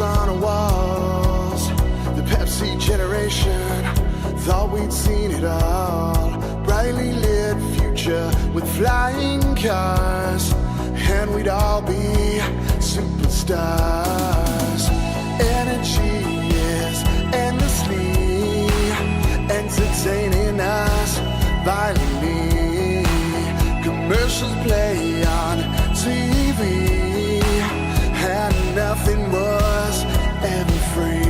On our walls, the Pepsi generation thought we'd seen it all. Brightly lit future with flying cars, and we'd all be superstars. Energy is endlessly entertaining us violently. Commercials play on TV, and nothing was ever free.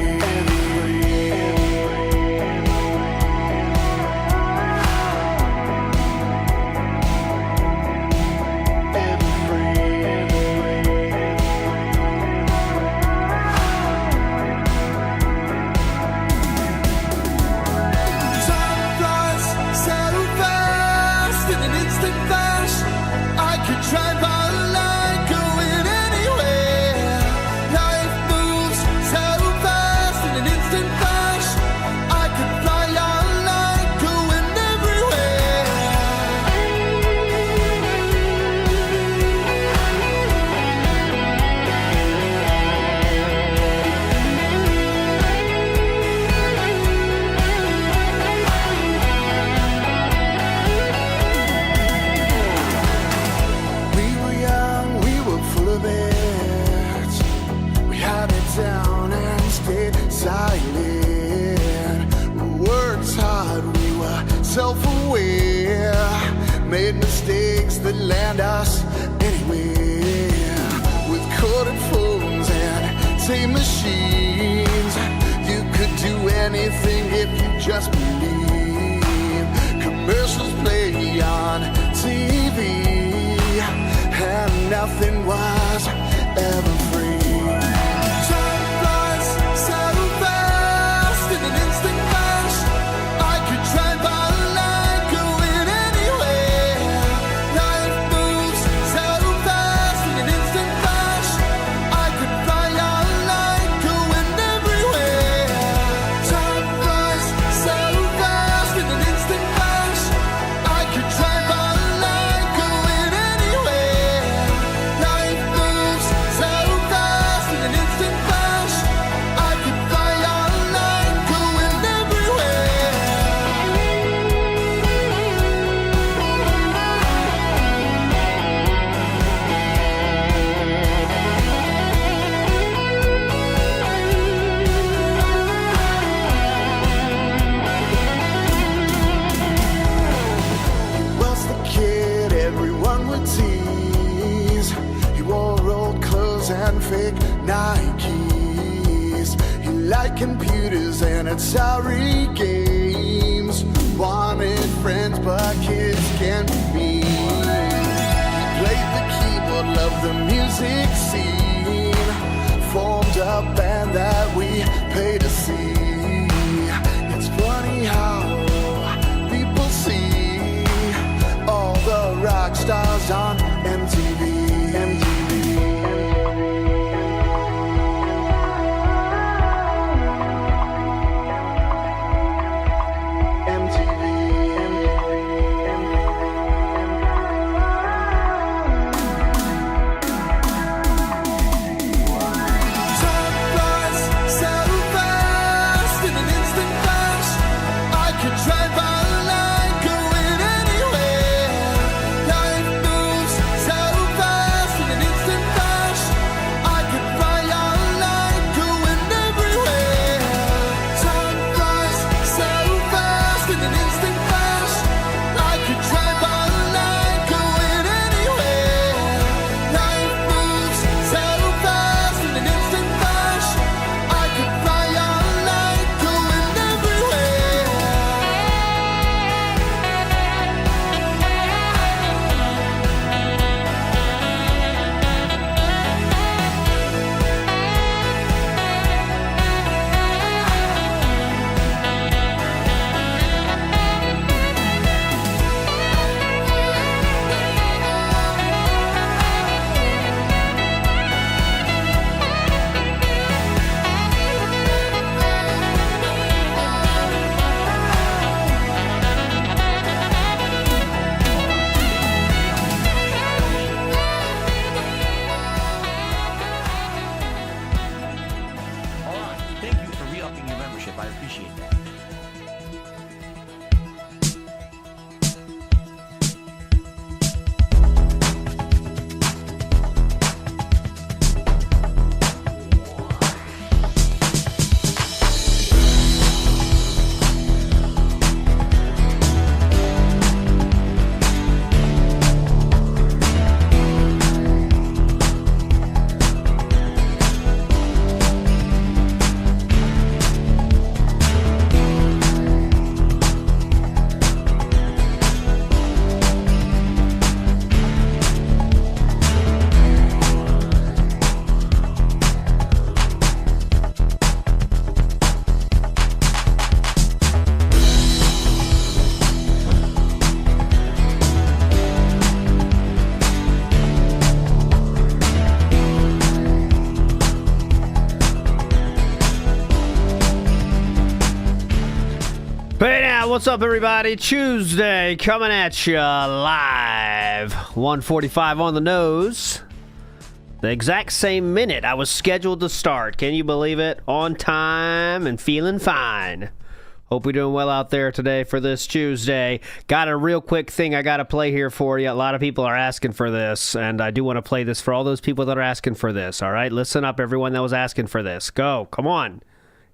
Self-aware, made mistakes that land us anywhere. With coded phones and tape machines, you could do anything if you just believe. Commercials play on TV, and nothing was ever free. Fake Nikes. He liked computers and Atari games. Wanted friends, but kids can't be mean. He played the keyboard, loved the music scene. Formed a band that we pay to see. It's funny how people see all the rock stars on MTV. Drive by the line, going anywhere. Life moves What's up, everybody? Tuesday coming at you live. 1:45 on the nose. The exact same minute I was scheduled to start. Can you believe it? On time and feeling fine. Hope you're doing well out there today for this Tuesday. Got a real quick thing I got to play here for you. A lot of people are asking for this, and I do want to play this for all those people that are asking for this, all right? Listen up, everyone that was asking for this. Go. Come on.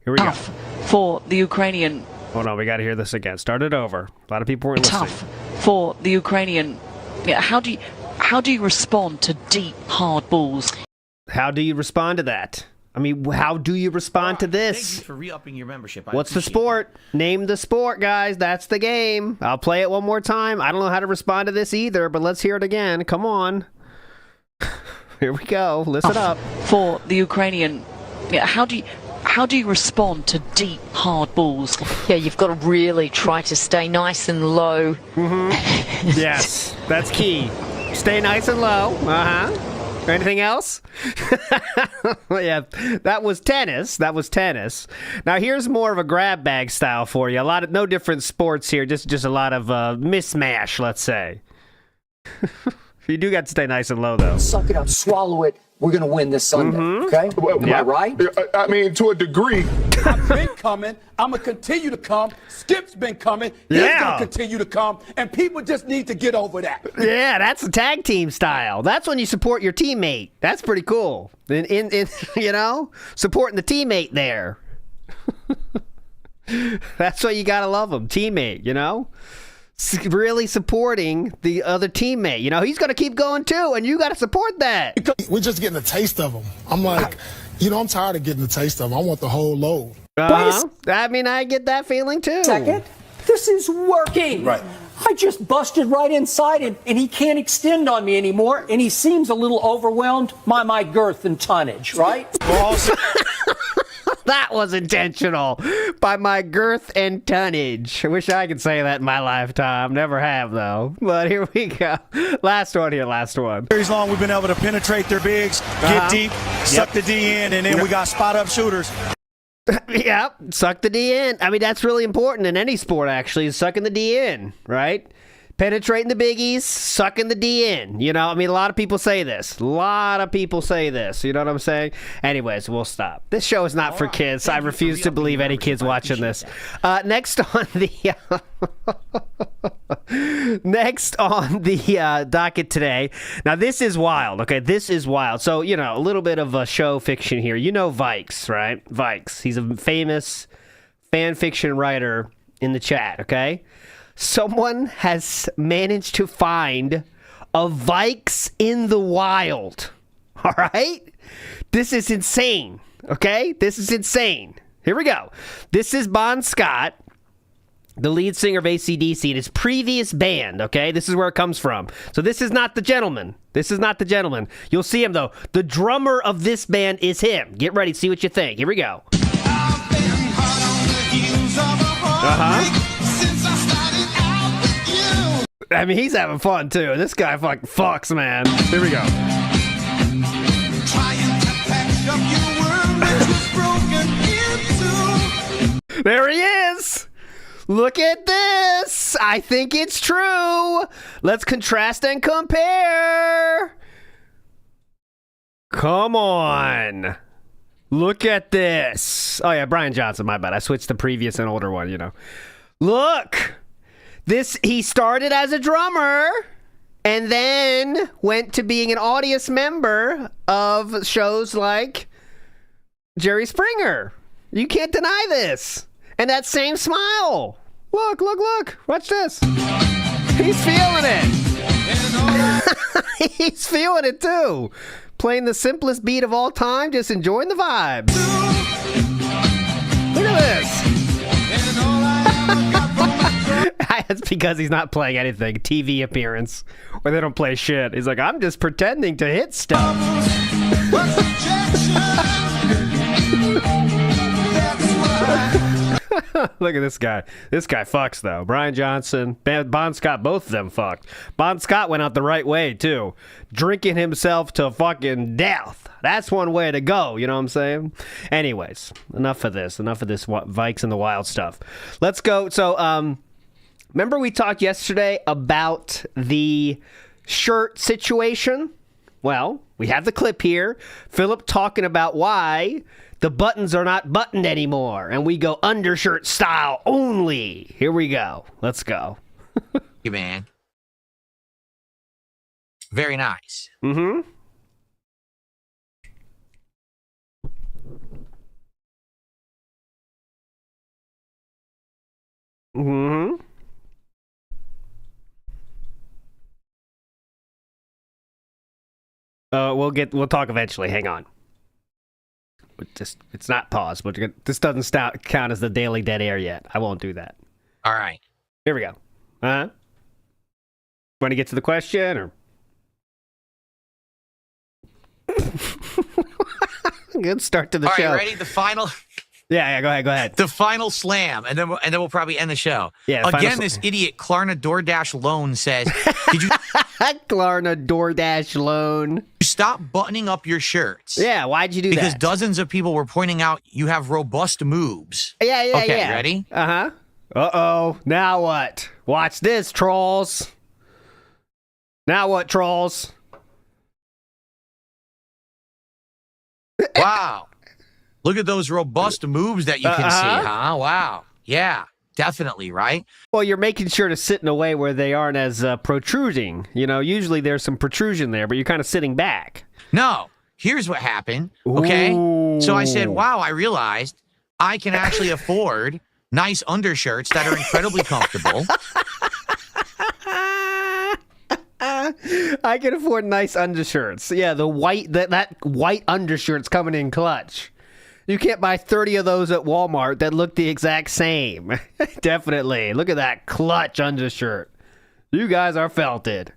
Here we go. For the Ukrainian... Hold on, we got to hear this again. Start it over. A lot of people weren't listening. Tough for the Ukrainian... Yeah, how do you respond to deep, hard balls? How do you respond to that? I mean, how do you respond to this? Thank you for re-upping your membership. What's the sport? Name the sport, guys. That's the game. I'll play it one more time. I don't know how to respond to this either, but let's hear it again. Come on. Here we go. Listen up. For the Ukrainian... Yeah, how do you respond to deep, hard balls? Yeah, you've got to really try to stay nice and low. Mm-hmm. Yes, that's key. Stay nice and low. Uh-huh. Anything else? Yeah, that was tennis. That was tennis. Now here's more of a grab bag style for you. No different sports here. Just a lot of mismatch, let's say. You do got to stay nice and low, though. Suck it up, swallow it. We're going to win this Sunday, okay? Am I right? I mean, to a degree. I've been coming. I'm going to continue to come. Skip's been coming. He's going to continue to come. And people just need to get over that. Yeah, that's the tag team style. That's when you support your teammate. That's pretty cool. In you know, supporting the teammate there. That's why you got to love them. Teammate, you know? Really supporting the other teammate. You know, he's going to keep going too, and you got to support that. We're just getting a taste of them. I'm like, you know, I'm tired of getting a taste of them. I want the whole load. I mean, I get that feeling too. Second, this is working. Right. I just busted right inside him, and he can't extend on me anymore, and he seems a little overwhelmed by my girth and tonnage, right? That was intentional. By my girth and tonnage. I wish I could say that in my lifetime. Never have, though. But here we go. Last one here, last one. Series long, we've been able to penetrate their bigs, get deep, suck the D in, and then we got spot-up shooters. Yep, suck the D in. I mean, that's really important in any sport, actually, is sucking the D in, right? Penetrating the biggies, sucking the D in. You know, I mean, a lot of people say this. A lot of people say this. You know what I'm saying? Anyways, we'll stop. This show is not for kids. I refuse to believe any kids watching this. Next on the docket today. Now, this is wild. Okay, this is wild. So, you know, a little bit of a show fiction here. You know Vikes, right? Vikes. He's a famous fan fiction writer in the chat, okay? Someone has managed to find a Vikes in the wild. All right? This is insane. Okay? This is insane. Here we go. This is Bon Scott, the lead singer of AC/DC, and his previous band. Okay? This is where it comes from. So this is not the gentleman. This is not the gentleman. You'll see him, though. The drummer of this band is him. Get ready. See what you think. Here we go. I mean, he's having fun, too. This guy fucking fucks, man. Here we go. There he is. Look at this. I think it's true. Let's contrast and compare. Come on. Look at this. Oh, yeah, Brian Johnson, my bad. I switched the previous and older one, you know. Look. He started as a drummer and then went to being an audience member of shows like Jerry Springer. You can't deny this. And that same smile. Look, look, look. Watch this. He's feeling it. He's feeling it too. Playing the simplest beat of all time, just enjoying the vibes. Look at this. That's because he's not playing anything. TV appearance where they don't play shit. He's like, I'm just pretending to hit stuff. Look at this guy. This guy fucks, though. Brian Johnson, Bon Scott, both of them fucked. Bon Scott went out the right way, too. Drinking himself to fucking death. That's one way to go, you know what I'm saying? Anyways, enough of this. Enough of this Vikes in the Wild stuff. Let's go. So, remember we talked yesterday about the shirt situation? Well, we have the clip here. Philip talking about why the buttons are not buttoned anymore, and we go undershirt style only. Here we go. Let's go. You man. Very nice. Mm-hmm. Mm-hmm. We'll talk eventually. Hang on. It's not paused, but this doesn't count as the daily dead air yet. I won't do that. All right. Here we go. Want to get to the question or? Good start to the show. All right, ready? The final. Yeah, go ahead. The final slam, and then we'll probably end the show. Yeah. Again, this idiot Klarna DoorDash loan says, "Did you Klarna DoorDash loan stop buttoning up your shirts?" Yeah, why'd you do that? Because dozens of people were pointing out you have robust moves. Yeah. Okay, ready? Uh-huh. Uh-oh. Now what? Watch this, trolls. Now what, trolls? Wow. Look at those robust moves that you can see, huh? Wow. Yeah, definitely, right? Well, you're making sure to sit in a way where they aren't as protruding. You know, usually there's some protrusion there, but you're kind of sitting back. No. Here's what happened, okay? Ooh. So I said, wow, I realized I can actually afford nice undershirts that are incredibly comfortable. I can afford nice undershirts. Yeah, the white that white undershirt's coming in clutch. You can't buy 30 of those at Walmart that look the exact same. Definitely. Look at that clutch undershirt. You guys are felted.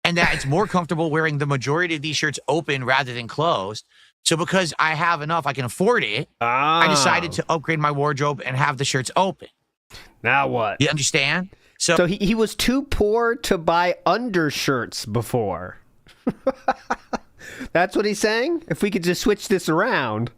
And that it's more comfortable wearing the majority of these shirts open rather than closed. So because I have enough, I can afford it, I decided to upgrade my wardrobe and have the shirts open. Now what? You understand? So he was too poor to buy undershirts before. That's what he's saying? If we could just switch this around.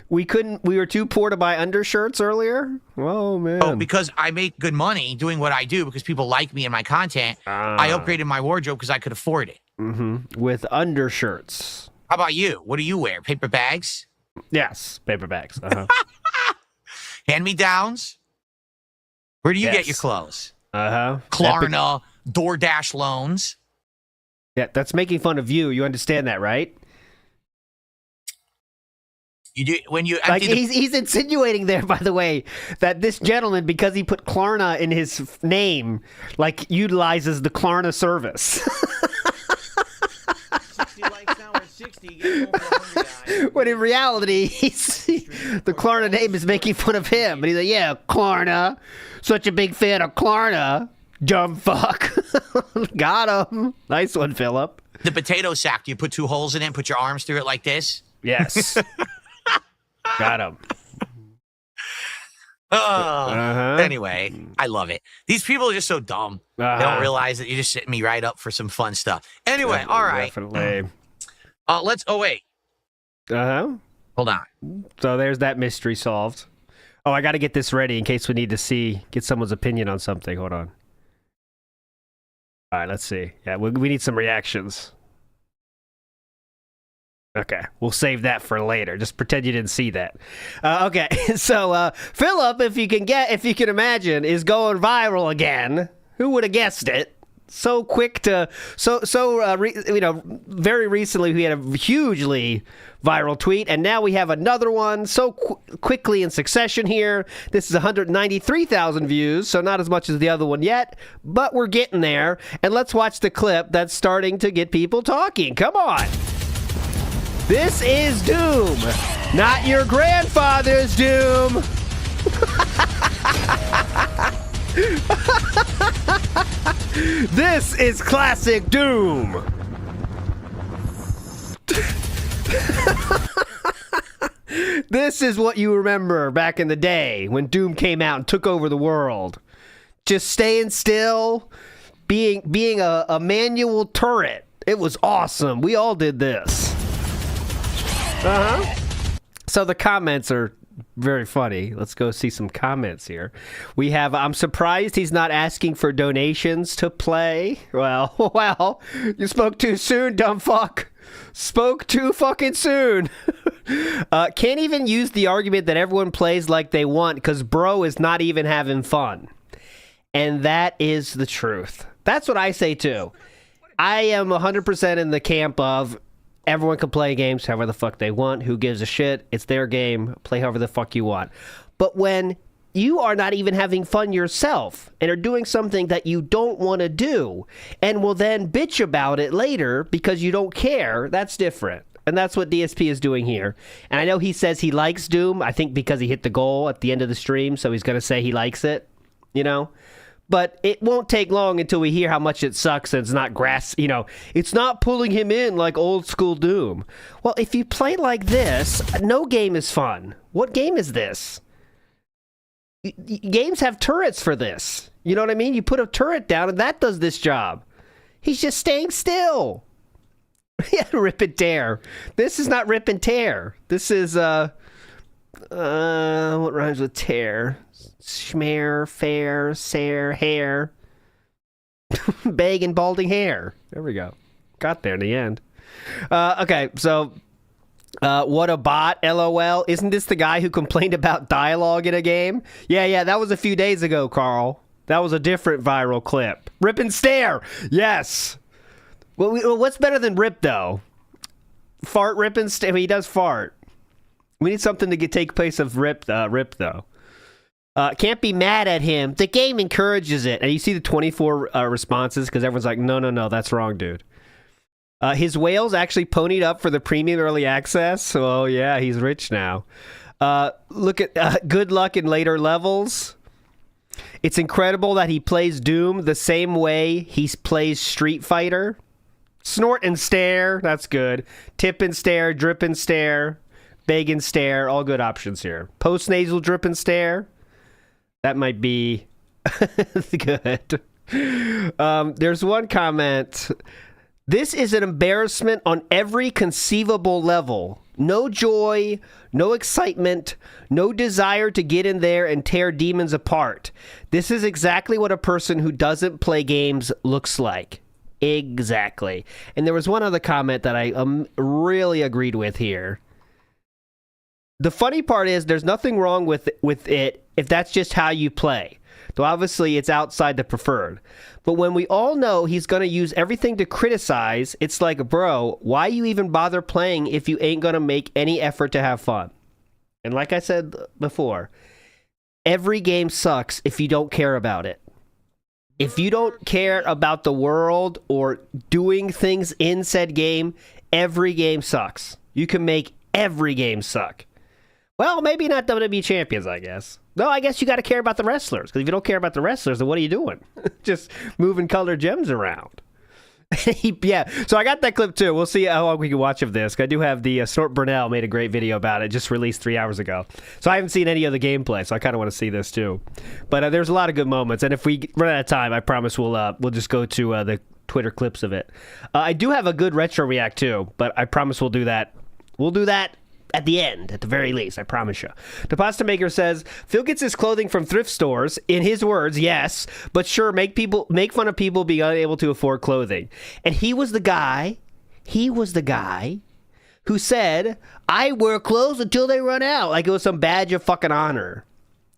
We were too poor to buy undershirts earlier? Oh, man. Oh, because I make good money doing what I do because people like me and my content. I upgraded my wardrobe because I could afford it. Mm-hmm. With undershirts. How about you? What do you wear? Paper bags? Yes, paper bags. Uh-huh. Hand-me-downs? Where do you get your clothes? Uh-huh. Klarna, DoorDash loans. Yeah, that's making fun of you. You understand that, right? You do when you like he's insinuating there, by the way, that this gentleman, because he put Klarna in his name, like utilizes the Klarna service. 60 likes now, we're 60. Get over 100, guys. When in reality, the Klarna name is making fun of him. And he's like, yeah, Klarna. Such a big fan of Klarna. Dumb fuck. Got him. Nice one, Philip. The potato sack, do you put two holes in it and put your arms through it like this? Yes. Got him. Anyway, I love it. These people are just so dumb. They don't realize that you're just setting me right up for some fun stuff. Anyway, all right. Definitely. Wait. Hold on. So there's that mystery solved. Oh, I got to get this ready in case we need to get someone's opinion on something. Hold on. All right, let's see. Yeah, we need some reactions. Okay, we'll save that for later. Just pretend you didn't see that. Okay, so Philip, if you can imagine, is going viral again. Who would have guessed it? So quick to very recently we had a hugely viral tweet, and now we have another one so quickly in succession here. This is 193,000 views, so not as much as the other one yet, but we're getting there. And let's watch the clip that's starting to get people talking. Come on. This is Doom, not your grandfather's Doom. This is classic Doom. This is what you remember back in the day when Doom came out and took over the world. Just staying still, being a manual turret. It was awesome. We all did this. So the comments are very funny. Let's go see some comments here. We have, I'm surprised he's not asking for donations to play. Well, you spoke too soon, dumb fuck. Spoke too fucking soon. Can't even use the argument that everyone plays like they want because bro is not even having fun. And that is the truth. That's what I say too. I am 100% in the camp of everyone can play games however the fuck they want. Who gives a shit? It's their game. Play however the fuck you want. But when you are not even having fun yourself and are doing something that you don't want to do and will then bitch about it later because you don't care, that's different. And that's what DSP is doing here. And I know he says he likes Doom, I think because he hit the goal at the end of the stream, so he's going to say he likes it, you know? But it won't take long until we hear how much it sucks and it's not it's not pulling him in like old school Doom. Well, if you play like this, no game is fun. What game is this? Games have turrets for this. You know what I mean? You put a turret down and that does this job. He's just staying still. Yeah, rip and tear. This is not rip and tear. This is, what rhymes with tear? Schmare, fair, sare, hair. Bag and balding hair. There we go. Got there in the end. Okay, so... what a bot, LOL. Isn't this the guy who complained about dialogue in a game? Yeah, that was a few days ago, Carl. That was a different viral clip. Rip and stare! Yes! Well, what's better than rip, though? Fart, rip, and stare? I mean, he does fart. We need something to take place of rip, though. Can't be mad at him. The game encourages it. And you see the 24 responses because everyone's like, no, that's wrong, dude. His whales actually ponied up for the premium early access. Oh, yeah, he's rich now. Look at good luck in later levels. It's incredible that he plays Doom the same way he plays Street Fighter. Snort and stare. That's good. Tip and stare. Drip and stare. Beg and stare. All good options here. Post-nasal drip and stare. That might be good. There's one comment... This is an embarrassment on every conceivable level. No joy, no excitement, no desire to get in there and tear demons apart. This is exactly what a person who doesn't play games looks like. Exactly. And there was one other comment that I really agreed with here. The funny part is there's nothing wrong with it if that's just how you play. Though obviously it's outside the preferred. But when we all know he's going to use everything to criticize, it's like, bro, why you even bother playing if you ain't going to make any effort to have fun? And like I said before, every game sucks if you don't care about it. If you don't care about the world or doing things in said game, every game sucks. You can make every game suck. Well, maybe not WWE champions, I guess. No, I guess you got to care about the wrestlers. Because if you don't care about the wrestlers, then what are you doing? Just moving colored gems around. Yeah, so I got that clip too. We'll see how long we can watch of this. I do have the Snort Burnell made a great video about it, just released 3 hours ago. So I haven't seen any of the gameplay, so I kind of want to see this too. But there's a lot of good moments, and if we run out of time, I promise we'll just go to the Twitter clips of it. I do have a good retro react too, but I promise we'll do that. We'll do that at the end, at the very least, I promise you. The Pasta Maker says, Phil gets his clothing from thrift stores. In his words, yes, but sure, make fun of people being unable to afford clothing. And he was the guy who said, I wear clothes until they run out. Like it was some badge of fucking honor,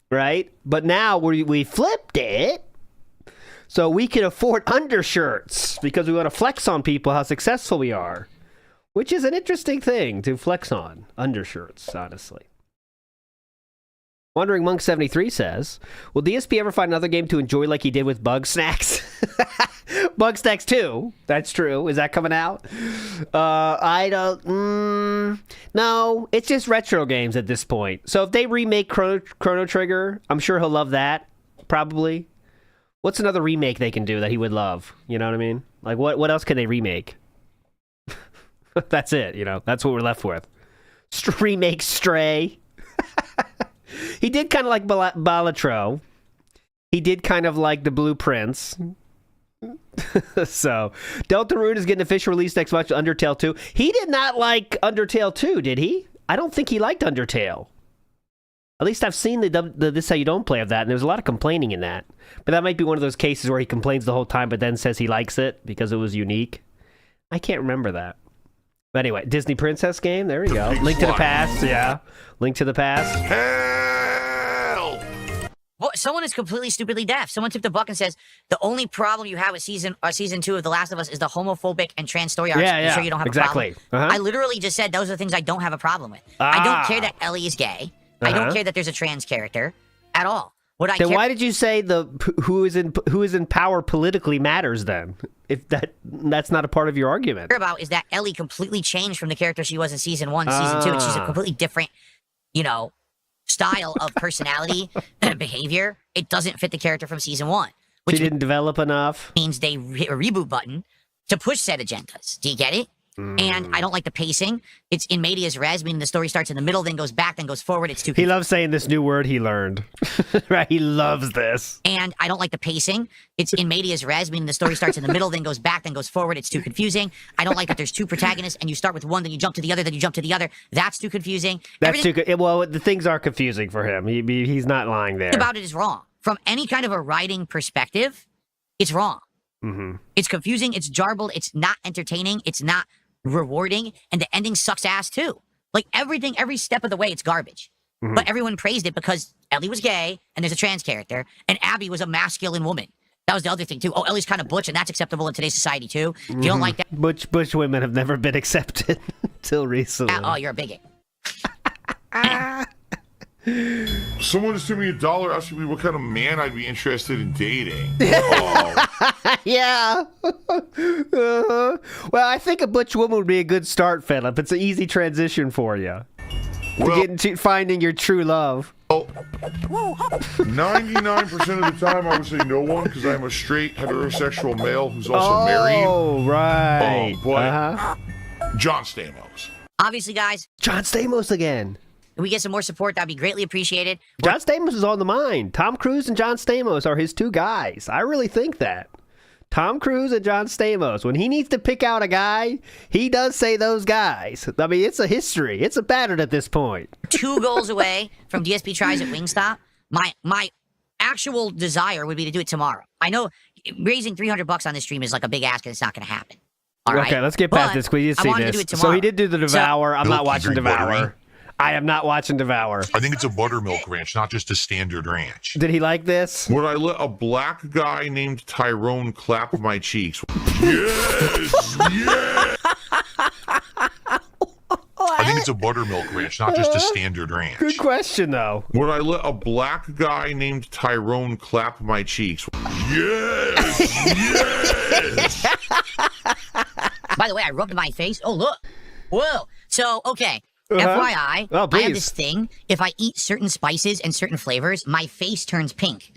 right? But now we flipped it. So we can afford undershirts because we want to flex on people how successful we are. Which is an interesting thing to flex on, undershirts, honestly. Wandering Monk 73 says, will DSP ever find another game to enjoy like he did with Bug Snacks? Bug Snacks 2, that's true. Is that coming out? I don't... no, it's just retro games at this point. So if they remake Chrono Trigger, I'm sure he'll love that, probably. What's another remake they can do that he would love? You know what I mean? Like, what else can they remake? That's it, that's what we're left with. Remake Stray. He did kind of like Balatro. He did kind of like the Blueprints. So, Deltarune is getting official release next month to Undertale 2. He did not like Undertale 2, did he? I don't think he liked Undertale. At least I've seen the This Is How You Don't Play of that, and there's a lot of complaining in that. But that might be one of those cases where he complains the whole time, but then says he likes it because it was unique. I can't remember that. But anyway, Disney Princess game. There we go. Link to the Past. Yeah, Link to the Past. Hell! Well, someone is completely stupidly deaf. Someone took the buck and says the only problem you have with season 2 of The Last of Us is the homophobic and trans story arcs. Yeah, Sure you don't have exactly. a problem. I literally just said those are the things I don't have a problem with. I don't care that Ellie is gay. I don't care that there's a trans character at all. Then why did you say who is in power politically matters then? If that's not a part of your argument. About is that Ellie completely changed from the character she was in season 1 to season 2. And she's a completely different, style of personality and behavior. It doesn't fit the character from season 1. Which she didn't develop enough. Means they hit a reboot button to push said agendas. Do you get it? And I don't like the pacing. It's in medias res, meaning the story starts in the middle, then goes back, then goes forward. It's too confusing. He loves saying this new word he learned. Right? He loves this. And I don't like the pacing. It's in medias res, meaning the story starts in the middle, then goes back, then goes forward. It's too confusing. I don't like that there's 2 protagonists, and you start with one, then you jump to the other, then you jump to the other. That's too confusing. That's too good. Well, the things are confusing for him. He's not lying there. About it is wrong. From any kind of a writing perspective, it's wrong. Mm-hmm. It's confusing. It's jarbled. It's not entertaining. It's not rewarding, and the ending sucks ass too. Like everything, every step of the way, it's garbage. But everyone praised it because Ellie was gay and there's a trans character, and Abby was a masculine woman. That was the other thing too. Oh, Ellie's kind of butch, and that's acceptable in today's society too. If you don't like that, butch women have never been accepted until recently. Oh, you're a bigot. Someone just threw me $1 asking me what kind of man I'd be interested in dating. Yeah. Well, I think a butch woman would be a good start, Philip. It's an easy transition for you to get into finding your true love. Well, 99% of the time I would say no one because I'm a straight heterosexual male who's also married. Oh, right. But John Stamos. Obviously, guys. John Stamos again. If we get some more support, that'd be greatly appreciated. John Stamos is on the mind. Tom Cruise and John Stamos are his 2 guys. I really think that. Tom Cruise and John Stamos. When he needs to pick out a guy, he does say those guys. I mean, it's a history. It's a pattern at this point. 2 goals away from DSP Tries at Wingstop. My actual desire would be to do it tomorrow. I know raising $300 on this stream is like a big ask, and it's not going to happen. All right? Okay, let's get past this. We did see this. So he did do the Devour. I'm not watching Devour. I am not watching Devour. I think it's a buttermilk ranch, not just a standard ranch. Did he like this? Would I let a black guy named Tyrone clap my cheeks? Yes! Yes! I think it's a buttermilk ranch, not just a standard ranch. Good question, though. Would I let a black guy named Tyrone clap my cheeks? Yes! Yes! By the way, I rubbed my face. Oh, look. Whoa. So, okay. FYI, I have this thing. If I eat certain spices and certain flavors, my face turns pink.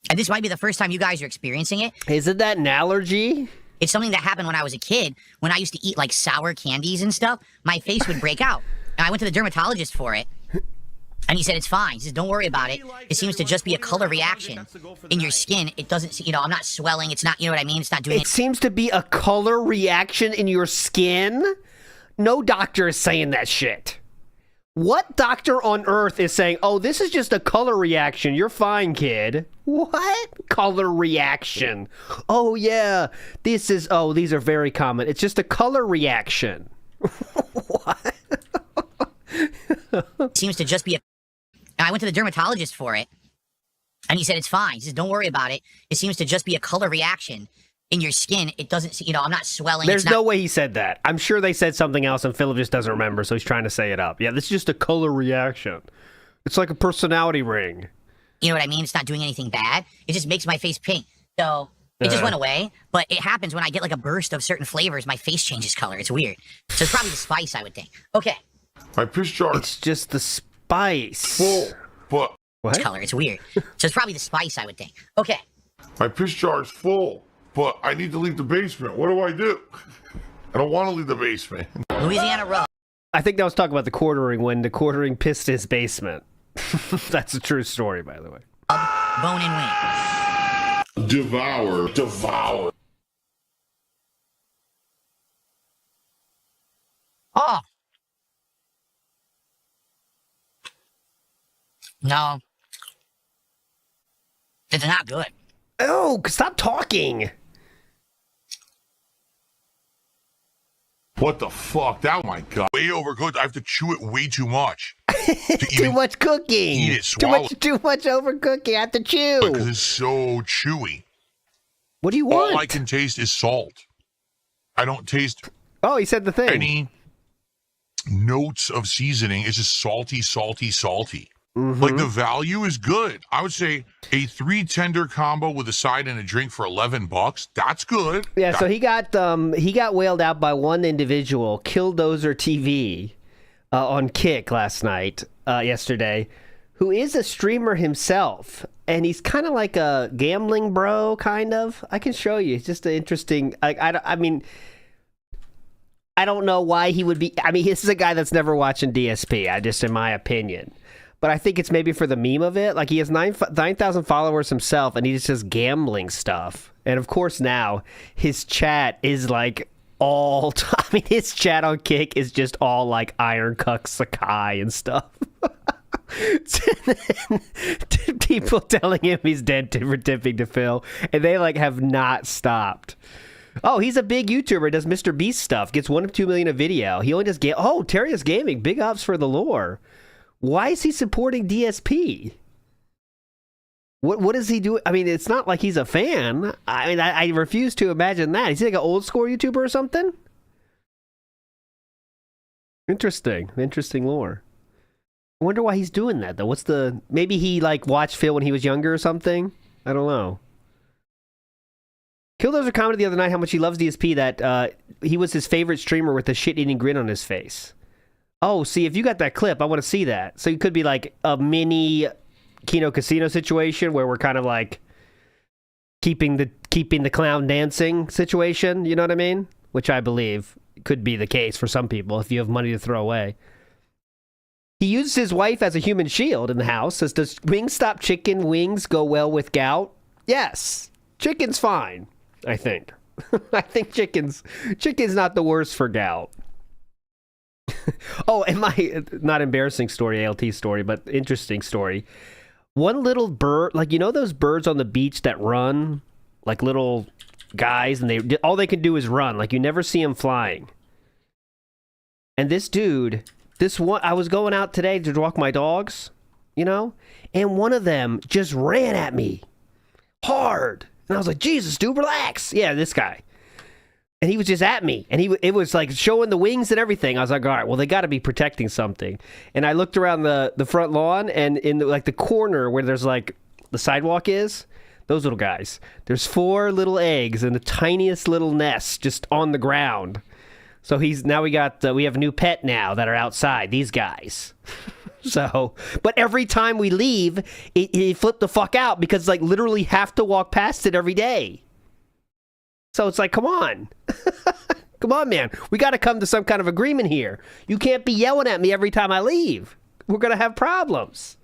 And this might be the first time you guys are experiencing it. Isn't that an allergy? It's something that happened when I was a kid. When I used to eat like sour candies and stuff, my face would break out. And I went to the dermatologist for it. And he said, it's fine. He says, don't worry about it. It seems to just be a color reaction in your skin. It doesn't, I'm not swelling. It's not, you know what I mean? It's not doing it. It seems to be a color reaction in your skin? No doctor is saying that shit. What doctor on earth is saying, oh, this is just a color reaction. You're fine, kid. What? Color reaction. Oh, yeah. These are very common. It's just a color reaction. What? It seems to just be I went to the dermatologist for it, and he said, it's fine. He says, don't worry about it. It seems to just be a color reaction in your skin. It doesn't, I'm not swelling. There's no way he said that. I'm sure they said something else and Philip just doesn't remember, so he's trying to say it up. Yeah, this is just a color reaction. It's like a personality ring. You know what I mean? It's not doing anything bad. It just makes my face pink. So it just went away. But it happens when I get like a burst of certain flavors, my face changes color. It's weird. So it's probably the spice, I would think. Okay. My piss jar. It's just the spice. Full, but what? Color. It's weird. So it's probably the spice, I would think. Okay. My piss jar is full. But I need to leave the basement. What do? I don't want to leave the basement. Louisiana Road. I think that was talking about the quartering when the quartering pissed his basement. That's a true story, by the way. Bone and wing. Devour. Oh. No. It's not good. Oh, stop talking. What the fuck? That, oh my God. Way overcooked. I have to chew it way too much. Too much cooking. Eat it, swallow it. Too much overcooking. I have to chew. Because it's so chewy. What do you want? All I can taste is salt. I don't taste. Oh, he said the thing. Any notes of seasoning. It's just salty, salty, salty. Mm-hmm. Like the value is good. I would say a 3 tender combo with a side and a drink for $11. That's good. Yeah, so he got whaled out by one individual, Killdozer TV, on Kick yesterday, who is a streamer himself, and he's kind of like a gambling bro, kind of. I can show you. It's just an interesting. I mean, I don't know why he would be. I mean, this is a guy that's never watching DSP. In my opinion. But I think it's maybe for the meme of it. Like, he has 9,000 followers himself, and he's just gambling stuff. And of course now, his chat is like all... I mean, his chat on Kick is just all like Iron Cuck Sakai and stuff. People telling him he's dead for tipping to Phil. And they like have not stopped. Oh, he's a big YouTuber, does Mr. Beast stuff. Gets 1 to 2 million a video. He only does... Oh, Terrius Gaming. Big ups for the lore. Why is he supporting DSP? What does he do? I mean, it's not like he's a fan. I mean, I refuse to imagine that. Is he like an old school YouTuber or something? Interesting lore. I wonder why he's doing that though. Maybe he like watched Phil when he was younger or something? I don't know. Killdozer commented the other night how much he loves DSP, that he was his favorite streamer with a shit-eating grin on his face. Oh, see, if you got that clip, I want to see that. So it could be like a mini Kino Casino situation where we're kind of like keeping the clown dancing situation, you know what I mean? Which I believe could be the case for some people if you have money to throw away. He uses his wife as a human shield in the house. Says, does Wingstop chicken wings go well with gout? Yes. Chicken's fine, I think. I think chicken's not the worst for gout. Oh, and my not embarrassing story, ALT story, but interesting story. One little bird, like, you know those birds on the beach that run, like little guys, and all they can do is run. Like, you never see them flying. And this dude, I was going out today to walk my dogs, you know, and one of them just ran at me hard, and I was like, Jesus, dude, relax. Yeah, this guy. And he was just at me, and it was like showing the wings and everything. I was like, all right, well, they got to be protecting something. And I looked around the front lawn, and in the corner where there's like the sidewalk is, those little guys. There's 4 little eggs in the tiniest little nest just on the ground. So we have a new pet now that are outside. These guys. So, but every time we leave, it flipped the fuck out because like literally have to walk past it every day. So it's like, come on. Come on, man. We got to come to some kind of agreement here. You can't be yelling at me every time I leave. We're going to have problems.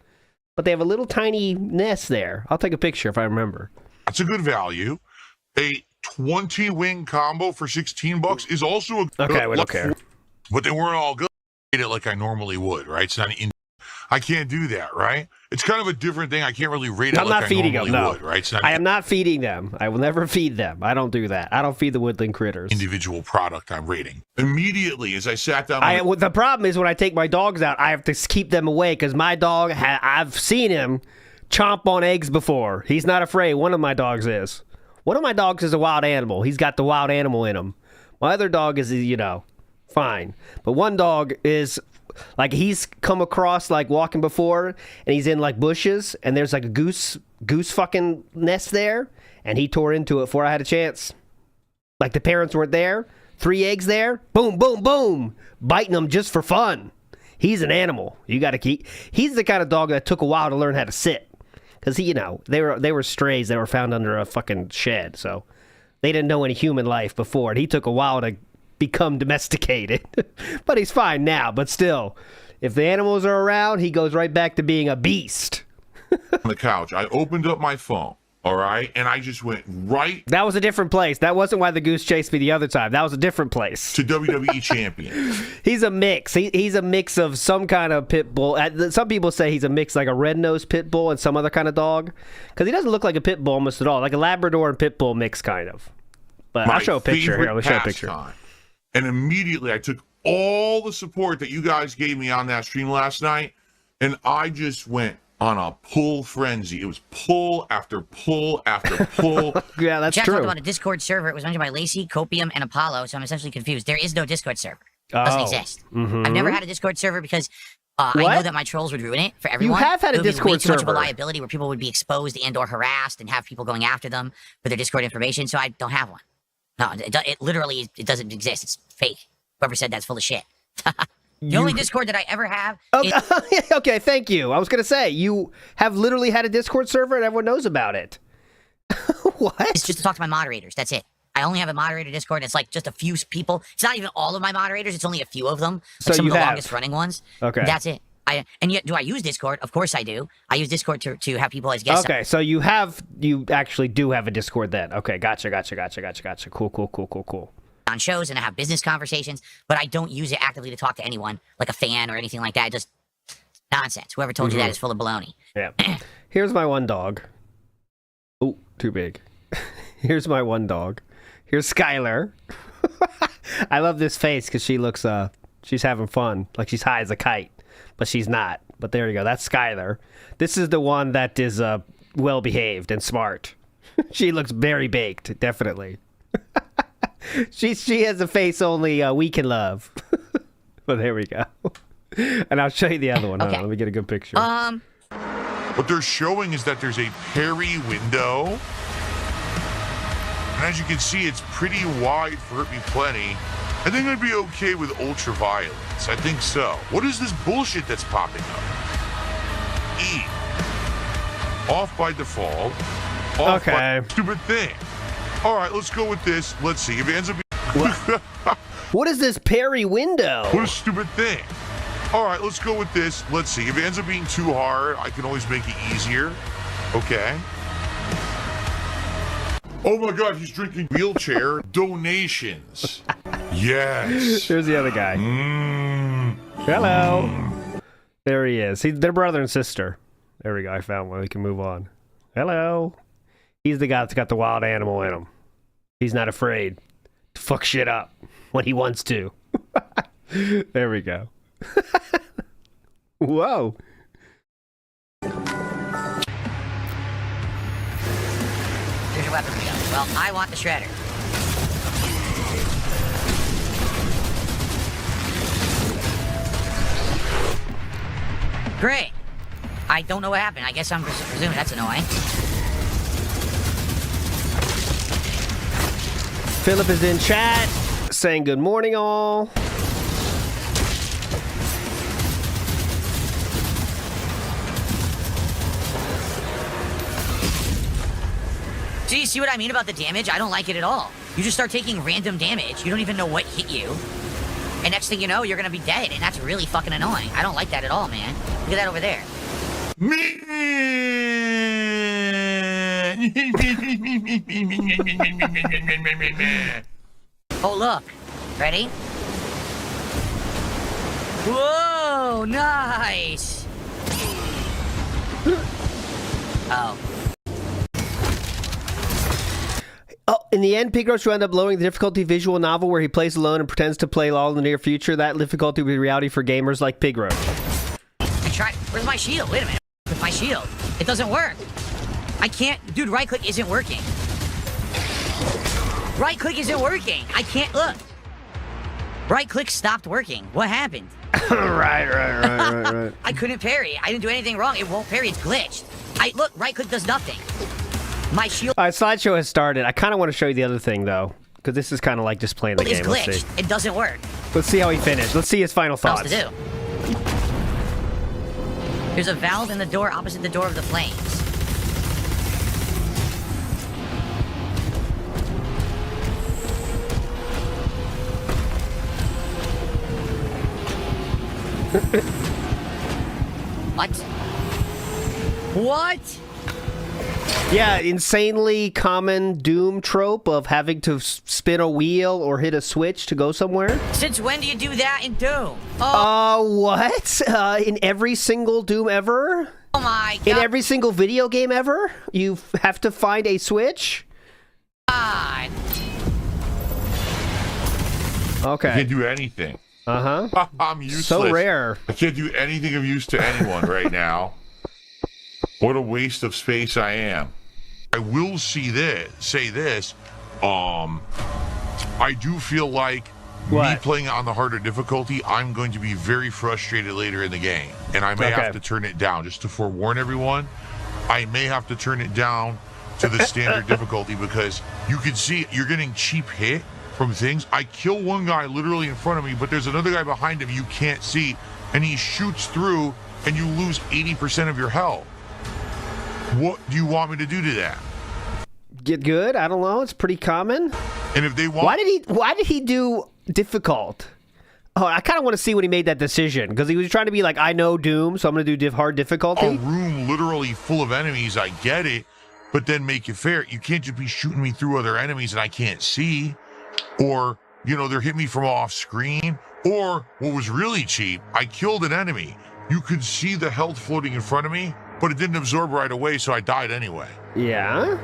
But they have a little tiny nest there. I'll take a picture if I remember. That's a good value. A 20-wing combo for $16 is also a good... Okay, we don't care. But they weren't all good. I ate it like I normally would, right? It's not I can't do that, right? It's kind of a different thing. I can't really rate it like I normally would, right? I am not feeding them. I will never feed them. I don't do that. I don't feed the woodland critters. Individual product I'm rating. Immediately, as I sat down... the problem is when I take my dogs out, I have to keep them away because my dog, I've seen him chomp on eggs before. He's not afraid. One of my dogs is. One of my dogs is a wild animal. He's got the wild animal in him. My other dog is, fine. But one dog is... Like, he's come across, like, walking before, and he's in, like, bushes, and there's, like, a goose fucking nest there, and he tore into it before I had a chance. Like, the parents weren't there, 3 eggs there, boom, boom, boom, biting them just for fun. He's an animal. You got to keep... He's the kind of dog that took a while to learn how to sit. Because, they were strays that were found under a fucking shed, so they didn't know any human life before, and he took a while to become domesticated. But he's fine now, but still, if the animals are around, he goes right back to being a beast. On the couch, I opened up my phone, All right, and I just went right. That was a different place. That wasn't why the goose chased me the other time. That was a different place. To WWE champion. He's a mix. He's a mix of some kind of pit bull. Some people say he's a mix like a red-nosed pit bull and some other kind of dog, because he doesn't look like a pit bull almost at all, like a Labrador and pit bull mix kind of. But I'll show a picture here. I'll show a picture. And immediately I took all the support that you guys gave me on that stream last night, and I just went on a pull frenzy. It was pull after pull after pull. Yeah, that's Jack true. talked about a Discord server. It was mentioned by Lacey, Copium, and Apollo, so I'm essentially confused. There is no Discord server. It doesn't exist. I've never had a Discord server because I know that my trolls would ruin it for everyone. You have had a It would be Discord way too much of server. a liability where people would be exposed and or harassed and have people going after them for their Discord information, so I don't have one. No, it literally doesn't exist. It's fake. Whoever said that's full of shit. The only Discord that I ever have is... Okay, thank you. I was going to say, you have literally had a Discord server and everyone knows about it. What? It's just to talk to my moderators. That's it. I only have a moderator Discord. It's like just a few people. It's not even all of my moderators. It's only a few of them. Like So some you of the have. longest running ones. Okay. That's it. And yet, do I use Discord? Of course I do. I use Discord to have people as guests. Okay, so you actually do have a Discord then. Okay, gotcha. Cool. On shows, and I have business conversations, but I don't use it actively to talk to anyone, like a fan or anything like that. Just nonsense. Whoever told you that is full of baloney. Yeah. Here's my one dog. Oh, too big. Here's my one dog. Here's Skylar. I love this face because she looks, she's having fun. Like she's high as a kite, but she's not. But there you go. That's Skylar. This is the one that is well-behaved and smart. She looks very baked, definitely. She has a face only we can love. But there we go. And I'll show you the other one. Hold on, let me get a good picture. What they're showing is that there's a Perry window. And as you can see, it's pretty wide for Hurt Me Plenty. I think I'd be okay with ultraviolence. I think so. What is this bullshit that's popping up? E. Off by default. Off by stupid thing. All right, let's go with this. Let's see if it ends up being... What is this Perry window? What a stupid thing. All right, let's go with this. Let's see. If it ends up being too hard, I can always make it easier. Okay. Oh my God, he's drinking wheelchair donations. Yes. Here's the other guy. Hello. There he is. They're brother and sister. There we go. I found one. We can move on. Hello. He's the guy that's got the wild animal in him. He's not afraid to fuck shit up when he wants to. There we go. Whoa. Here's your weapon. Well, I want the shredder. Great. I don't know what happened. I guess I'm presuming that's annoying. Philip is in chat saying good morning all. Do you see what I mean about the damage? I don't like it at all. You just start taking random damage. You don't even know what hit you. And next thing you know, you're going to be dead. And that's really fucking annoying. I don't like that at all, man. Look at that over there. Oh, look. Ready? Whoa, nice. Oh. Oh, in the end, Pigros will end up lowering the difficulty visual novel where he plays alone and pretends to play all in the near future. That difficulty will be reality for gamers like Pigros. I tried. Where's my shield? Wait a minute. With my shield. It doesn't work. I can't. Dude, right click isn't working. Right click isn't working. I can't. Look. Right click stopped working. What happened? Right. I couldn't parry. I didn't do anything wrong. It won't parry. It's glitched. Look. Right click does nothing. My shield. All right, slideshow has started. I kind of want to show you the other thing though, because this is kind of like just playing the game. Glitched. Let's see. It doesn't work. Let's see how he finished. Let's see his final thoughts. What else to do? There's a valve in the door opposite the door of the flames. What? What? Yeah, insanely common Doom trope of having to spin a wheel or hit a switch to go somewhere. Since when do you do that in Doom? What? In every single Doom ever? Oh my God. In every single video game ever? You have to find a switch? God. Okay. I can't do anything. Uh-huh. I'm useless. So rare. I can't do anything of use to anyone right now. What a waste of space I am. I will say this. I do feel like me playing on the harder difficulty, I'm going to be very frustrated later in the game. And I may have to turn it down. Just to forewarn everyone, I may have to turn it down to the standard difficulty because you can see you're getting cheap hit from things. I kill one guy literally in front of me, but there's another guy behind him you can't see, and he shoots through, and you lose 80% of your health. What do you want me to do to that? Get good? I don't know. It's pretty common. And if they want, why did he do difficult? Oh, I kind of want to see when he made that decision because he was trying to be like, I know Doom, so I'm going to do hard difficulty. A room literally full of enemies, I get it, but then make it fair. You can't just be shooting me through other enemies and I can't see. Or, they're hitting me from off screen. Or, what was really cheap, I killed an enemy. You could see the health floating in front of me, but it didn't absorb right away, so I died anyway. Yeah?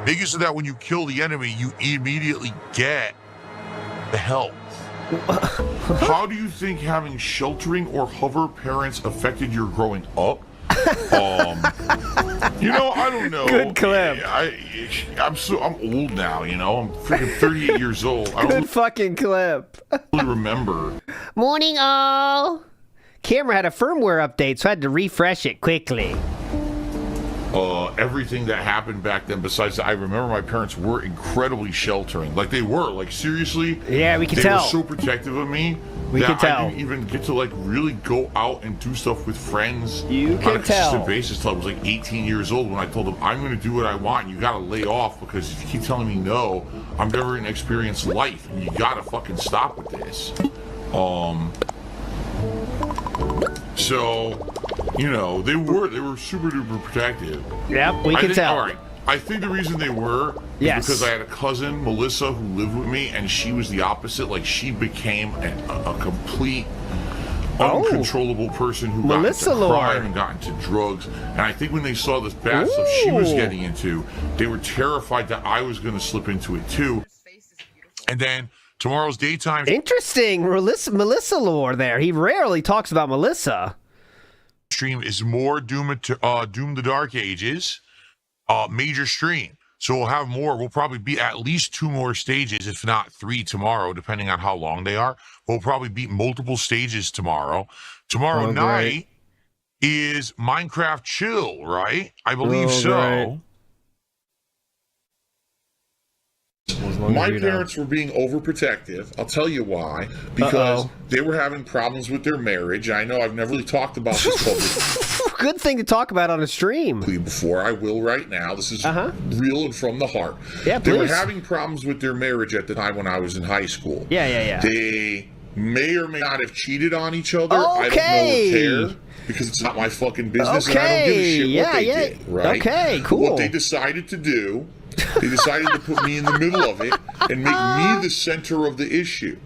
Make it so that when you kill the enemy, you immediately get the health. How do you think having sheltering or hover parents affected your growing up? I don't know. Good clip. I'm old now, I'm freaking 38 years old. I don't fucking clip. really remember. Morning, all. Camera had a firmware update, so I had to refresh it quickly. Everything that happened back then, besides that, I remember my parents were incredibly sheltering. Like, they were. Like, seriously. Yeah, we can tell. They were so protective of me we that can tell. I didn't even get to, really go out and do stuff with friends you can on a tell. consistent basis till I was, 18 years old when I told them, I'm going to do what I want. You got to lay off because if you keep telling me no, I'm never going to experience life. And you got to fucking stop with this. So, they were super duper protective. Yep, we can tell. All right. I think the reason they were is because I had a cousin, Melissa, who lived with me, and she was the opposite. Like, she became a complete uncontrollable person who got into crime and got into drugs. And I think when they saw this bad stuff she was getting into, they were terrified that I was going to slip into it too. And then tomorrow's daytime. Interesting. Melissa lore there. He rarely talks about Melissa. Stream is more Doom the Dark Ages major stream. So we'll have more. We'll probably be at least 2 more stages, if not 3 tomorrow, depending on how long they are. We'll probably beat multiple stages tomorrow. Tomorrow night is Minecraft Chill, right? I believe so. Great. My parents were being overprotective. I'll tell you why. Because they were having problems with their marriage. I know I've never really talked about this publicly. Good thing to talk about on a stream. Before I will right now. This is real and from the heart. Yeah, they were having problems with their marriage at the time when I was in high school. Yeah. They may or may not have cheated on each other. I don't know or care. Because it's not my fucking business and I don't give a shit what they did. Right? Okay, cool. What they decided to do, they decided to put me in the middle of it and make me the center of the issue.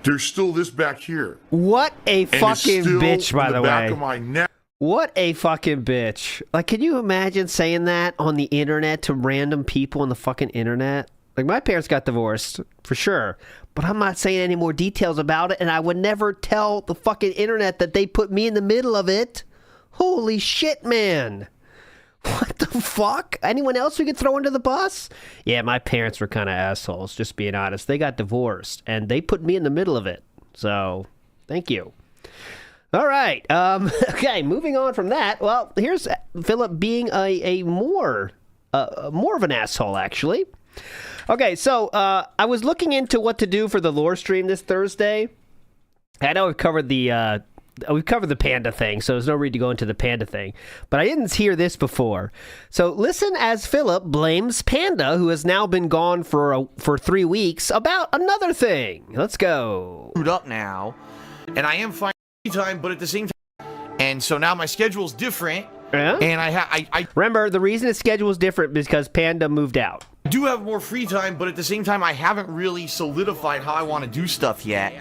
There's still this back here. What a fucking bitch, by the way. Back of my neck. What a fucking bitch. Like, can you imagine saying that on the internet to random people on the fucking internet? Like, my parents got divorced, for sure. But I'm not saying any more details about it, and I would never tell the fucking internet that they put me in the middle of it. Holy shit, man. What the fuck? Anyone else we could throw under the bus? Yeah, my parents were kind of assholes, just being honest. They got divorced, and they put me in the middle of it. So, thank you. All right. Okay, moving on from that. Well, here's Philip being a more of an asshole, actually. Okay, so I was looking into what to do for the lore stream this Thursday. I know we've covered the panda thing, so there's no need to go into the panda thing. But I didn't hear this before. So listen as Philip blames Panda, who has now been gone for 3 weeks, about another thing. Let's go. Screwed up now, and I am fine time, but at the same time, and so now my schedule's different. Yeah? And I remember, the reason his schedule is different is because Panda moved out. do have more free time, but at the same time, I haven't really solidified how I want to do stuff yet.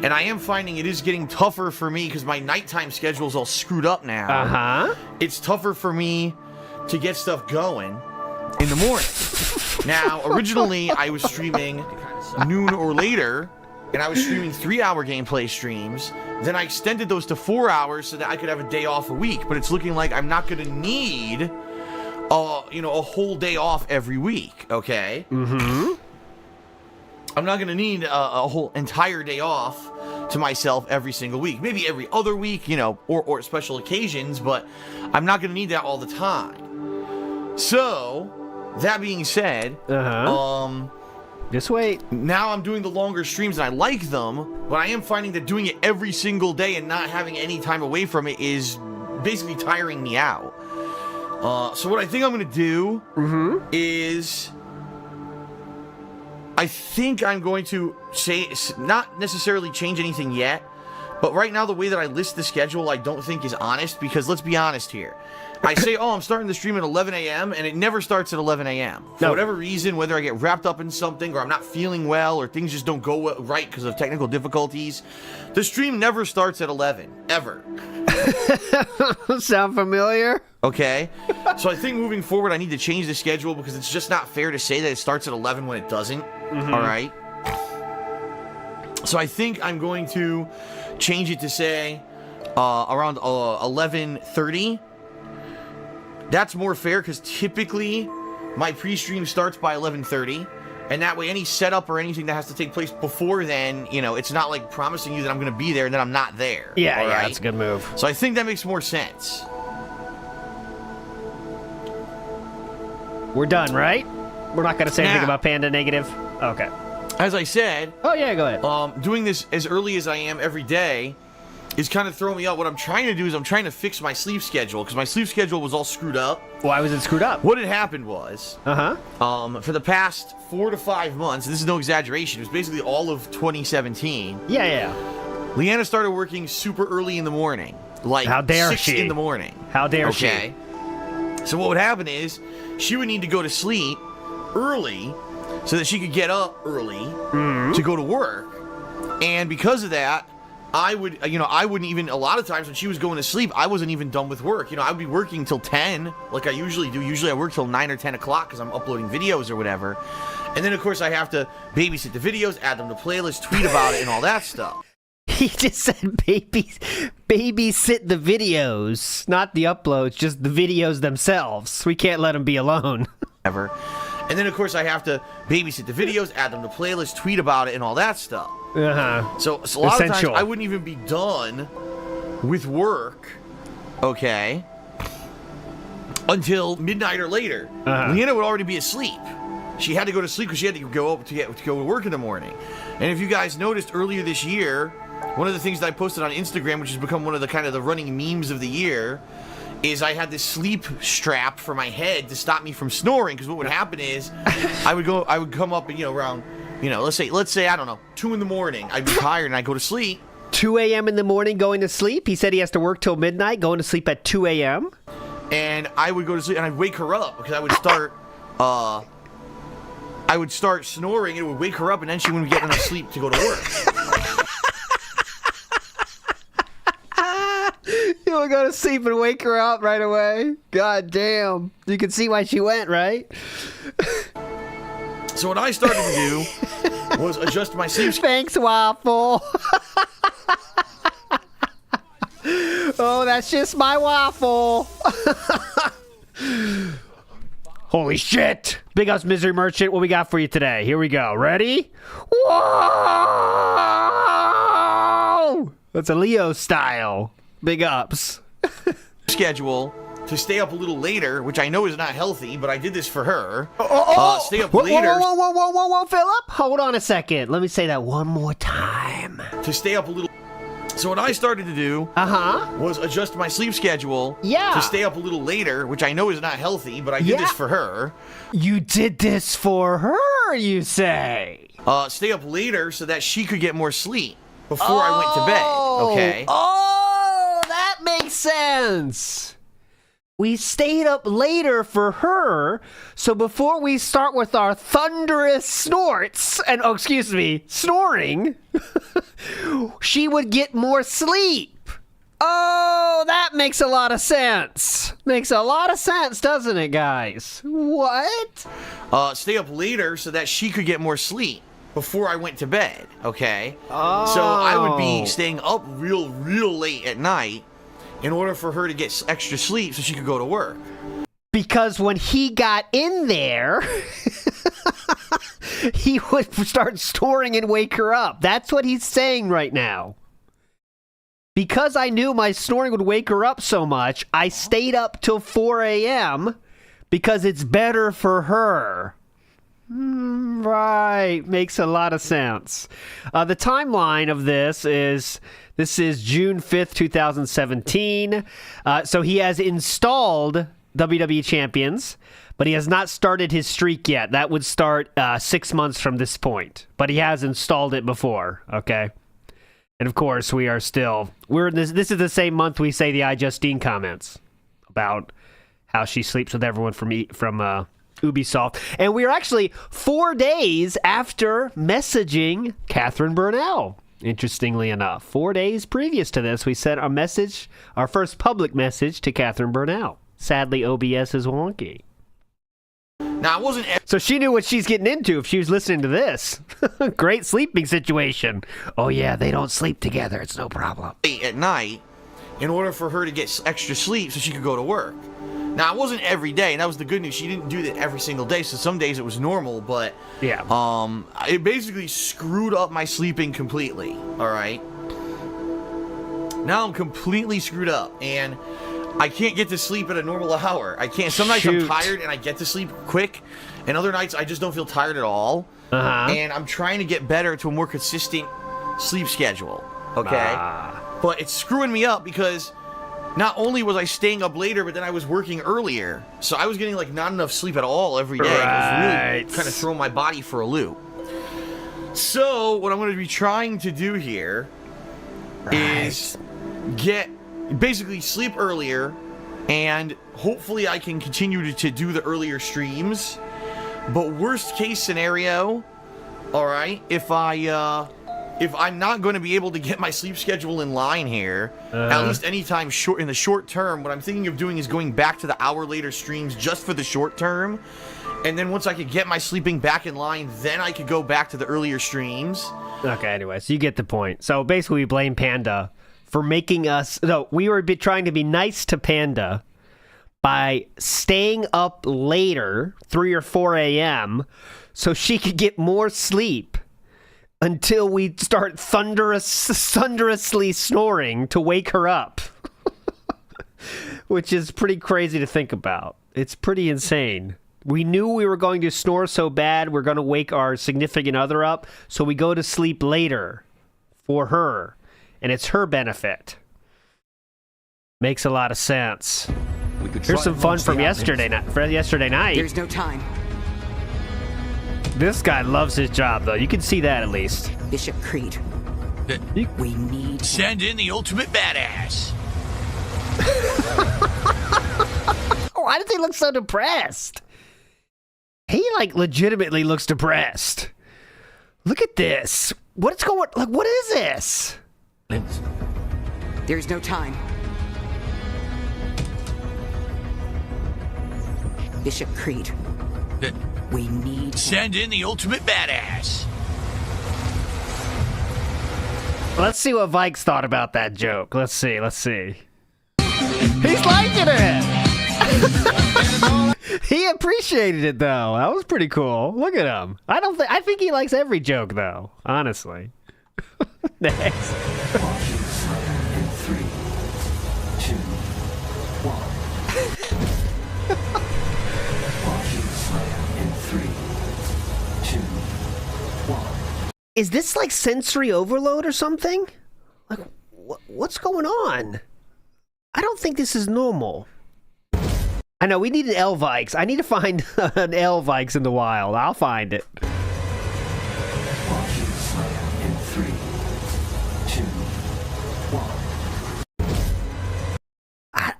And I am finding it is getting tougher for me because my nighttime schedule is all screwed up now. Uh-huh. It's tougher for me to get stuff going in the morning. Now, originally, I was streaming noon or later, and I was streaming 3-hour gameplay streams. Then I extended those to 4 hours so that I could have a day off a week. But it's looking like I'm not going to need, a whole day off every week. Okay. Mm-hmm. I'm not going to need a whole entire day off to myself every single week. Maybe every other week, or special occasions. But I'm not going to need that all the time. So, that being said, just wait. Now I'm doing the longer streams and I like them, but I am finding that doing it every single day and not having any time away from it is basically tiring me out. So what I think I'm going to do is I think I'm going to not necessarily change anything yet, but right now the way that I list the schedule I don't think is honest, because let's be honest here. I say, I'm starting the stream at 11 a.m., and it never starts at 11 a.m. For whatever reason, whether I get wrapped up in something, or I'm not feeling well, or things just don't go right because of technical difficulties, the stream never starts at 11, ever. Sound familiar? Okay. So I think moving forward, I need to change the schedule, because it's just not fair to say that it starts at 11 when it doesn't. All right? So I think I'm going to change it to, say, around 11:30. That's more fair, because typically my pre-stream starts by 11:30, and that way any setup or anything that has to take place before then, it's not like promising you that I'm going to be there and then I'm not there. Yeah, all right? That's a good move. So I think that makes more sense. We're done, right? We're not going to say anything about Panda Negative? Okay. As I said... Oh, yeah, go ahead. Doing this as early as I am every day is kind of throwing me out. What I'm trying to do is I'm trying to fix my sleep schedule, because my sleep schedule was all screwed up. Why was it screwed up? What had happened was, for the past 4 to 5 months, this is no exaggeration, it was basically all of 2017. Yeah. Leanna started working super early in the morning, like How dare 6 she? in the morning. How dare she? So what would happen is she would need to go to sleep early so that she could get up early to go to work, and because of that, I wouldn't even, a lot of times when she was going to sleep, I wasn't even done with work. I would be working till 10, like I usually do. Usually I work till 9 or 10 o'clock because I'm uploading videos or whatever. And then, of course, I have to babysit the videos, add them to playlists, tweet about it, and all that stuff. He just said babysit the videos, not the uploads, just the videos themselves. We can't let them be alone. Ever. And then, of course, I have to babysit the videos, add them to playlists, tweet about it, and all that stuff. So a lot of times I wouldn't even be done with work, okay, until midnight or later. Leanna would already be asleep. She had to go to sleep because she had to go up to go to work in the morning. And if you guys noticed earlier this year, one of the things that I posted on Instagram, which has become one of the running memes of the year, is I had this sleep strap for my head to stop me from snoring. Because what would happen is I would come up and around, let's say I don't know, 2 in the morning. I'd be tired and I'd go to sleep. 2 a.m. in the morning going to sleep? He said he has to work till midnight, going to sleep at 2 a.m.? And I would go to sleep and I'd wake her up because I would start snoring and it would wake her up, and then she wouldn't get enough sleep to go to work. You would go to sleep and wake her up right away? God damn. You can see why she went, right? So what I started to do was adjust my sleep schedule. Thanks, Waffle. Oh, that's just my waffle. Holy shit. Big Ups Misery Merchant, what we got for you today? Here we go. Ready? Whoa! That's a Leo style. Big ups. Schedule to stay up a little later, which I know is not healthy, but I did this for her. Stay up later. Whoa, Philip. Hold on a second. Let me say that one more time. To stay up a little. So what I started to do was adjust my sleep schedule to stay up a little later, which I know is not healthy, but I did this for her. You did this for her, you say? Stay up later so that she could get more sleep before I went to bed, okay? Oh, that makes sense. we stayed up later for her, so before we start with our thunderous snorts, and, snoring, she would get more sleep. Oh, that makes a lot of sense. Makes a lot of sense, doesn't it, guys? What? Stay up later so that she could get more sleep before I went to bed, okay? Oh. So I would be staying up real late at night in order for her to get extra sleep so she could go to work. Because when he got in there, he would start snoring and wake her up. That's what he's saying right now. Because I knew my snoring would wake her up so much, I stayed up till 4 a.m. because it's better for her. Right. Makes a lot of sense. The timeline of this is June 5th, 2017. So he has installed WWE Champions, but he has not started his streak yet. That would start 6 months from this point. But he has installed it before, okay? And of course, we are still... This is the same month we say the iJustine comments about how she sleeps with everyone from Ubisoft. And we are actually 4 days after messaging Catherine Burnell. Interestingly enough, 4 days previous to this, we sent our first public message to Catherine Burnell. Sadly, OBS is wonky. Now, it wasn't... So she knew what she's getting into if she was listening to this. Great sleeping situation. Oh, yeah, they don't sleep together. It's no problem. At night, in order for her to get extra sleep so she could go to work. Now, it wasn't every day, and that was the good news. She didn't do that every single day, so some days it was normal, but... Yeah. It basically screwed up my sleeping completely, all right? Now I'm completely screwed up, and... I can't get to sleep at a normal hour. I can't. Some nights I'm tired and I get to sleep quick, and other nights I just don't feel tired at all. And I'm trying to get better to a more consistent sleep schedule, okay? But it's screwing me up because not only was I staying up later, but then I was working earlier. So I was getting like not enough sleep at all every day. Right. It was really kind of throwing my body for a loop. So what I'm going to be trying to do here is basically sleep earlier, and hopefully I can continue to do the earlier streams. But worst case scenario, all right, if I'm not going to be able to get my sleep schedule in line here, at least anytime in the short term, what I'm thinking of doing is going back to the hour later streams just for the short term. And then once I could get my sleeping back in line, then I could go back to the earlier streams. Okay, anyway, so you get the point. So basically we blame Panda for making us... No, we were trying to be nice to Panda by staying up later, 3 or 4 a.m., so she could get more sleep until we start thunderously snoring to wake her up. Which is pretty crazy to think about. It's pretty insane. We knew we were going to snore so bad we're going to wake our significant other up, so we go to sleep later for her. And it's her benefit. Makes a lot of sense. Here's some fun from yesterday night. There's no time. This guy loves his job, though. You can see that at least. Bishop Creed. We need... Send in the ultimate badass. Why does he look so depressed? He, legitimately looks depressed. Look at this. What is this? There's no time. Bishop Creed. We need... Send in the ultimate badass. Let's see what Vikes thought about that joke. Let's see. He's liking it! He appreciated it, though. That was pretty cool. Look at him. I think he likes every joke, though. Honestly. Next. Is this like sensory overload or something? Like, what's going on? I don't think this is normal. I know, we need an L-Vikes. I need to find an L-Vikes in the wild. I'll find it. In 3, 2, 1.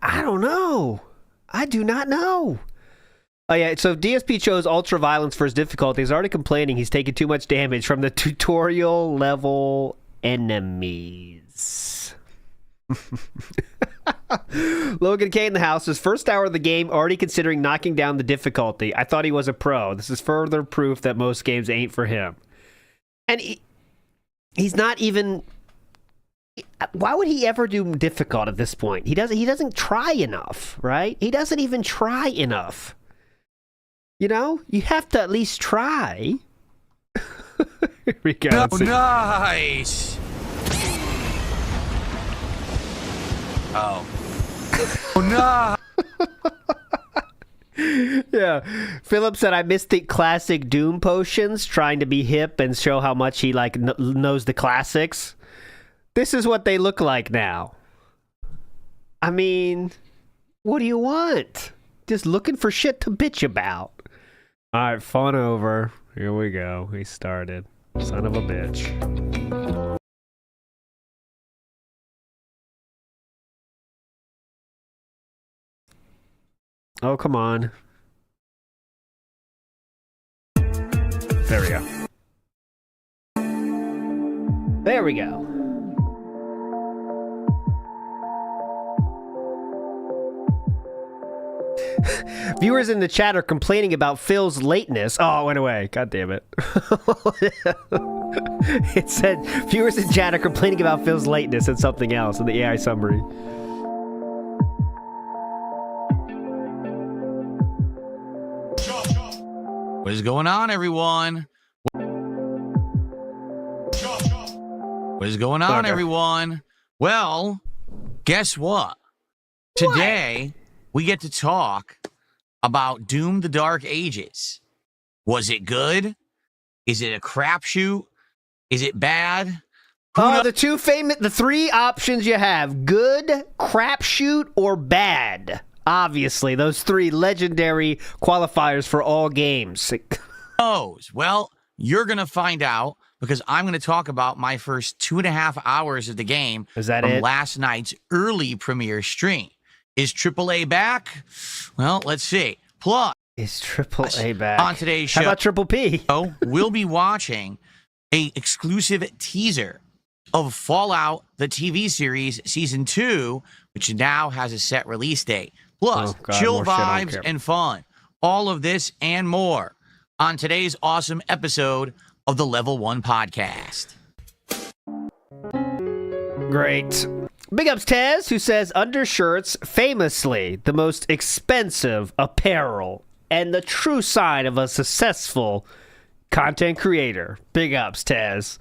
I don't know. I do not know. Oh, yeah, so DSP chose Ultra Violence for his difficulty. He's already complaining he's taking too much damage from the tutorial level enemies. Logan K in the house. His first hour of the game, already considering knocking down the difficulty. I thought he was a pro. This is further proof that most games ain't for him. And he's not even... Why would he ever do difficult at this point? He doesn't try enough, right? He doesn't even try enough. You know? You have to at least try. Here we go. Oh, nice. Oh. Oh, no. Yeah. Philip said, I missed the classic Doom potions, trying to be hip and show how much he like knows the classics. This is what they look like now. I mean, what do you want? Just looking for shit to bitch about. All right, fun over. Here we go. We started. Son of a bitch. Oh, come on. There we go. There we go. Viewers in the chat are complaining about Phil's lateness. Oh, it went away. God damn it. It said, viewers in chat are complaining about Phil's lateness and something else in the AI summary. What is going on, everyone? What is going on, everyone? Well, guess what? Today, we get to talk about Doom: The Dark Ages. Was it good? Is it a crapshoot? Is it bad? The three options you have: good, crapshoot, or bad. Obviously, those three legendary qualifiers for all games. Well, you're going to find out because I'm going to talk about my first 2.5 hours of the game from last night's early premiere stream. Is AAA back? Well, let's see. Plus, is AAA back? On today's show, how about Triple P? We'll be watching an exclusive teaser of Fallout, the TV series, Season 2, which now has a set release date. Plus, chill vibes and fun. All of this and more on today's awesome episode of the Level 1 Podcast. Great. Big ups Tez, who says undershirts, famously the most expensive apparel and the true sign of a successful content creator. Big ups Tez.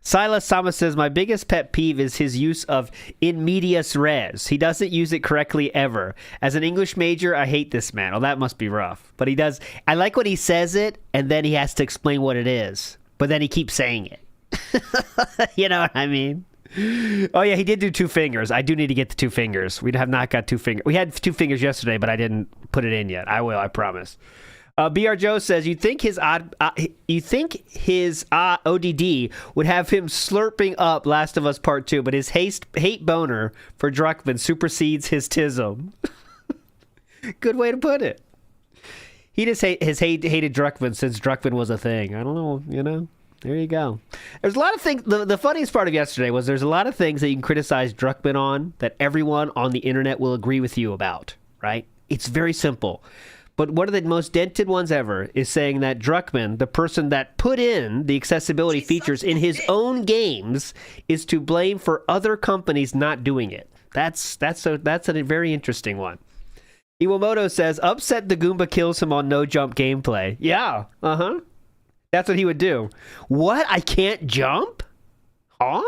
Silas Sama says, my biggest pet peeve is his use of in medias res. He doesn't use it correctly ever. As an English major, I hate this man. Oh, that must be rough. But he does. I like when he says it, and then he has to explain what it is. But then he keeps saying it. You know what I mean? Oh, yeah, he did do 2 fingers. I do need to get the 2 fingers. We have not got 2 fingers. We had 2 fingers yesterday, but I didn't put it in yet. I will, I promise. BR Joe says, you think his ODD would have him slurping up Last of Us Part 2, but his hate boner for Druckmann supersedes his tism. Good way to put it. He just hated Druckmann since Druckmann was a thing. I don't know, you know? There you go. There's a lot of things. The funniest part of yesterday was there's a lot of things that you can criticize Druckmann on that everyone on the internet will agree with you about, right? It's very simple. But one of the most dented ones ever is saying that Druckmann, the person that put in the accessibility features in his own games, is to blame for other companies not doing it. That's a very interesting one. Iwamoto says, upset the Goomba kills him on no jump gameplay. Yeah, that's what he would do. What? I can't jump? Huh?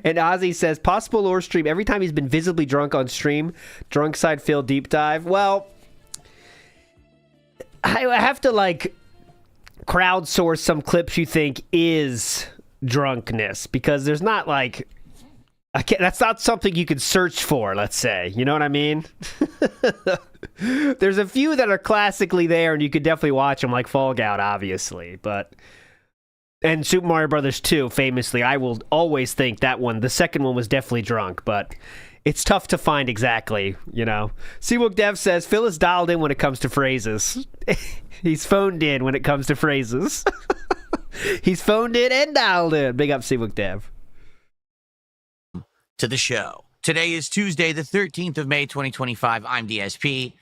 And Ozzy says, possible lore stream every time he's been visibly drunk on stream. Drunk side Phil deep dive. Well, I have to crowdsource some clips you think is drunkenness, because there's not that's not something you could search for, let's say. You know what I mean? There's a few that are classically there and you could definitely watch them, like Fallgout, obviously, and Super Mario Brothers 2, famously, I will always think that one, the second one was definitely drunk, but it's tough to find exactly, you know. Seawook Dev says, Phil is dialed in when it comes to phrases. He's phoned in when it comes to phrases. He's phoned in and dialed in. Big up, Seawook Dev. To the show. Today is Tuesday, the 13th of May, 2025. I'm DSP.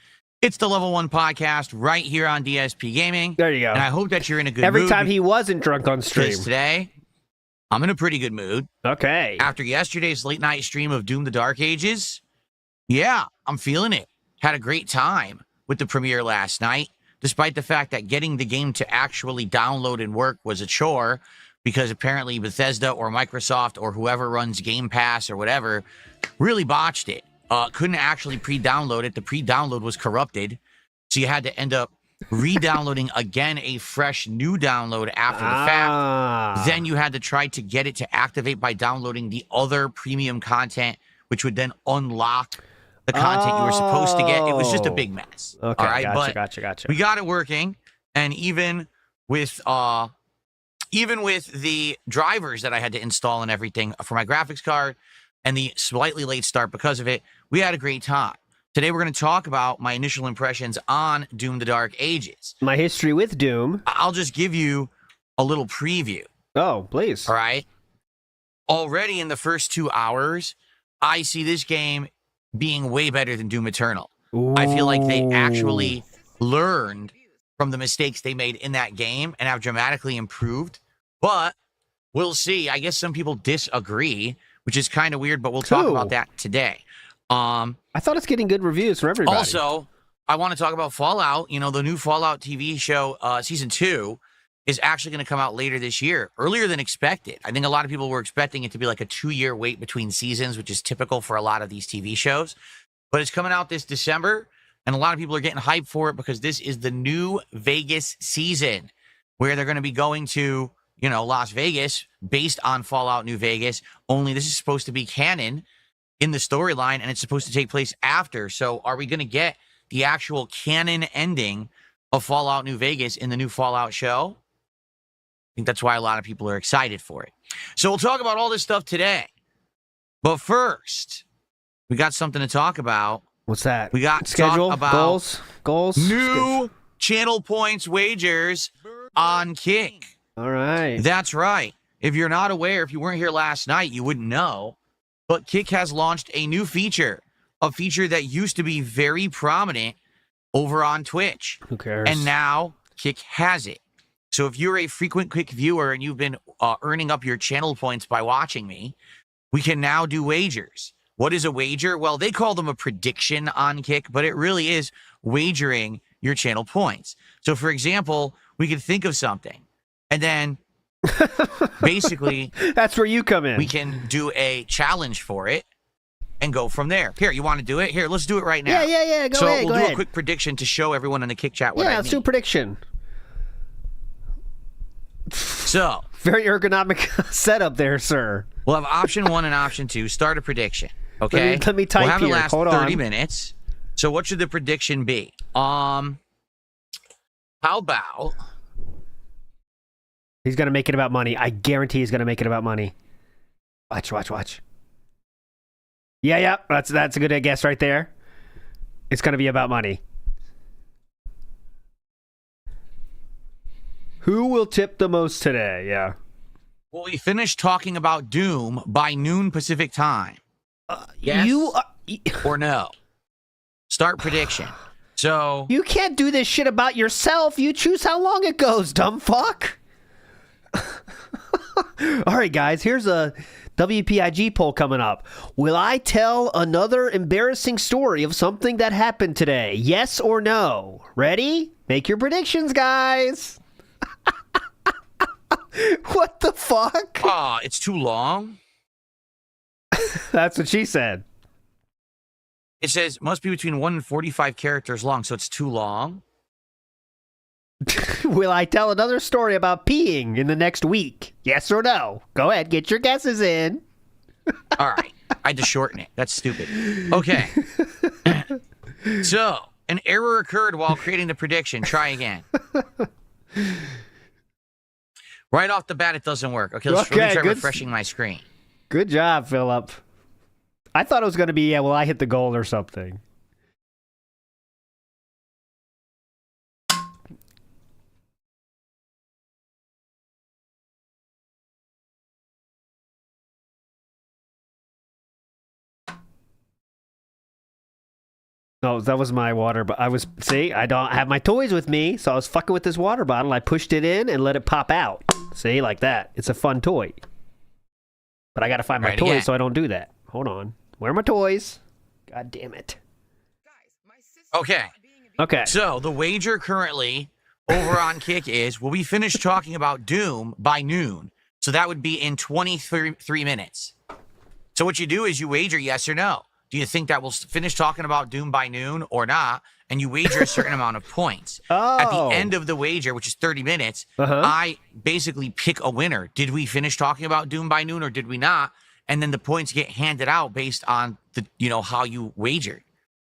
It's the Level 1 podcast right here on DSP Gaming. There you go. And I hope that you're in a good mood. Every time he wasn't drunk on stream. Because today, I'm in a pretty good mood. Okay. After yesterday's late night stream of Doom the Dark Ages, yeah, I'm feeling it. Had a great time with the premiere last night, despite the fact that getting the game to actually download and work was a chore, because apparently Bethesda or Microsoft or whoever runs Game Pass or whatever really botched it. Couldn't actually pre-download it. The pre-download was corrupted, so you had to end up re-downloading again a fresh new download after the fact. Then you had to try to get it to activate by downloading the other premium content, which would then unlock the content you were supposed to get. It was just a big mess. Okay, all right, gotcha. We got it working, and even with the drivers that I had to install and everything for my graphics card and the slightly late start because of it, we had a great time. Today we're going to talk about my initial impressions on Doom the Dark Ages. My history with Doom. I'll just give you a little preview. Oh, please. All right? Already in the first 2 hours, I see this game being way better than Doom Eternal. Ooh. I feel like they actually learned from the mistakes they made in that game and have dramatically improved. But we'll see. I guess some people disagree, which is kind of weird, but we'll talk about that today. I thought it's getting good reviews from everybody. Also, I want to talk about Fallout. You know, the new Fallout TV show, Season 2, is actually going to come out later this year, earlier than expected. I think a lot of people were expecting it to be like a 2-year wait between seasons, which is typical for a lot of these TV shows. But it's coming out this December, and a lot of people are getting hyped for it because this is the new Vegas season where they're going to be going to, you know, Las Vegas based on Fallout New Vegas, only this is supposed to be canon in the storyline, and it's supposed to take place after. So are we going to get the actual canon ending of Fallout New Vegas in the new Fallout show? I think that's why a lot of people are excited for it. So we'll talk about all this stuff today. But first, we got something to talk about. What's that? We got schedule, to talk about goals, new channel points wagers on Kick. All right. That's right. If you're not aware, if you weren't here last night, you wouldn't know. But Kick has launched a new feature, a feature that used to be very prominent over on Twitch. Who cares? And now Kick has it. So if you're a frequent Kick viewer and you've been earning up your channel points by watching me, we can now do wagers. What is a wager? Well, they call them a prediction on Kick, but it really is wagering your channel points. So for example, we could think of something and then basically, that's where you come in. We can do a challenge for it and go from there. Here, you want to do it? Here, let's do it right now. Yeah. Go so ahead. we'll do a quick prediction to show everyone in the Kick chat what I mean. Let's do a prediction. So very ergonomic setup there, sir. We'll have option 1 and option 2. Start a prediction. Okay. Let me type we'll have here. It last Hold 30 on. minutes. So what should the prediction be? How about? He's going to make it about money. I guarantee he's going to make it about money. Watch. Yeah. That's a good guess right there. It's going to be about money. Who will tip the most today? Yeah. Well, we finished talking about Doom by noon Pacific time. Yes or no? Start prediction. So you can't do this shit about yourself. You choose how long it goes, dumb fuck. All right, guys, here's a WPIG poll coming up. Will I tell another embarrassing story of something that happened today? Yes or no? Ready? Make your predictions, guys. What the fuck? It's too long. That's what she said. It says must be between 1 and 45 characters long, so it's too long. Will I tell another story about peeing in the next week? Yes or no? Go ahead, get your guesses in. All right. I had to shorten it. That's stupid. Okay. So, an error occurred while creating the prediction. Try again. Right off the bat, it doesn't work. Okay, let me try refreshing my screen. Good job, Philip. I thought it was going to be, I hit the goal or something. No, that was my water, but I don't have my toys with me, so I was fucking with this water bottle. I pushed it in and let it pop out. See, like that. It's a fun toy. But I got to find my toys so I don't do that. Hold on. Where are my toys? God damn it. Okay. So the wager currently over on Kick is, will we finish talking about Doom by noon? So that would be in 23 minutes. So what you do is you wager yes or no. Do you think that we'll finish talking about Doom by noon or not? And you wager a certain amount of points. At the end of the wager, which is 30 minutes, I basically pick a winner. Did we finish talking about Doom by noon or did we not? And then the points get handed out based on the, how you wagered.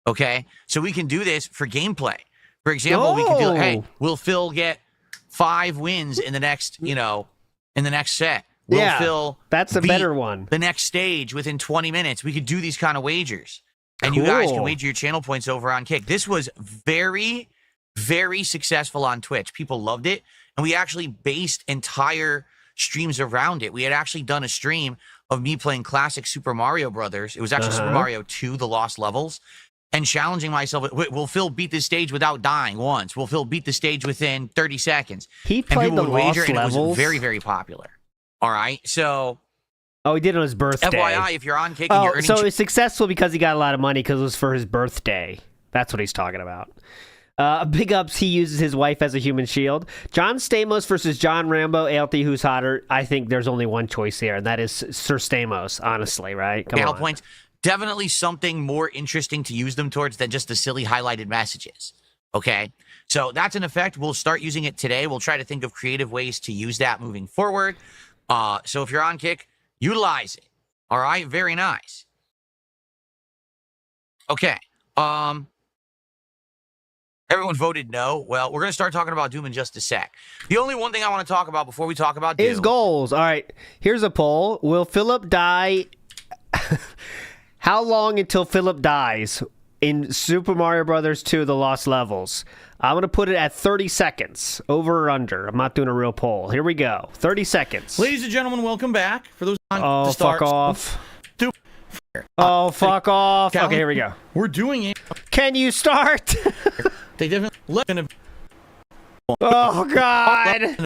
Okay? So we can do this for gameplay. For example, we can do, hey, will Phil get 5 wins in the next, in the next set? Will Phil that's a better one. The next stage within 20 minutes. We could do these kind of wagers. And you guys can wager your channel points over on Kick. This was very, very successful on Twitch. People loved it. And we actually based entire streams around it. We had actually done a stream of me playing classic Super Mario Brothers. It was actually Super Mario 2, The Lost Levels. And challenging myself, will Phil beat this stage without dying once? Will Phil beat the stage within 30 seconds? He played The Lost Levels. And it was very, very popular. All right, so... Oh, he did it on his birthday. FYI, if you're on Kick and you're earning... so it's successful because he got a lot of money because it was for his birthday. That's what he's talking about. Big ups, he uses his wife as a human shield. John Stamos versus John Rambo. ALT, who's hotter? I think there's only one choice here, and that is Sir Stamos, honestly, right? Come on. Points. Definitely something more interesting to use them towards than just the silly highlighted messages. Okay? So that's in effect. We'll start using it today. We'll try to think of creative ways to use that moving forward. So if you're on Kick, utilize it. All right? Very nice. Okay. Everyone voted no. Well, we're going to start talking about Doom in just a sec. The only one thing I want to talk about before we talk about Doom is goals. All right. Here's a poll. Will Philip die? How long until Philip dies in Super Mario Brothers 2, The Lost Levels? I'm going to put it at 30 seconds, over or under. I'm not doing a real poll. Here we go. 30 seconds. Ladies and gentlemen, welcome back. For those on to start. Fuck off. Fuck off. Okay, here we go. We're doing it. Can you start? They definitely... Oh, God.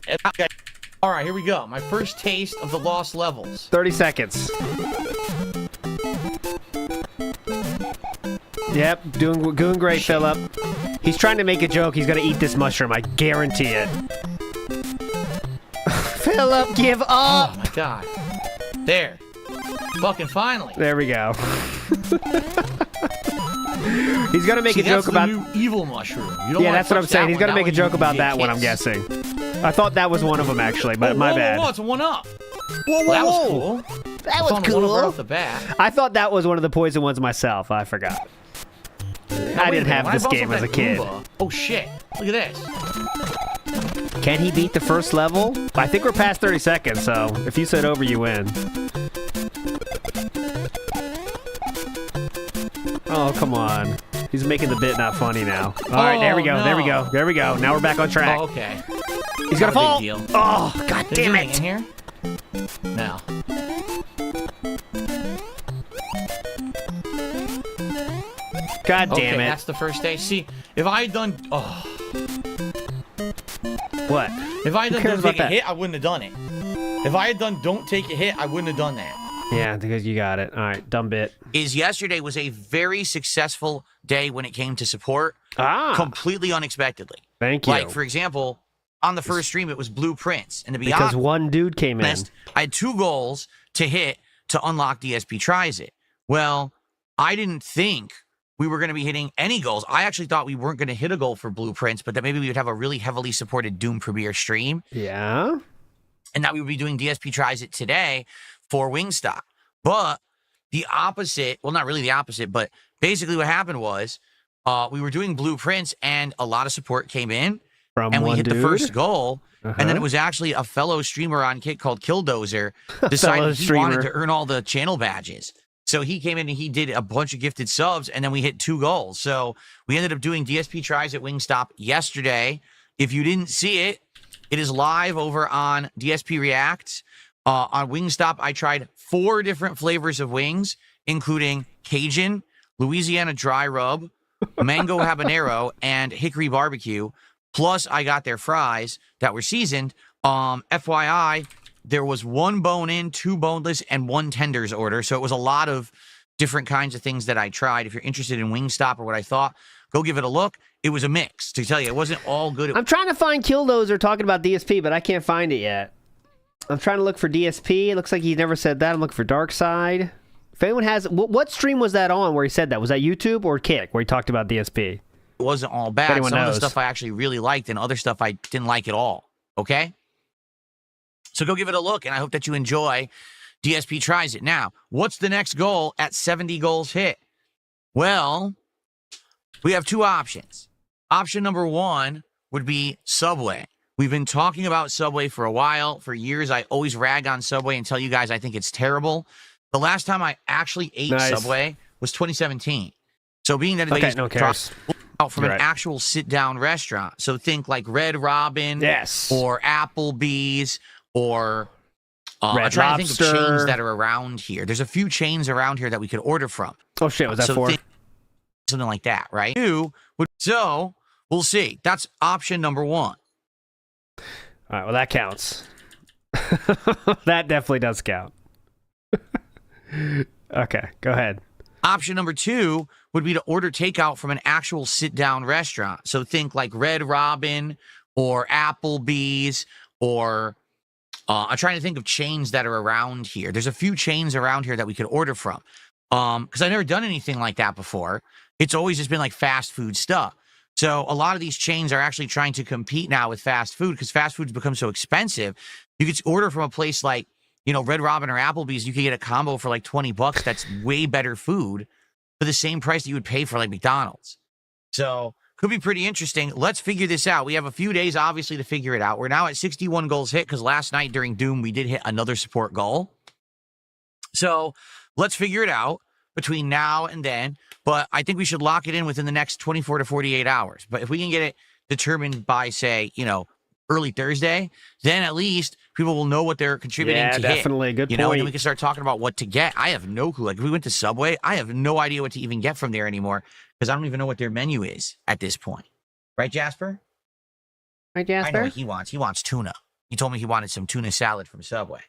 All right, here we go. My first taste of the Lost Levels. 30 seconds. Yep, doing great, Philip. He's trying to make a joke. He's going to eat this mushroom. I guarantee it. Philip, give up. Oh, my God. There. Fucking finally. There we go. He's going to make a joke about... the new evil mushroom. Yeah, that's what I'm saying. He's going to make a joke about that one, I'm guessing. I thought that was one of them, actually, but my bad. Whoa, it's a one-up. Whoa, that was cool. That was cool. Right off the bat. I thought that was one of the poison ones myself. I forgot. I didn't have this game as a kid. Oh, shit. Look at this. Can he beat the first level? I think we're past 30 seconds, so if you said over, you win. Oh, come on. He's making the bit not funny now. All right, there we go. No. There we go. There we go. Now we're back on track. Oh, okay. He's going to fall. Oh, God damn it. In here? No. God damn it. That's the first day. See, if I had done... What? If I had done don't take a hit, I wouldn't have done it. If I had done don't take a hit, I wouldn't have done that. Yeah, because you got it. All right, dumb bit. Yesterday was a very successful day when it came to support. Completely unexpectedly. Thank you. Like, for example, on the first stream, it was Blueprints. And to be because honest, one dude came in. I had 2 goals to hit to unlock DSP Tries It. Well, I didn't think we were going to be hitting any goals. I actually thought we weren't going to hit a goal for Blueprints, but that maybe we would have a really heavily supported Doom premiere stream. Yeah. And that we would be doing DSP Tries It today for Wingstop. But the opposite, well, not really the opposite, but basically what happened was we were doing Blueprints and a lot of support came in. And we hit the first goal. And then it was actually a fellow streamer on Kick called Killdozer decided he wanted to earn all the channel badges. So he came in and he did a bunch of gifted subs, and then we hit 2 goals. So we ended up doing DSP tries at Wingstop yesterday. If you didn't see it, it is live over on DSP Reacts. On Wingstop, I tried 4 different flavors of wings, including Cajun, Louisiana dry rub, mango habanero, and hickory barbecue. Plus, I got their fries that were seasoned. FYI, there was 1 bone-in, 2 boneless, and 1 tenders order. So it was a lot of different kinds of things that I tried. If you're interested in Wingstop or what I thought, go give it a look. It was a mix, to tell you. It wasn't all good. I'm trying to find Killdozer talking about DSP, but I can't find it yet. I'm trying to look for DSP. It looks like he never said that. I'm looking for Dark Side. If anyone has... What stream was that on where he said that? Was that YouTube or Kick where he talked about DSP? It wasn't all bad. Some of the stuff I actually really liked and other stuff I didn't like at all. Okay? So go give it a look, and I hope that you enjoy DSP Tries It. Now, what's the next goal at 70 goals hit? Well, we have 2 options. Option number 1 would be Subway. We've been talking about Subway for a while. For years, I always rag on Subway and tell you guys I think it's terrible. The last time I actually ate Subway was 2017. So being that it's dropped out from an actual sit-down restaurant. So think like Red Robin or Applebee's or I'm trying to think of chains that are around here. There's a few chains around here that we could order from. Oh, shit. Was that 4? Something like that, right? So we'll see. That's option number 1. All right. Well, that counts. That definitely does count. Okay. Go ahead. Option number 2 would be to order takeout from an actual sit-down restaurant. So think like Red Robin or Applebee's or... I'm trying to think of chains that are around here. There's a few chains around here that we could order from. Because I've never done anything like that before. It's always just been like fast food stuff. So a lot of these chains are actually trying to compete now with fast food because fast food's become so expensive. You could order from a place like, Red Robin or Applebee's. You could get a combo for like $20. That's way better food for the same price that you would pay for like McDonald's. So... could be pretty interesting. Let's figure this out. We have a few days, obviously, to figure it out. We're now at 61 goals hit because last night during Doom, we did hit another support goal. So let's figure it out between now and then. But I think we should lock it in within the next 24 to 48 hours. But if we can get it determined by, say, early Thursday, then at least people will know what they're contributing to hit. Yeah, definitely. Good point. And then we can start talking about what to get. I have no clue. Like, if we went to Subway, I have no idea what to even get from there anymore because I don't even know what their menu is at this point. Right, Jasper? Right, Jasper? I know what he wants. He wants tuna. He told me he wanted some tuna salad from Subway.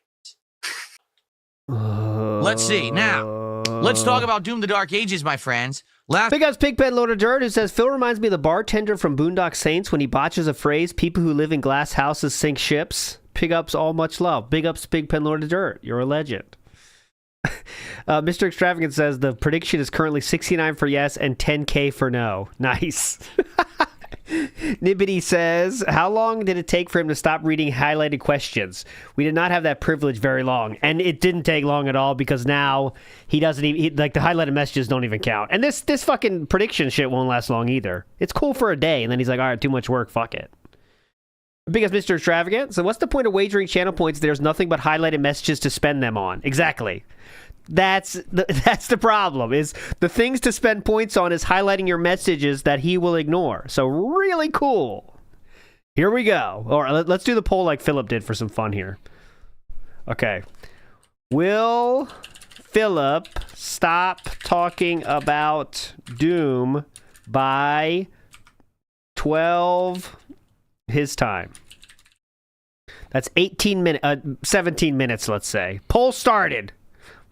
Let's see. Now, let's talk about Doom the Dark Ages, my friends. Big ups Pigpen Loaded Dirt, who says, Phil reminds me of the bartender from Boondock Saints when he botches a phrase, people who live in glass houses sink ships. Big ups, all much love. Big ups Pigpen Loaded Dirt. You're a legend. Mr. Extravagant says, the prediction is currently 69 for yes and 10K for no. Nice. Nibbity says, how long did it take for him to stop reading highlighted questions? We did not have that privilege very long, and it didn't take long at all because now he doesn't even, the highlighted messages don't even count. And this fucking prediction shit won't last long either. It's cool for a day, and then he's like, all right, too much work, fuck it. Because Mr. Extravagant, so what's the point of wagering channel points if there's nothing but highlighted messages to spend them on? Exactly. That's the problem, is the things to spend points on is highlighting your messages that he will ignore. So really cool. Here we go. All right, let's do the poll like Philip did for some fun here. Okay. Will Philip stop talking about Doom by 12 his time? That's 17 minutes, let's say. Poll started.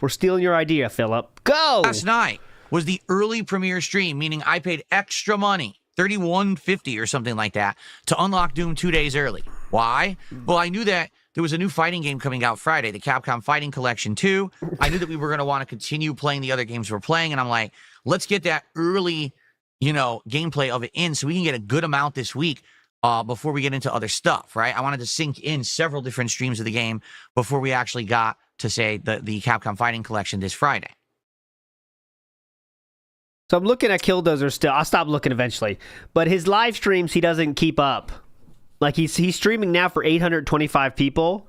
We're stealing your idea, Philip. Go! Last night was the early premiere stream, meaning I paid extra money, $31.50 or something like that, to unlock Doom 2 days early. Why? Well, I knew that there was a new fighting game coming out Friday, the Capcom Fighting Collection 2. I knew that we were going to want to continue playing the other games we're playing, and I'm like, let's get that early, gameplay of it in so we can get a good amount this week before we get into other stuff, right? I wanted to sink in several different streams of the game before we actually got to say the Capcom Fighting Collection this Friday. So I'm looking at Killdozer still. I'll stop looking eventually. But his live streams, he doesn't keep up. Like he's streaming now for 825 people.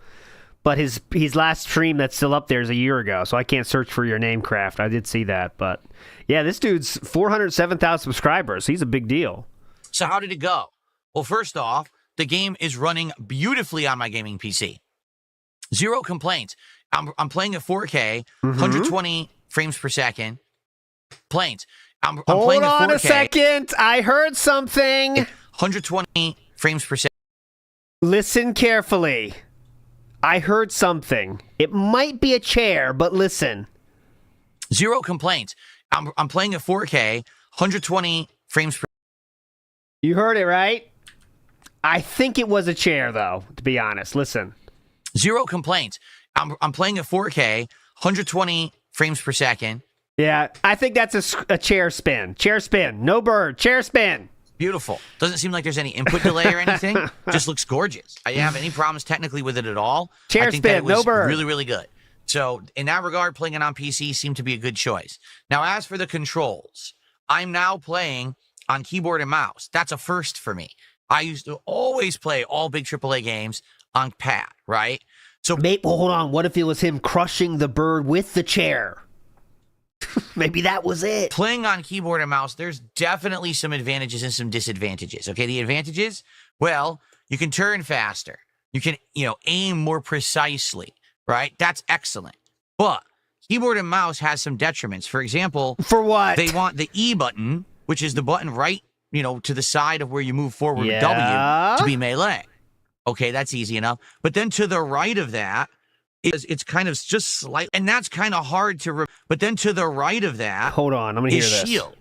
but his last stream that's still up there is a year ago, so I can't search for your name, Craft. I did see that, but yeah, this dude's 407,000 subscribers. He's a big deal. So how did it go? Well, first off, the game is running beautifully on my gaming PC. Zero complaints. I'm playing at 4K, 120 frames per second. Planes. I'm playing at 4K. Hold on a second. I heard something. 120 frames per second. Listen carefully. I heard something. It might be a chair, but listen. Zero complaints. I'm playing at 4K, 120 frames per. You heard it, right? I think it was a chair, though, to be honest. Listen. Zero complaints. I'm playing at 4K, 120 frames per second. Yeah, I think that's a chair spin. Chair spin. No bird. Chair spin. Beautiful. Doesn't seem like there's any input delay or anything. Just looks gorgeous. I didn't have any problems technically with it at all. Chair I think spin. that it was No bird. really, really good. So in that regard, playing it on PC seemed to be a good choice. Now, as for the controls, I'm now playing on keyboard and mouse. That's a first for me. I used to always play all big AAA games on pad, right? So well, hold on. What if it was him crushing the bird with the chair? Maybe that was it. Playing on keyboard and mouse, there's definitely some advantages and some disadvantages. Okay, the advantages, well, you can turn faster. You can, aim more precisely, right? That's excellent. But keyboard and mouse has some detriments. For example, for what? They want the E button, which is the button right, to the side of where you move forward with W, to be melee. Okay, that's easy enough. But then to the right of that, it's kind of just slight, and that's kind of hard to. But then to the right of that, hold on, I'm gonna hear this. Shield,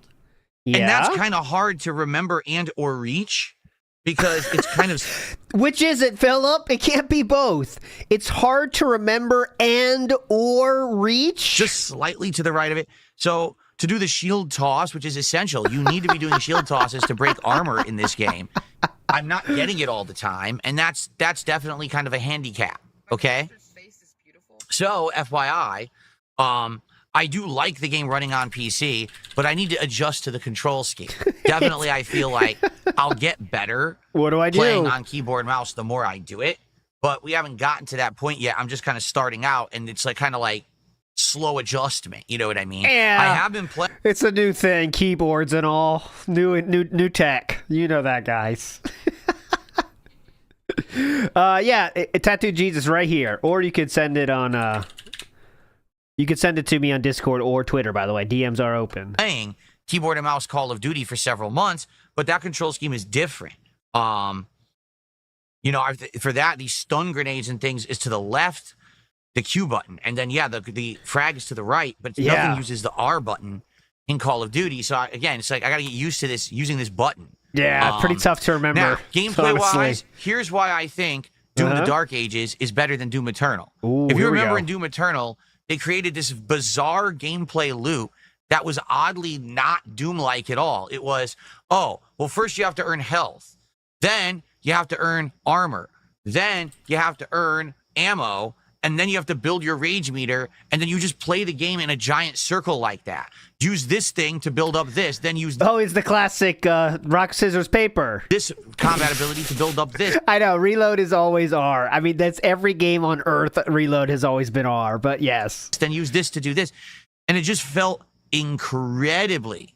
yeah? And that's kind of hard to remember and or reach because it's kind of. Which is it, Philip? It can't be both. It's hard to remember and or reach. Just slightly to the right of it. So to do the shield toss, which is essential, you need to be doing shield tosses to break armor in this game. I'm not getting it all the time, and that's definitely kind of a handicap. Okay. So, FYI, I do like the game running on PC, but I need to adjust to the control scheme. Definitely, I feel like I'll get better. What do I do? Playing on keyboard and mouse the more I do it, but we haven't gotten to that point yet. I'm just kind of starting out, and it's kind of slow adjustment. You know what I mean? Yeah. I have been playing. It's a new thing, keyboards and all, new tech. You know that, guys. Yeah, Tattoo Jesus right here, or you could send it on. You could send it to me on Discord or Twitter. By the way, DMs are open. Playing keyboard and mouse Call of Duty for several months, but that control scheme is different. For that, these stun grenades and things is to the left, the Q button, and then the frag is to the right, but nothing uses the R button in Call of Duty. So again, it's like I got to get used to this using this button. Yeah, pretty tough to remember. Now, gameplay-wise, here's why I think Doom the Dark Ages is better than Doom Eternal. Ooh, if you remember in Doom Eternal, they created this bizarre gameplay loop that was oddly not Doom-like at all. It was, first you have to earn health. Then you have to earn armor. Then you have to earn ammo. And then you have to build your rage meter, and then you just play the game in a giant circle like that. Use this thing to build up this, then use... it's the classic rock, scissors, paper. This combat ability to build up this. I know, reload is always R. I mean, that's every game on Earth, reload has always been R, but yes. Then use this to do this. And it just felt incredibly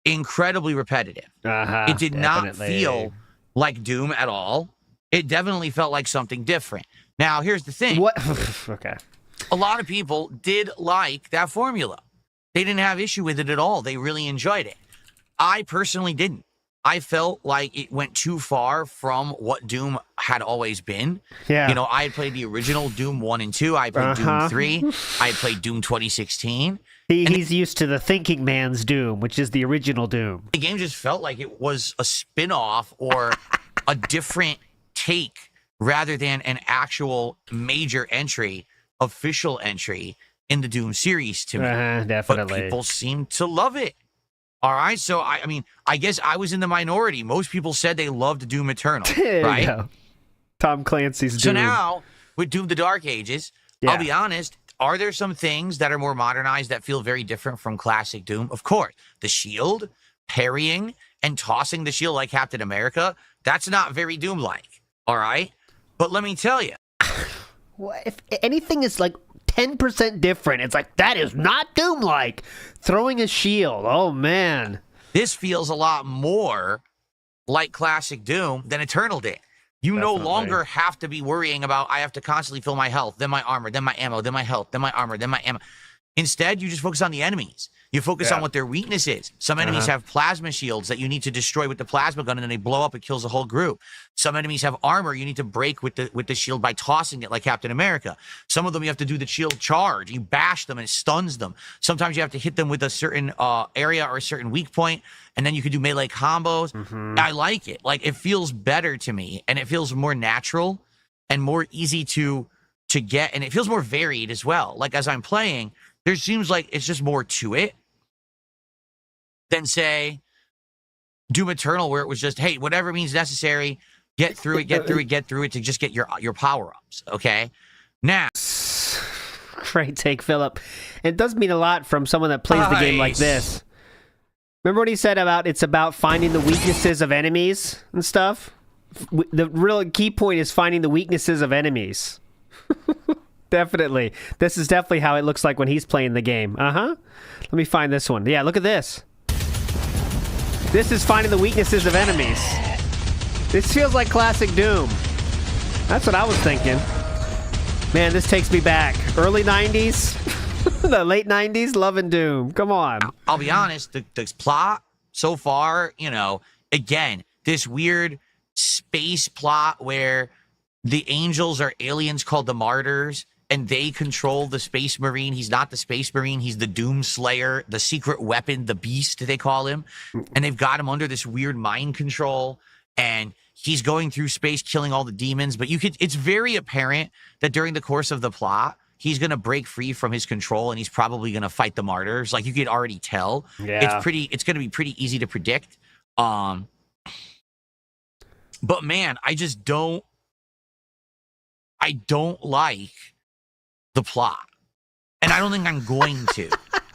repetitive. It did not feel like Doom at all. It definitely felt like something different. Now, here's the thing. What? Okay. A lot of people did like that formula. They didn't have issue with it at all. They really enjoyed it. I personally didn't. I felt like it went too far from what Doom had always been. Yeah. I had played the original Doom 1 and 2. I played Doom 3. I had played Doom 2016. He's used to the thinking man's Doom, which is the original Doom. The game just felt like it was a spin-off or a different take rather than an actual major entry, official entry in the Doom series to me. Definitely. But people seem to love it. All right, so I guess I was in the minority. Most people said they loved Doom Eternal, right? Yeah. Tom Clancy's Doom. So now, with Doom the Dark Ages, I'll be honest, are there some things that are more modernized that feel very different from classic Doom? Of course. The shield, parrying, and tossing the shield like Captain America, that's not very Doom-like, all right? But let me tell you. if anything is like 10% different, it's like, that is not Doom-like. Throwing a shield. Oh, man. This feels a lot more like classic Doom than Eternal did. You no longer have to be worrying about, I have to constantly fill my health, then my armor, then my ammo, then my health, then my armor, then my ammo. Instead, you just focus on the enemies. You focus on what their weakness is. Some enemies have plasma shields that you need to destroy with the plasma gun, and then they blow up. It kills the whole group. Some enemies have armor you need to break with the shield by tossing it like Captain America. Some of them you have to do the shield charge. You bash them and it stuns them. Sometimes you have to hit them with a certain area or a certain weak point, and then you can do melee combos. I like it. Like, it feels better to me, and it feels more natural and more easy to get, and it feels more varied as well. Like, as I'm playing, there seems like it's just more to it than, say, Doom Eternal, where it was just, hey, whatever means necessary, get through it to just get your power-ups, okay? Now. Great take, Philip. It does mean a lot from someone that plays the game like this. Remember what he said about it's about finding the weaknesses of enemies and stuff? The real key point is finding the weaknesses of enemies. Definitely. This is definitely how it looks like when he's playing the game. Let me find this one. Yeah, look at this. This is finding the weaknesses of enemies. This feels like classic Doom. That's what I was thinking. Man, this takes me back. Early 90s? The late 90s? Loving Doom. Come on. I'll be honest, the plot so far, you know, again, this weird space plot where the angels are aliens called the Martyrs, and they control the Space Marine. He's not the Space Marine. He's the Doom Slayer, the secret weapon, the Beast, they call him. And they've got him under this weird mind control, and he's going through space killing all the demons. But it's very apparent that during the course of the plot, he's going to break free from his control, and he's probably going to fight the Martyrs. Like, you could already tell. Yeah. It's going to be pretty easy to predict. But man, I don't like the plot, and I don't think I'm going to.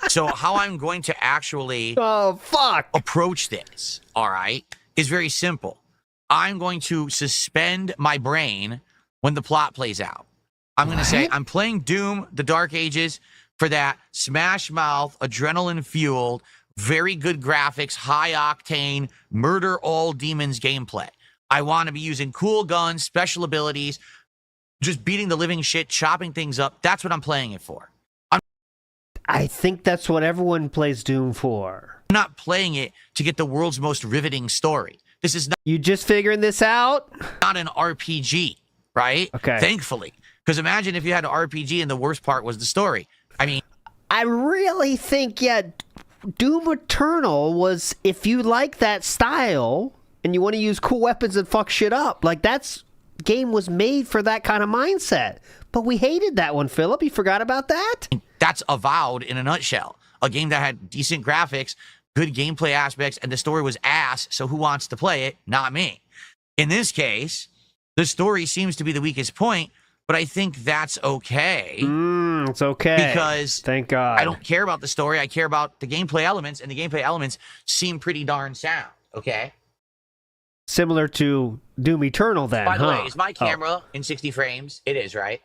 So how I'm going to actually approach this, all right, is very simple. I'm going to suspend my brain when the plot plays out. I'm going to say I'm playing Doom, the Dark Ages, for that smash mouth, adrenaline fueled, very good graphics, high octane, murder all demons gameplay. I want to be using cool guns, special abilities, just beating the living shit, chopping things up. That's what I'm playing it for. I think that's what everyone plays Doom for. I'm not playing it to get the world's most riveting story. This is not... You just figuring this out? Not an RPG, right? Okay. Thankfully. Because imagine if you had an RPG and the worst part was the story. I mean... I really think, Doom Eternal was, if you like that style and you want to use cool weapons and fuck shit up, like, that's... game was made for that kind of mindset. But we hated that one, Philip. You forgot about that? That's Avowed in a nutshell. A game that had decent graphics, good gameplay aspects, and the story was ass, so who wants to play it? Not me. In this case, the story seems to be the weakest point, but I think that's okay. It's okay. Because thank God. I don't care about the story. I care about the gameplay elements, and the gameplay elements seem pretty darn sound, okay? Similar to Doom Eternal, then. By the way, is my camera in 60 frames? It is, right?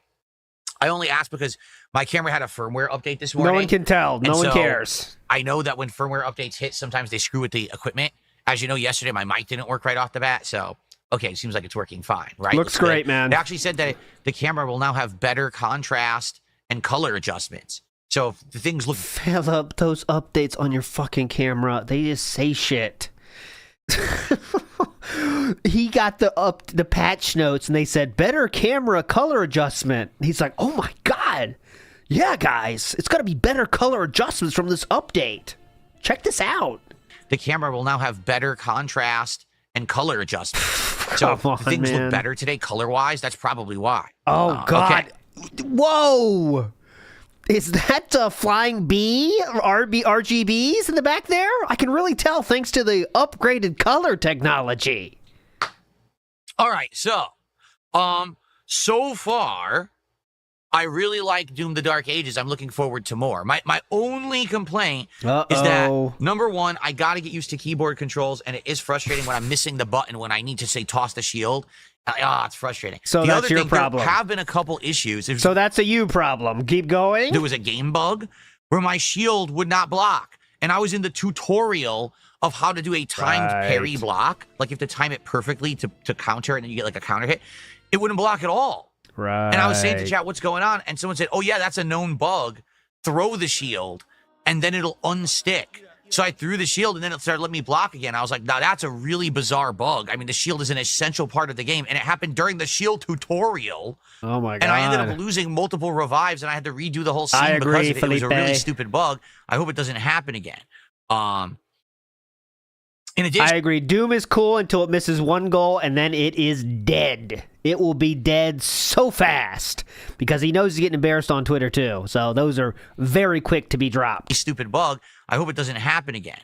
I only asked because my camera had a firmware update this morning. No one can tell. No one cares. I know that when firmware updates hit, sometimes they screw with the equipment. As you know, yesterday my mic didn't work right off the bat, so okay, it seems like it's working fine, right? Looks great, man. They actually said that the camera will now have better contrast and color adjustments. So if the things look... Philip, those updates on your fucking camera, they just say shit. He got the patch notes and they said better camera color adjustment. He's like, oh my God, yeah guys, it's gotta be better color adjustments from this update. Check this out. The camera will now have better contrast and color adjustments. So if things look better today color wise, that's probably why. Oh God. Okay. Whoa. Is that flying bee RGBs in the back there? I can really tell thanks to the upgraded color technology. All right, so far, I really like Doom the Dark Ages. I'm looking forward to more. My only complaint is that, number one, I got to get used to keyboard controls, and it is frustrating when I'm missing the button when I need to, say, toss the shield. It's frustrating. So that's your problem. There have been a couple issues. So that's a you problem. Keep going. There was a game bug where my shield would not block, and I was in the tutorial of how to do a timed parry block. Like, you have to time it perfectly to counter, and then you get, like, a counter hit. It wouldn't block at all. Right. And I was saying to chat, what's going on? And someone said, oh, yeah, that's a known bug. Throw the shield, and then it'll unstick. So I threw the shield, and then it started letting me block again. I was like, now that's a really bizarre bug. I mean, the shield is an essential part of the game, and it happened during the shield tutorial. Oh, my God. And I ended up losing multiple revives, and I had to redo the whole scene I agree, because of it. It was a really stupid bug. I hope it doesn't happen again. In addition, I agree. Doom is cool until it misses one goal, and then it is dead. It will be dead so fast because he knows he's getting embarrassed on Twitter too. So those are very quick to be dropped. Stupid bug. I hope it doesn't happen again.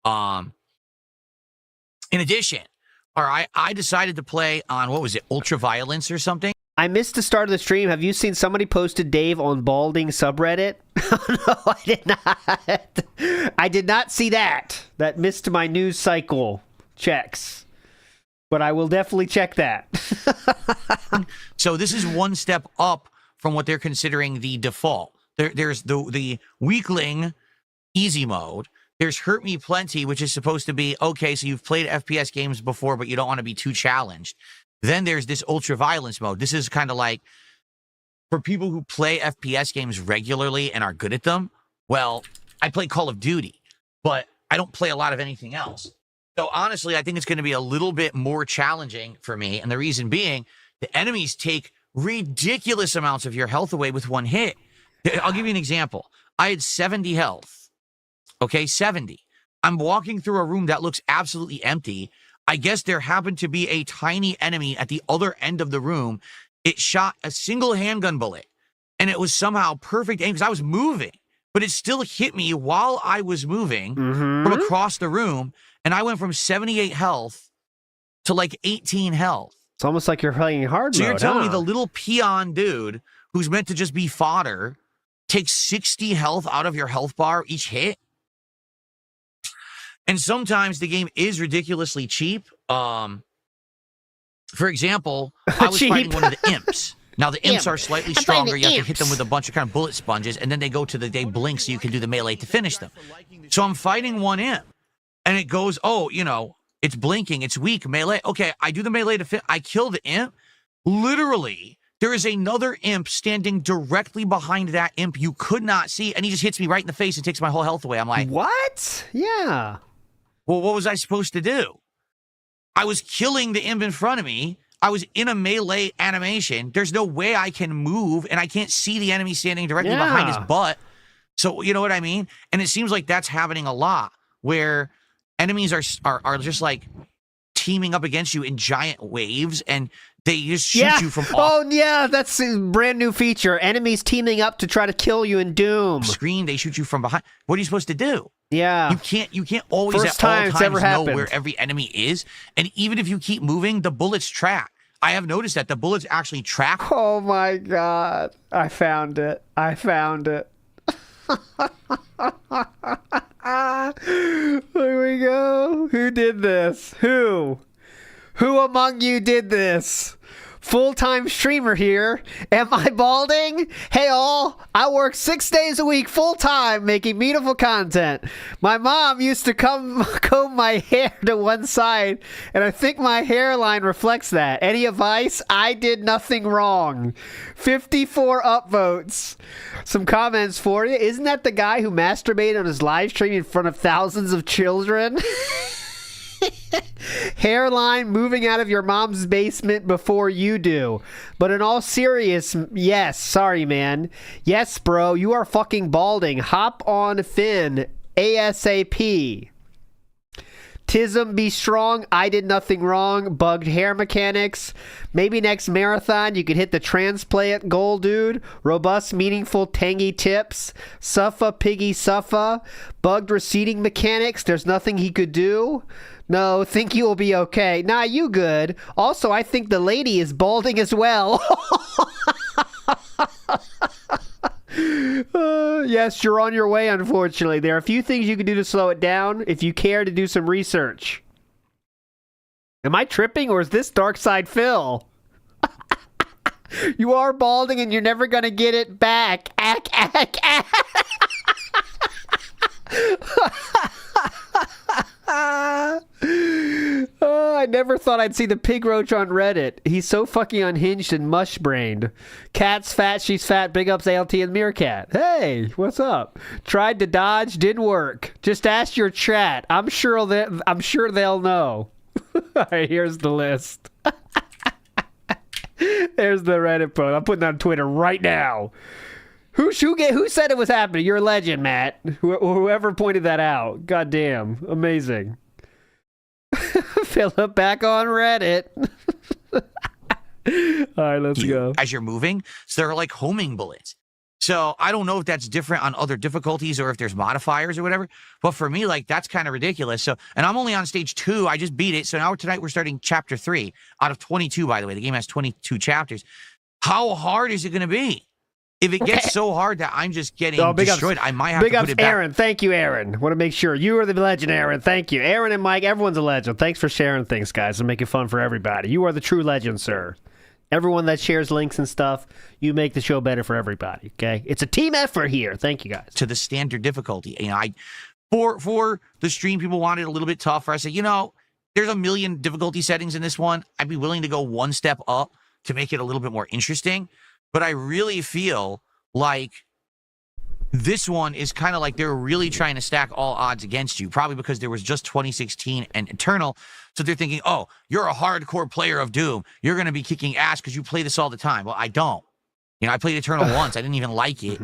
In addition, I decided to play on, what was it, Ultraviolence or something? I missed the start of the stream. Have you seen somebody posted Dave on Balding subreddit? No, I did not. I did not see that. That missed my news cycle checks. But I will definitely check that. So this is one step up from what they're considering the default. There's the weakling easy mode. There's Hurt Me Plenty, which is supposed to be, okay, so you've played FPS games before, but you don't want to be too challenged. Then there's this ultra-violence mode. This is kind of like, for people who play FPS games regularly and are good at them, well, I play Call of Duty, but I don't play a lot of anything else. So honestly, I think it's going to be a little bit more challenging for me. And the reason being, the enemies take ridiculous amounts of your health away with one hit. I'll give you an example. I had 70 health. Okay, 70. I'm walking through a room that looks absolutely empty. I guess there happened to be a tiny enemy at the other end of the room. It shot a single handgun bullet, and it was somehow perfect aim because I was moving, but it still hit me while I was moving from across the room, and I went from 78 health to like 18 health. It's almost like you're playing hard mode. So you're telling me the little peon dude who's meant to just be fodder takes 60 health out of your health bar each hit? And sometimes the game is ridiculously cheap. For example, I was fighting one of the imps. Now, the imps are slightly stronger. You have to hit them with a bunch of kind of bullet sponges, and then they blink so you can do the melee to finish them. So I'm fighting one imp, and it goes, oh, it's blinking, it's weak, melee. Okay, I do the melee to I kill the imp. Literally, there is another imp standing directly behind that imp you could not see, and he just hits me right in the face and takes my whole health away. I'm like, what? Yeah. Well, what was I supposed to do? I was killing the imp in front of me. I was in a melee animation. There's no way I can move, and I can't see the enemy standing directly behind his butt. So, you know what I mean? And it seems like that's happening a lot, where enemies are just like teaming up against you in giant waves, and they just shoot you from off. Oh, yeah, that's a brand new feature. Enemies teaming up to try to kill you in Doom. Screen, they shoot you from behind. What are you supposed to do? Yeah. You can't always First at all time it's times ever know happened. where every enemy is. And even if you keep moving, the bullets track. I have noticed that the bullets actually track. Oh my God. I found it. There we go. Who did this? Who among you did this? Full-time streamer here. Am I balding? Hey all, I work 6 days a week full-time making beautiful content. My mom used to comb my hair to one side, and I think my hairline reflects that. Any advice? I did nothing wrong. 54 upvotes. Some comments for you. Isn't that the guy who masturbated on his live stream in front of thousands of children? Hairline moving out of your mom's basement before you do. But in all seriousness, yes, sorry, man. Yes, bro, you are fucking balding. Hop on Finn ASAP. Tism, be strong. I did nothing wrong. Bugged hair mechanics. Maybe next marathon you could hit the transplant goal, dude. Robust, meaningful, tangy tips. Suffa, piggy, suffa. Bugged receding mechanics. There's nothing he could do. No, think you will be okay. Nah, you good. Also, I think the lady is balding as well. Yes, you're on your way, unfortunately. There are a few things you can do to slow it down if you care to do some research. Am I tripping, or is this Dark Side Phil? You are balding and you're never going to get it back. Ack, ack, ack. Oh, I never thought I'd see the pig roach on Reddit. He's so fucking unhinged and mush-brained. Cat's fat, she's fat. Big ups ALT and Meerkat. Hey, what's up? Tried to dodge, didn't work. Just ask your chat. I'm sure they'll know. All right, here's the list. There's the Reddit post. I'm putting that on Twitter right now. Who said it was happening? You're a legend, Matt. Whoever pointed that out. God damn. Amazing. Philip back on Reddit. All right, let's go. As you're moving, so they're like homing bullets. So I don't know if that's different on other difficulties or if there's modifiers or whatever. But for me, like, that's kind of ridiculous. So, and I'm only on stage 2. I just beat it. So now tonight we're starting chapter 3 out of 22, by the way. The game has 22 chapters. How hard is it going to be? If it gets so hard that I'm just getting destroyed, I might have to put it back. Aaron. Thank you, Aaron. Want to make sure. You are the legend, Aaron. Thank you. Aaron and Mike, everyone's a legend. Thanks for sharing things, guys, and making fun for everybody. You are the true legend, sir. Everyone that shares links and stuff, you make the show better for everybody, okay? It's a team effort here. Thank you, guys. To the standard difficulty. You know, for the stream, people wanted it a little bit tougher. I said, you know, there's a million difficulty settings in this one. I'd be willing to go one step up to make it a little bit more interesting. But I really feel like this one is kind of like they're really trying to stack all odds against you, probably because there was just 2016 and Eternal. So they're thinking, oh, you're a hardcore player of Doom. You're going to be kicking ass because you play this all the time. Well, I don't. You know, I played Eternal once. I didn't even like it.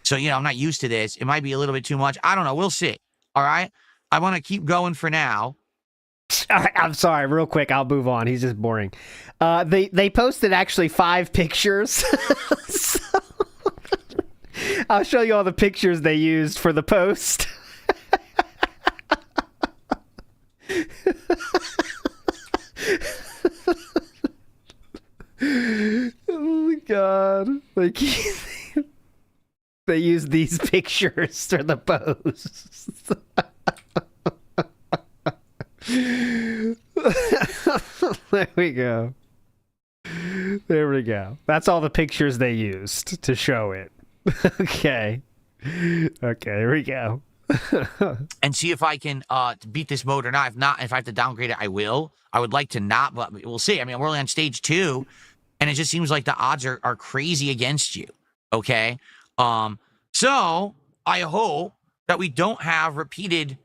So, you know, I'm not used to this. It might be a little bit too much. I don't know. We'll see. All right? I want to keep going for now. I'm sorry, real quick, I'll move on. He's just boring. They posted actually 5 pictures. So, I'll show you all the pictures they used for the post. Oh my god. Like, they used these pictures for the post. There we go. There we go. That's all the pictures they used to show it. Okay. Okay, here we go. And see if I can beat this mode or not. If not, if I have to downgrade it, I will. I would like to not, but we'll see. I mean, we're only on stage 2, and it just seems like the odds are crazy against you. Okay? So I hope that we don't have repeated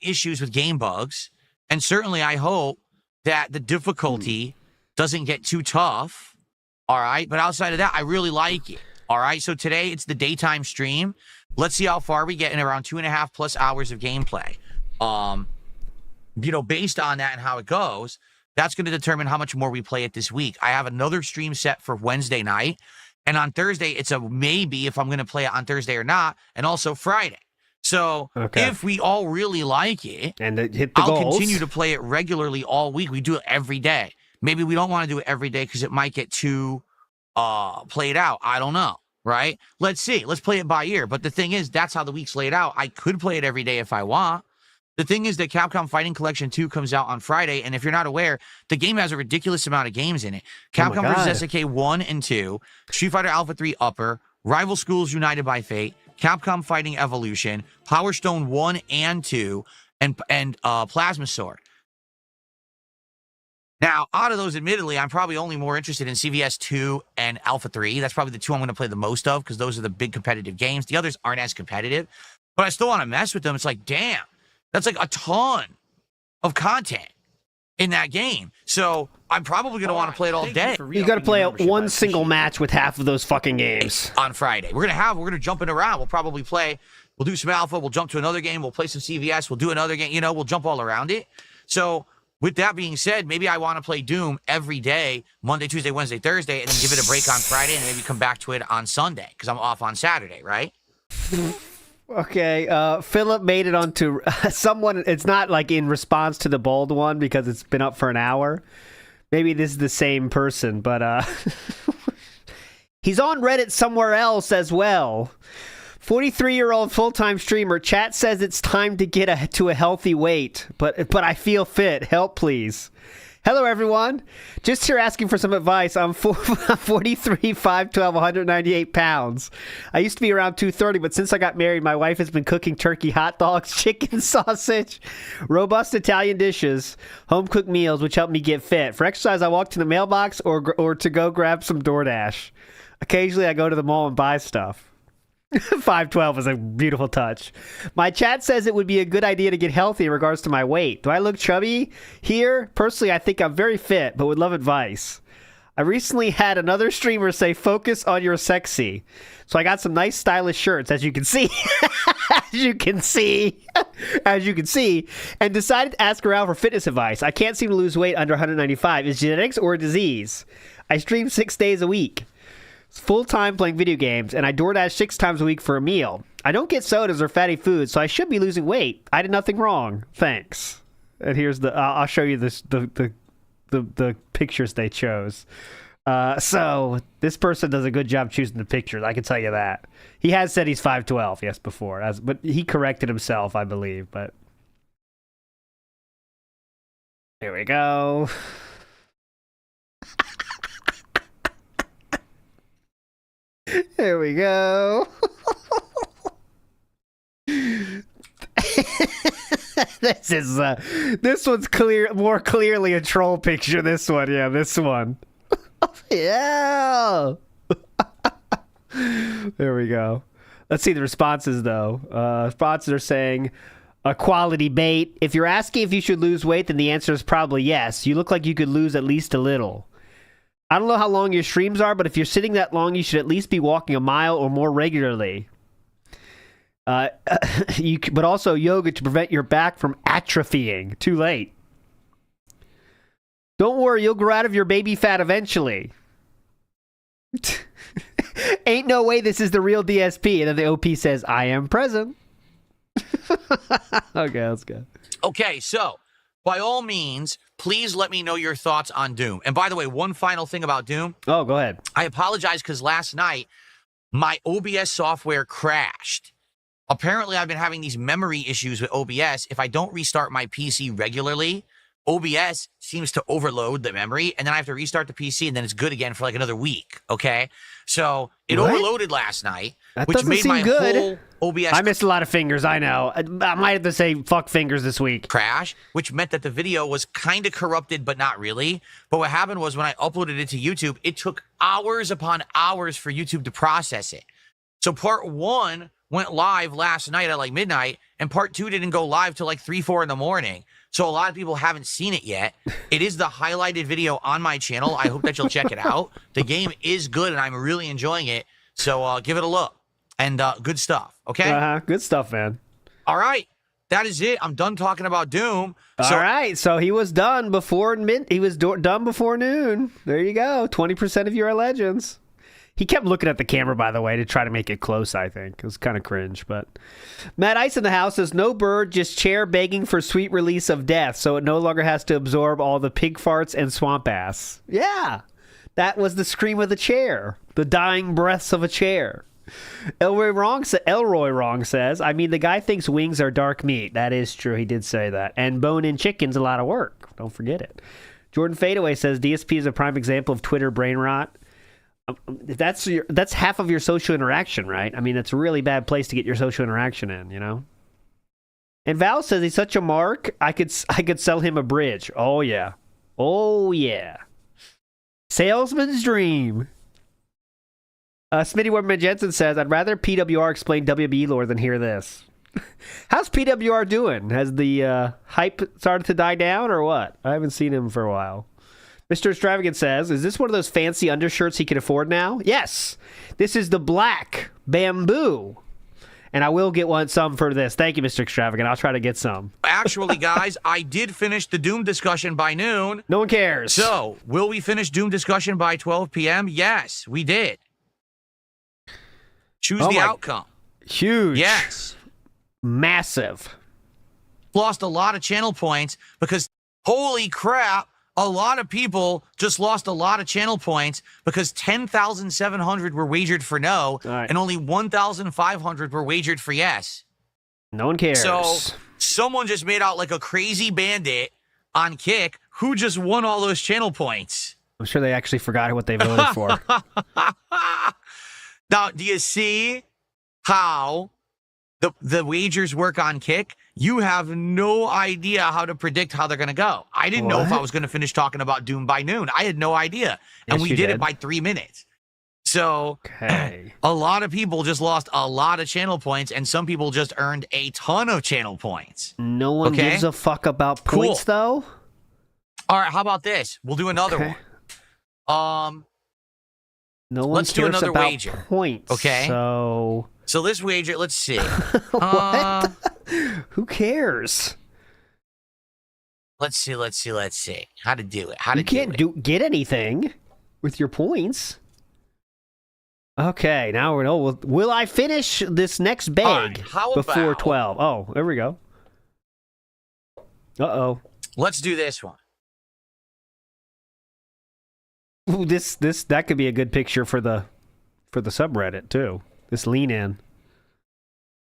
issues with game bugs. And certainly I hope that the difficulty doesn't get too tough. All right? But outside of that, I really like it. All right? So today it's the daytime stream. Let's see how far we get in around 2.5+ hours of gameplay. Based on that and how it goes, that's going to determine how much more we play it this week. I have another stream set for Wednesday night. And on Thursday, it's a maybe if I'm going to play it on Thursday or not. And also Friday. So if we all really like it, and hit the I'll goals, continue to play it regularly all week. We do it every day. Maybe we don't want to do it every day because it might get too played out. I don't know. Right? Let's see. Let's play it by ear. But the thing is, that's how the week's laid out. I could play it every day if I want. The thing is that Capcom Fighting Collection 2 comes out on Friday, and if you're not aware, the game has a ridiculous amount of games in it. Capcom vs. SNK 1 and 2, Street Fighter Alpha 3 Upper, Rival Schools United by Fate, Capcom Fighting Evolution, Power Stone 1 and 2, and Plasma Sword. Now, out of those, admittedly, I'm probably only more interested in CVS 2 and Alpha 3. That's probably the 2 I'm going to play the most of because those are the big competitive games. The others aren't as competitive, but I still want to mess with them. It's like, damn, that's like a ton of content in that game. So I'm probably going to want to play it all day. You got to play one single match with half of those fucking games on Friday. We're going to jump it around. We'll probably play. We'll do some Alpha. We'll jump to another game. We'll play some CVS. We'll do another game. We'll jump all around it. So with that being said, maybe I want to play Doom every day, Monday, Tuesday, Wednesday, Thursday, and then give it a break on Friday and maybe come back to it on Sunday because I'm off on Saturday, right? Okay, Philip made it onto someone. It's not like in response to the bold one because it's been up for an hour. Maybe this is the same person, but He's on Reddit somewhere else as well. 43-year-old full-time streamer. Chat says it's time to get to a healthy weight, but I feel fit. Help, please. Hello, everyone. Just here asking for some advice. I'm 43, 5'12", 198 pounds. I used to be around 230, but since I got married, my wife has been cooking turkey hot dogs, chicken sausage, robust Italian dishes, home-cooked meals, which help me get fit. For exercise, I walk to the mailbox or to go grab some DoorDash. Occasionally, I go to the mall and buy stuff. 5'12" is a beautiful touch. My chat says it would be a good idea to get healthy in regards to my weight. Do I look chubby here? Personally, I think I'm very fit, but would love advice. I recently had another streamer say, focus on your sexy. So I got some nice stylish shirts, as you can see. As you can see, and decided to ask around for fitness advice. I can't seem to lose weight under 195. Is it genetics or a disease? I stream 6 days a week. Full-time playing video games, and I DoorDash 6 times a week for a meal. I don't get sodas or fatty foods, so I should be losing weight. I did nothing wrong. Thanks. And here's the I'll show you the pictures they chose. So this person does a good job choosing the pictures. I can tell you that. He has said he's 5'12", yes, before, but he corrected himself, I believe. But here we go. There we go. This one's more clearly a troll picture. This one, yeah, this one. Yeah. There we go. Let's see the responses though. Responses are saying a quality bait. If you're asking if you should lose weight, then the answer is probably yes. You look like you could lose at least a little. I don't know how long your streams are, but if you're sitting that long, you should at least be walking a mile or more regularly. But also yoga to prevent your back from atrophying. Too late. Don't worry, you'll grow out of your baby fat eventually. Ain't no way this is the real DSP. And then the OP says, I am present. Okay, let's go. Okay, so by all means, please let me know your thoughts on Doom. And by the way, one final thing about Doom. Oh, go ahead. I apologize because last night, my OBS software crashed. Apparently, I've been having these memory issues with OBS. If I don't restart my PC regularly, OBS seems to overload the memory, and then I have to restart the PC, and then it's good again for like another week, okay? So it overloaded last night, which made my whole OBS... I missed a lot of fingers, I know. I might have to say fuck fingers this week. Crash, which meant that the video was kind of corrupted, but not really. But what happened was when I uploaded it to YouTube, it took hours upon hours for YouTube to process it. So part 1 went live last night at like midnight, and part 2 didn't go live till like 3, 4 in the morning. So a lot of people haven't seen it yet. It is the highlighted video on my channel. I hope that you'll check it out. The game is good, and I'm really enjoying it. So give it a look. And good stuff, okay? Good stuff, man. All right. That is it. I'm done talking about Doom. All right. So he was done before done before noon. There you go. 20% of you are legends. He kept looking at the camera, by the way, to try to make it close, I think. It was kind of cringe, but... Matt Ice in the house says, no bird, just chair begging for sweet release of death, so it no longer has to absorb all the pig farts and swamp ass. Yeah! That was the scream of the chair. The dying breaths of a chair. Elroy Wrong says, I mean, the guy thinks wings are dark meat. That is true. He did say that. And bone-in chicken's a lot of work. Don't forget it. Jordan Fadeaway says, DSP is a prime example of Twitter brain rot. That's half of your social interaction, right? I mean, it's a really bad place to get your social interaction in, you know? And Val says he's such a mark, I could sell him a bridge. Oh, yeah. Oh, yeah. Salesman's dream. Smitty Weberman Jensen says, I'd rather PWR explain WB lore than hear this. How's PWR doing? Has the hype started to die down or what? I haven't seen him for a while. Mr. Extravagant says, is this one of those fancy undershirts he can afford now? Yes. This is the black bamboo. And I will get some for this. Thank you, Mr. Extravagant. I'll try to get some. Actually, guys, I did finish the Doom discussion by noon. No one cares. So, will we finish Doom discussion by 12 p.m.? Yes, we did. Choose the outcome. Huge. Yes. Massive. Lost a lot of channel points because, holy crap, a lot of people just lost a lot of channel points because 10,700 were wagered for no, and only 1,500 were wagered for yes. No one cares. So someone just made out like a crazy bandit on Kick who just won all those channel points. I'm sure they actually forgot what they voted for. Now, do you see how the wagers work on Kick? You have no idea how to predict how they're going to go. I didn't know if I was going to finish talking about Doom by noon. I had no idea. And Yes, we you did did. it by 3 minutes. So a lot of people just lost a lot of channel points, and some people just earned a ton of channel points. No one gives a fuck about points, though? All right, how about this? We'll do another one. No one Let's do cares another about wager. points. Okay. So this wager, let's see. Who cares? Let's see. How to do it. You can't get anything with your points. Okay, now we're will I finish this next bag how before about- 12? Oh, there we go. Uh-oh. Let's do this one. Ooh, that could be a good picture for the subreddit too. This lean in.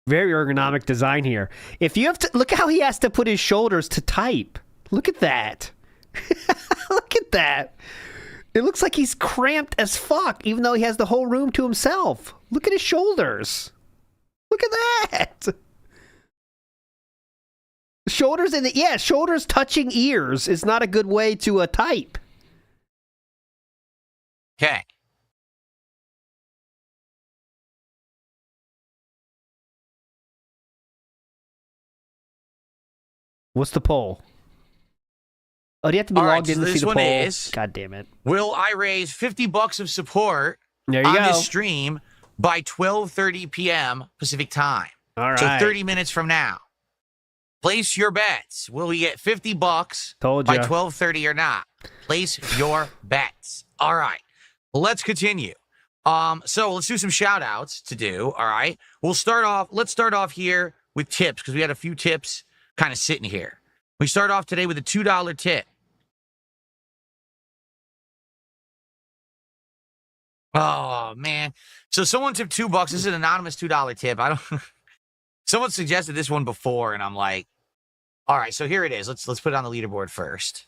Very ergonomic design here. If you have to look how he has to put his shoulders to type. Look at that. Look at that. It looks like he's cramped as fuck, even though he has the whole room to himself. Look at his shoulders. Look at that. Shoulders shoulders touching ears is not a good way to type. Okay. What's the poll? Oh, do you have to be All right, logged in so to see this the one poll? is- God damn it. Will I raise $50 of support There you on go. this stream by 12:30 p.m. Pacific time? All So right. 30 minutes from now. Place your bets. Will we get $50 Told by ya. 12:30 or not? Place your bets. All right. Let's continue. So let's do some shout outs to do. All right. Let's start off here with tips because we had a few tips kind of sitting here. We start off today with a $2 tip. Oh man. So someone tipped $2. This is an anonymous $2 tip. Someone suggested this one before, and I'm like, all right, so here it is. Let's put it on the leaderboard first.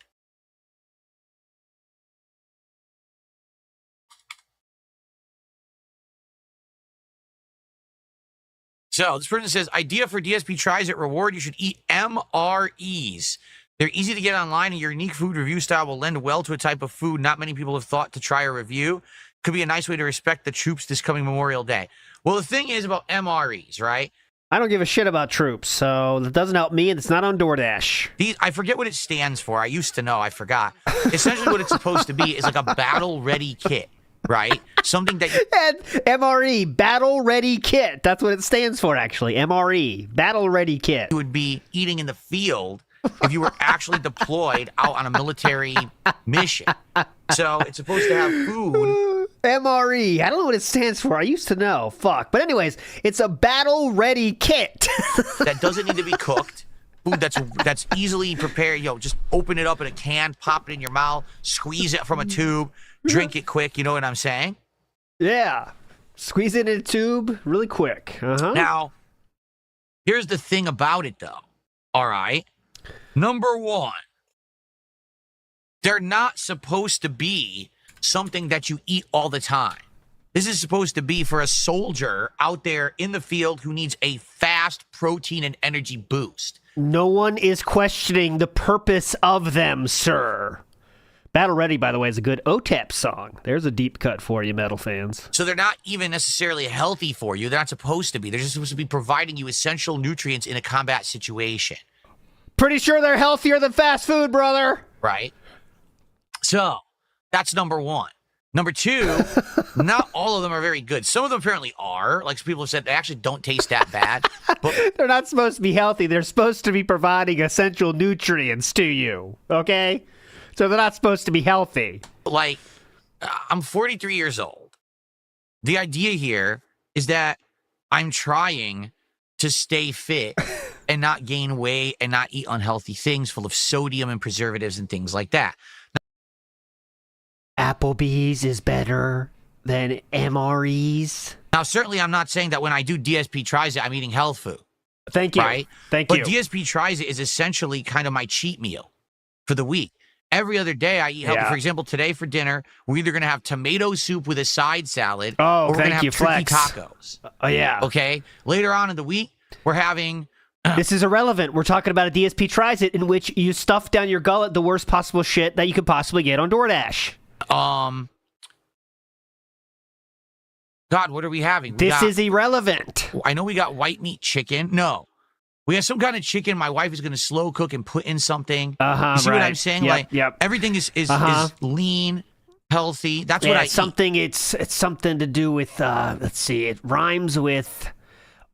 So this person says, idea for DSP tries at reward, you should eat MREs. They're easy to get online, and your unique food review style will lend well to a type of food not many people have thought to try or review. Could be a nice way to respect the troops this coming Memorial Day. Well, the thing is about MREs, right? I don't give a shit about troops, so that doesn't help me, and it's not on DoorDash. I forget what it stands for. I used to know. I forgot. Essentially what it's supposed to be is like a battle-ready kit, right? Something that... And MRE, Battle Ready Kit. That's what it stands for, actually. MRE, Battle Ready Kit. You would be eating in the field if you were actually deployed out on a military mission. So it's supposed to have food. MRE. I don't know what it stands for. I used to know. Fuck. But anyways, it's a Battle Ready Kit. That doesn't need to be cooked. Food that's easily prepared. Just open it up in a can, pop it in your mouth, squeeze it from a tube, drink it quick. You know what I'm saying? Yeah. Squeeze it in a tube really quick. Uh-huh. Now, here's the thing about it, though. All right. Number one, they're not supposed to be something that you eat all the time. This is supposed to be for a soldier out there in the field who needs a fast protein and energy boost. No one is questioning the purpose of them, sir. Battle Ready, by the way, is a good OTEP song. There's a deep cut for you, metal fans. So they're not even necessarily healthy for you. They're not supposed to be. They're just supposed to be providing you essential nutrients in a combat situation. Pretty sure they're healthier than fast food, brother. Right? So, that's number one. Number two, not all of them are very good. Some of them apparently are. Like some people have said, they actually don't taste that bad. But they're not supposed to be healthy. They're supposed to be providing essential nutrients to you. Okay? So they're not supposed to be healthy. Like, I'm 43 years old. The idea here is that I'm trying to stay fit and not gain weight and not eat unhealthy things full of sodium and preservatives and things like that. Applebee's is better than MREs. Now, certainly I'm not saying that when I do DSP Tries It, I'm eating health food. Thank you. Right? Thank but you. But DSP Tries It is essentially kind of my cheat meal for the week. Every other day I eat healthy. For example, today for dinner, we're either going to have tomato soup with a side salad or we're going to have turkey tacos. Oh, yeah. Okay? Later on in the week, we're having... This is irrelevant. We're talking about a DSP Tries It in which you stuff down your gullet the worst possible shit that you could possibly get on DoorDash. God, what are we having? This is irrelevant. I know we got white meat chicken. No. We have some kind of chicken my wife is going to slow cook and put in something. You see what I'm saying? Everything is lean, healthy. That's what I eat. It's something to do with, let's see, it rhymes with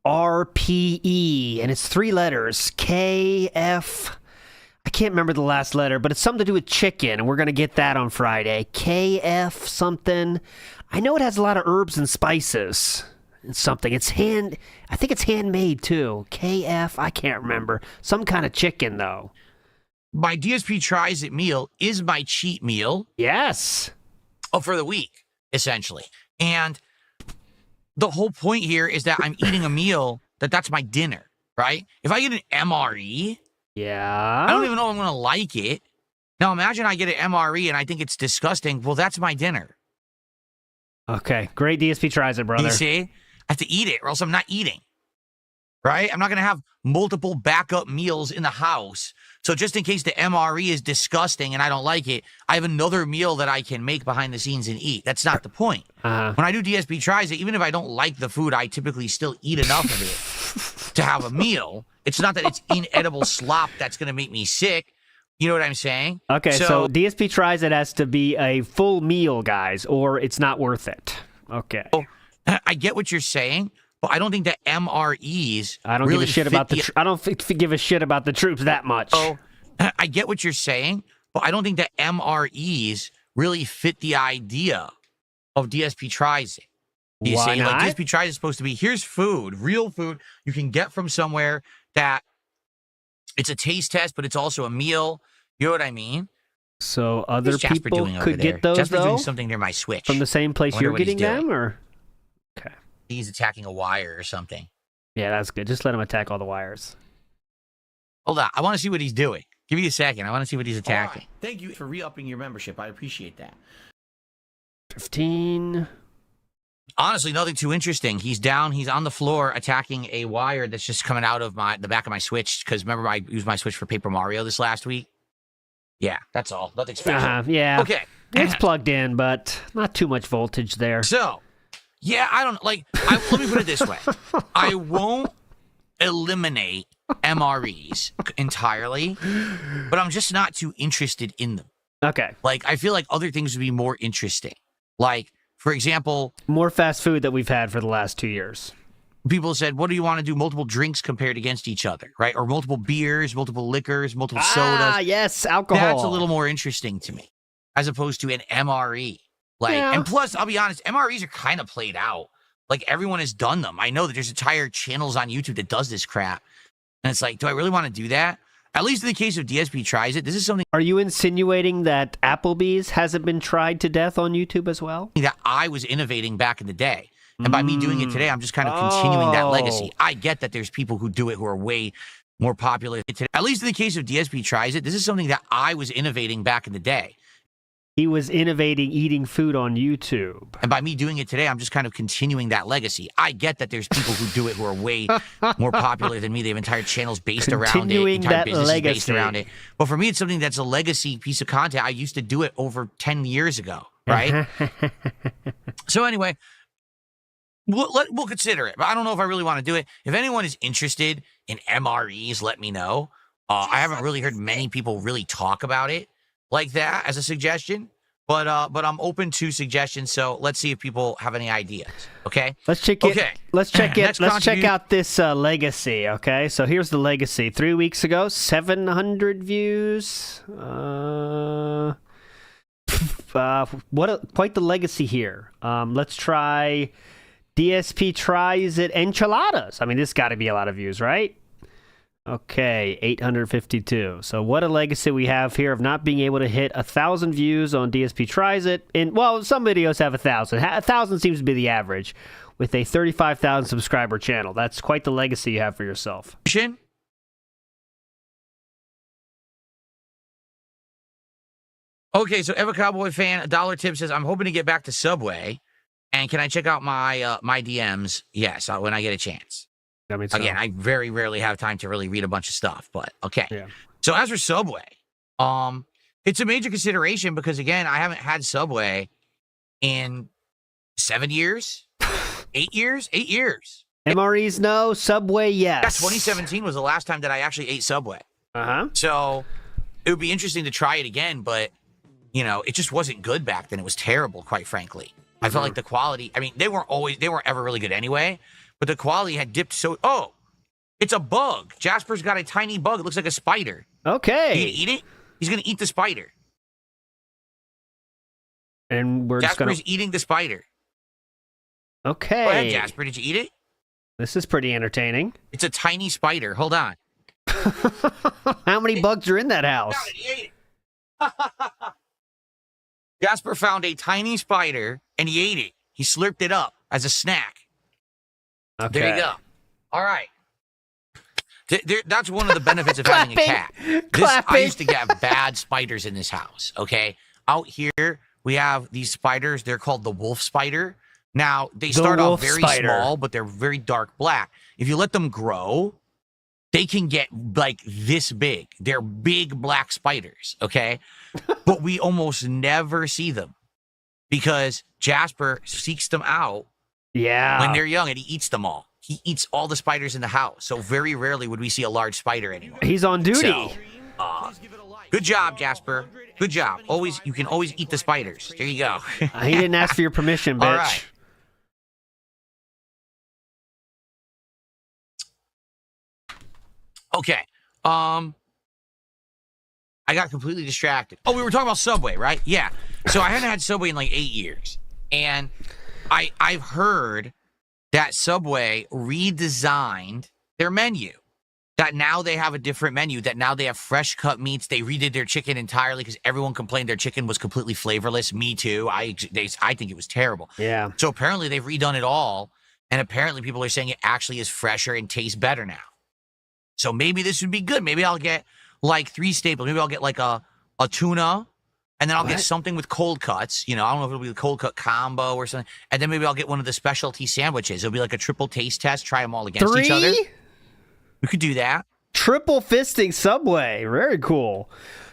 RPE, and it's 3 letters. KF. I can't remember the last letter, but it's something to do with chicken, and we're going to get that on Friday. KF something. I know it has a lot of herbs and spices. It's something. I think it's handmade too. KF, I can't remember. Some kind of chicken though. My DSP Tries It meal is my cheat meal. Yes. For the week, essentially. And the whole point here is that I'm eating a meal that's my dinner, right? If I get an MRE, I don't even know if I'm going to like it. Now imagine I get an MRE and I think it's disgusting. Well, that's my dinner. Okay, great DSP Tries It, brother. You see? I have to eat it or else I'm not eating, right? I'm not going to have multiple backup meals in the house. So just in case the MRE is disgusting and I don't like it, I have another meal that I can make behind the scenes and eat. That's not the point. When I do DSP Tries It, even if I don't like the food, I typically still eat enough of it to have a meal. It's not that it's inedible slop that's going to make me sick. You know what I'm saying? Okay, so DSP Tries It has to be a full meal, guys, or it's not worth it. Okay. I get what you're saying, but I don't think that MREs. I don't give a shit about I don't give a shit about the troops that much. Oh, I get what you're saying, but I don't think that MREs really fit the idea of DSP Tries It. You Why see, not? like DSP Tries It is supposed to be here's food, real food you can get from somewhere that it's a taste test, but it's also a meal. You know what I mean? So other people could get those Jasper's though doing something near my Switch from the same place you're getting them, or okay, he's attacking a wire or something. Yeah, that's good. Just let him attack all the wires. Hold on, I want to see what he's doing. Give me a second. I want to see what he's attacking. Right. Thank you for re-upping your membership. I appreciate that. 15. Honestly, nothing too interesting. He's down. He's on the floor attacking a wire that's just coming out of the back of my Switch. Because remember, I used my Switch for Paper Mario this last week. Yeah, that's all. Nothing special. Yeah. Okay. It's plugged in, but not too much voltage there. So, yeah, I don't like. Let me put it this way: I won't eliminate MREs entirely, but I'm just not too interested in them. Okay. Like, I feel like other things would be more interesting. Like, for example, more fast food that we've had for the last 2 years. People said, what do you want to do? Multiple drinks compared against each other, right? Or multiple beers, multiple liquors, multiple sodas. Ah, yes, alcohol. That's a little more interesting to me, as opposed to an MRE. Like, and plus, I'll be honest, MREs are kind of played out. Like, everyone has done them. I know that there's entire channels on YouTube that does this crap. And it's like, do I really want to do that? At least in the case of DSP Tries It, this is something... Are you insinuating that Applebee's hasn't been tried to death on YouTube as well? That I was innovating back in the day. And by me doing it today, I'm just kind of continuing that legacy. I get that there's people who do it who are way more popular today. At least in the case of DSP Tries It, this is something that I was innovating back in the day. He was innovating eating food on YouTube. And by me doing it today, I'm just kind of continuing that legacy. I get that there's people who do it who are way more popular than me. They have entire channels based around it, entire businesses based around it. But for me, it's something that's a legacy piece of content. I used to do it over 10 years ago, right? So anyway... We'll consider it, but I don't know if I really want to do it. If anyone is interested in MREs, let me know. I haven't really heard many people really talk about it like that as a suggestion, but I'm open to suggestions. So let's see if people have any ideas. Okay, let's check it. Okay, let's check it. Let's check out this legacy. Okay, so here's the legacy. 3 weeks ago, 700 views. Quite the legacy here. Let's try. DSP Tries It enchiladas. I mean, this got to be a lot of views, right? Okay, 852. So what a legacy we have here of not being able to hit 1,000 views on DSP Tries It. And, well, some videos have 1,000. 1,000 seems to be the average with a 35,000 subscriber channel. That's quite the legacy you have for yourself. Okay, so Ever Cowboy fan, $1 tip says, I'm hoping to get back to Subway. And can I check out my my DMs? Yes, when I get a chance. Again, I very rarely have time to really read a bunch of stuff, but okay. Yeah. So as for Subway, it's a major consideration because, again, I haven't had Subway in 7 years, 8 years, 8 years. MREs, no. Subway, yes. Yeah, 2017 was the last time that I actually ate Subway. Uh-huh. So it would be interesting to try it again, but, you know, it just wasn't good back then. It was terrible, quite frankly. I felt like the quality, I mean, they weren't ever really good anyway, but the quality had dipped so, oh, it's a bug. Jasper's got a tiny bug. It looks like a spider. Okay. You gonna eat it? He's going to eat the spider. And we're just Jasper's eating the spider. Okay. Go ahead, Jasper. Did you eat it? This is pretty entertaining. It's a tiny spider. Hold on. How many bugs are in that house? He ate it. Jasper found a tiny spider, and he ate it. He slurped it up as a snack. Okay. There you go. All right. That's one of the benefits of having a cat. I used to get bad spiders in this house, okay? Out here, we have these spiders. They're called the wolf spider. Now, they start off very small, but they're very dark black. If you let them grow, they can get like this big. They're big black spiders, okay? But we almost never see them because Jasper seeks them out when they're young and he eats them all. He eats all the spiders in the house. So very rarely would we see a large spider anymore. He's on duty. So, good job, Jasper. Good job. You can always eat the spiders. There you go. He didn't ask for your permission, bitch. All right. Okay. I got completely distracted. Oh, we were talking about Subway, right? Yeah. So I hadn't had Subway in like 8 years. And I've heard that Subway redesigned their menu. That now they have a different menu. That now they have fresh cut meats. They redid their chicken entirely because everyone complained their chicken was completely flavorless. Me too. I think it was terrible. Yeah. So apparently they've redone it all. And apparently people are saying it actually is fresher and tastes better now. So maybe this would be good. Maybe I'll get like 3 staples. Maybe I'll get like a tuna, and then I'll get something with cold cuts. You know, I don't know if it'll be a cold cut combo or something. And then maybe I'll get one of the specialty sandwiches. It'll be like a triple taste test. Try them all against each other. We could do that. Triple fisting Subway. Very cool.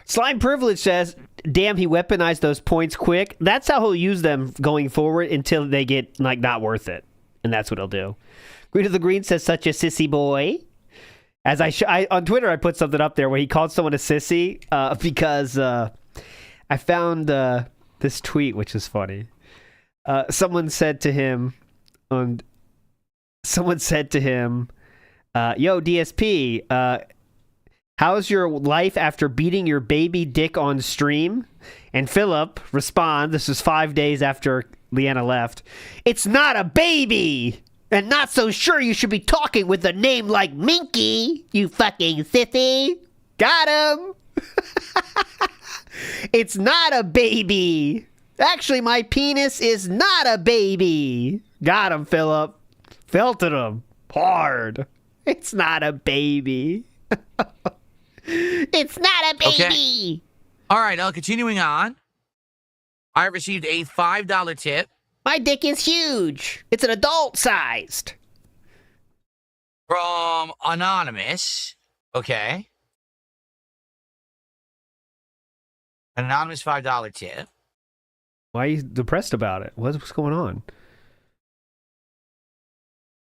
Slime Privilege says, damn, he weaponized those points quick. That's how he'll use them going forward until they get like not worth it. And that's what he'll do. Green of the Green says, such a sissy boy. As I on Twitter, I put something up there where he called someone a sissy because I found this tweet, which is funny. Someone said to him, yo, DSP, how's your life after beating your baby dick on stream? And Philip responds, this is 5 days after Leanna left, it's not a baby! And not so sure you should be talking with a name like Minky, you fucking sissy. Got him. It's not a baby. Actually, my penis is not a baby. Got him, Philip. Felted him hard. It's not a baby. It's not a baby. Okay. All right, continuing on. I received a $5 tip. My dick is huge. It's an adult-sized. From Anonymous. Okay. An anonymous $5 tip. Why are you depressed about it? What's going on?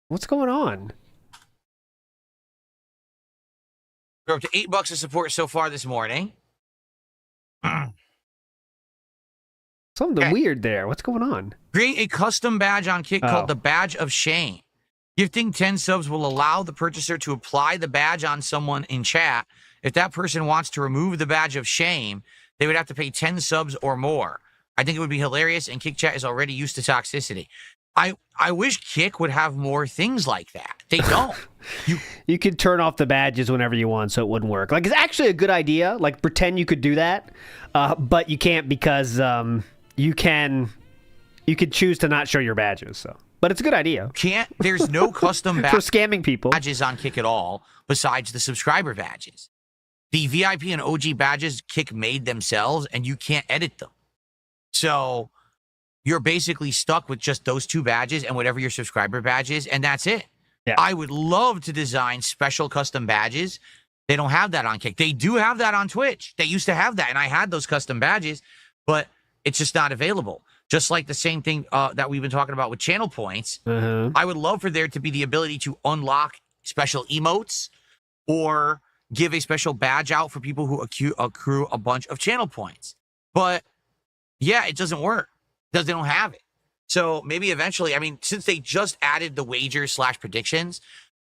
What's going on? We're up to $8 of support so far this morning. Something weird there. What's going on? Create a custom badge on Kick called the Badge of Shame. Gifting 10 subs will allow the purchaser to apply the badge on someone in chat. If that person wants to remove the Badge of Shame, they would have to pay 10 subs or more. I think it would be hilarious, and Kick Chat is already used to toxicity. I wish Kick would have more things like that. They don't. You could turn off the badges whenever you want, so it wouldn't work. Like, it's actually a good idea. Like, pretend you could do that, but you can't because you could choose to not show your badges. So, but it's a good idea. There's no custom for scamming people badges on Kick at all besides the subscriber badges. The VIP and OG badges Kick made themselves, and you can't edit them. So you're basically stuck with just those 2 badges and whatever your subscriber badge is, and that's it. Yeah. I would love to design special custom badges. They don't have that on Kick. They do have that on Twitch. They used to have that, and I had those custom badges, but it's just not available. Just like the same thing that we've been talking about with channel points. I would love for there to be the ability to unlock special emotes or give a special badge out for people who accrue a bunch of channel points. But, yeah, it doesn't work because they don't have it. So maybe eventually, I mean, since they just added the wagers/predictions,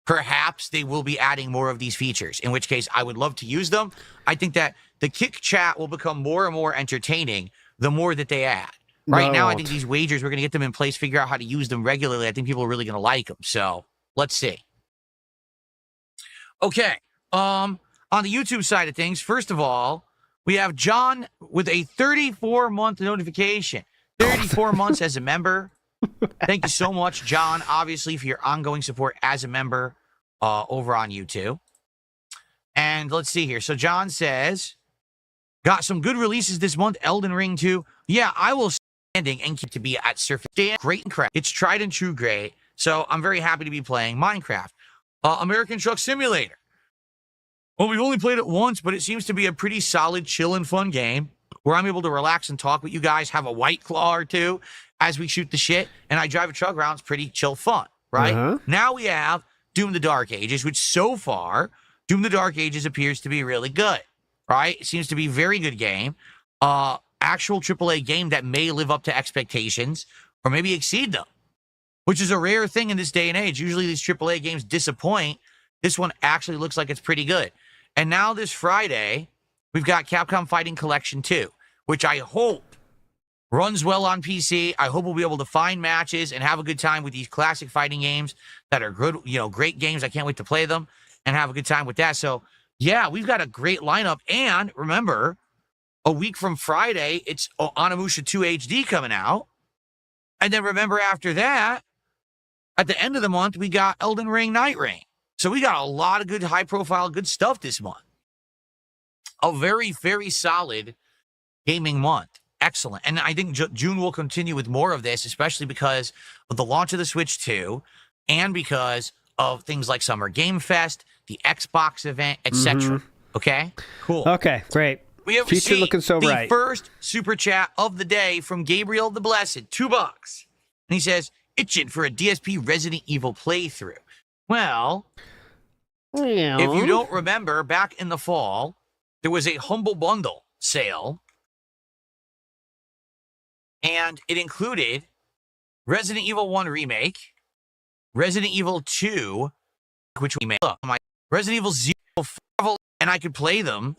perhaps they will be adding more of these features, in which case I would love to use them. I think that the Kick chat will become more and more entertaining the more that they add. Right now, I think these wagers, we're going to get them in place, figure out how to use them regularly. I think people are really going to like them. So let's see. Okay. On the YouTube side of things, first of all, we have John with a 34-month notification. 34 months as a member. Thank you so much, John, obviously, for your ongoing support as a member over on YouTube. And let's see here. So John says, got some good releases this month. Elden Ring 2. Yeah, I will standing and keep to be at Surfside. Great and crap. It's tried and true great. So I'm very happy to be playing Minecraft. American Truck Simulator. Well, we've only played it once, but it seems to be a pretty solid, chill, and fun game where I'm able to relax and talk with you guys, have a White Claw or 2 as we shoot the shit, and I drive a truck around. It's pretty chill fun, right? Now we have Doom the Dark Ages, which so far, Doom the Dark Ages appears to be really good, right? It seems to be a very good game. Actual AAA game that may live up to expectations or maybe exceed them, which is a rare thing in this day and age. Usually these AAA games disappoint. This one actually looks like it's pretty good. And now this Friday, we've got Capcom Fighting Collection 2, which I hope runs well on PC. I hope we'll be able to find matches and have a good time with these classic fighting games that are good, great games. I can't wait to play them and have a good time with that. So, yeah, we've got a great lineup. And remember, a week from Friday, it's Onimusha 2 HD coming out. And then remember after that, at the end of the month, we got Elden Ring Night Ring. So we got a lot of good, high-profile, good stuff this month. A very, very solid gaming month. Excellent. And I think June will continue with more of this, especially because of the launch of the Switch 2 and because of things like Summer Game Fest, the Xbox event, etc. Okay? Cool. Okay, great. We have Future looking so bright. The first super chat of the day from Gabriel the Blessed, $2. And he says, itching for a DSP Resident Evil playthrough. Well, if you don't remember, back in the fall, there was a Humble Bundle sale, and it included Resident Evil 1 Remake, Resident Evil 2, which we made up, Resident Evil 0, and I could play them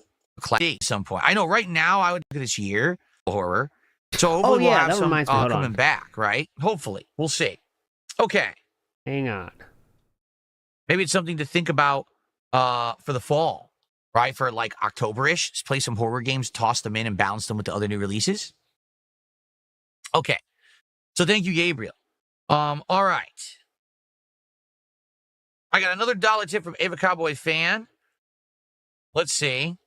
at some point. I know right now I would look at this year, horror, so hopefully we'll have some coming back, right? Hopefully. We'll see. Okay. Hang on. Maybe it's something to think about for the fall, right? For like October-ish. Just play some horror games, toss them in, and balance them with the other new releases. Okay. So thank you, Gabriel. All right. I got another dollar tip from Ava Cowboy Fan. Let's see.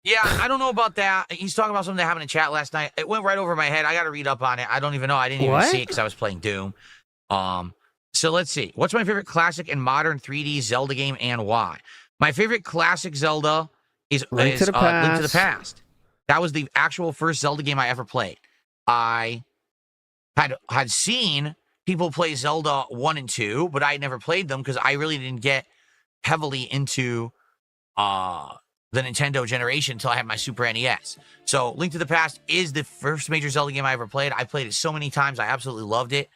Yeah, I don't know about that. He's talking about something that happened in chat last night. It went right over my head. I got to read up on it. I don't even know. I didn't even see it because I was playing Doom. So let's see. What's my favorite classic and modern 3D Zelda game and why? My favorite classic Zelda is Link to the Past. That was the actual first Zelda game I ever played. I had seen people play Zelda 1 and 2, but I had never played them because I really didn't get heavily into the Nintendo generation until I had my Super NES. So Link to the Past is the first major Zelda game I ever played. I played it so many times. I absolutely loved it.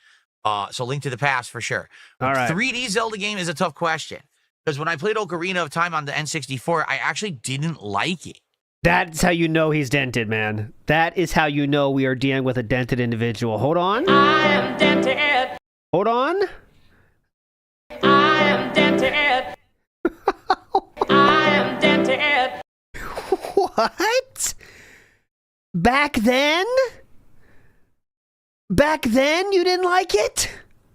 So Link to the Past for sure. All right. 3D Zelda game is a tough question because when I played Ocarina of Time on the N64, I actually didn't like it. That's how you know he's dented, man. That is how you know we are dealing with a dented individual. Hold on. I am dented. Hold on. I am dented. I am dented. What? Back then? Back then you didn't like it?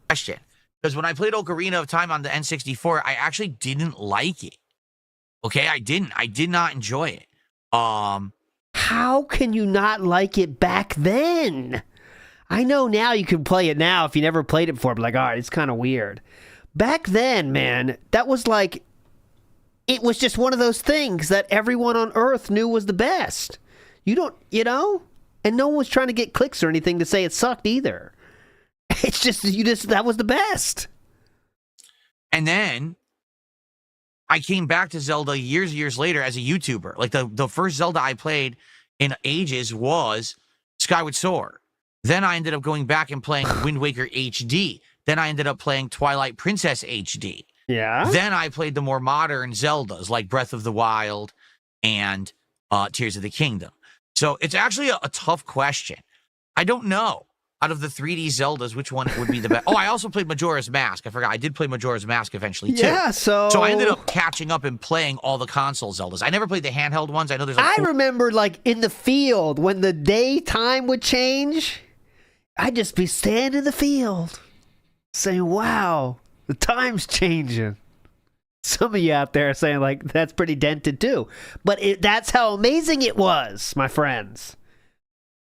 Question. Because when I played Ocarina of Time on the N64, I actually didn't like it. Okay, I didn't. I did not enjoy it. How can you not like it back then? I know now you can play it now if you never played it before, but like, all right, it's kind of weird. Back then, man, that was like, it was just one of those things that everyone on Earth knew was the best. You don't, you know? And no one was trying to get clicks or anything to say it sucked either. It's just, that was the best. And then I came back to Zelda years later as a YouTuber. Like the first Zelda I played in ages was Skyward Sword. Then I ended up going back and playing Wind Waker HD. Then I ended up playing Twilight Princess HD. Yeah. Then I played the more modern Zeldas like Breath of the Wild and Tears of the Kingdom. So it's actually a tough question. I don't know. Out of the 3D Zeldas, which one would be the best? Oh, I also played Majora's Mask. I forgot. I did play Majora's Mask eventually, too. Yeah, so I ended up catching up and playing all the console Zeldas. I never played the handheld ones. I know there's like I remember, like, in the field, when the daytime would change, I'd just be standing in the field saying, wow, the time's changing. Some of you out there are saying, like, that's pretty dented, too. But that's how amazing it was, my friends.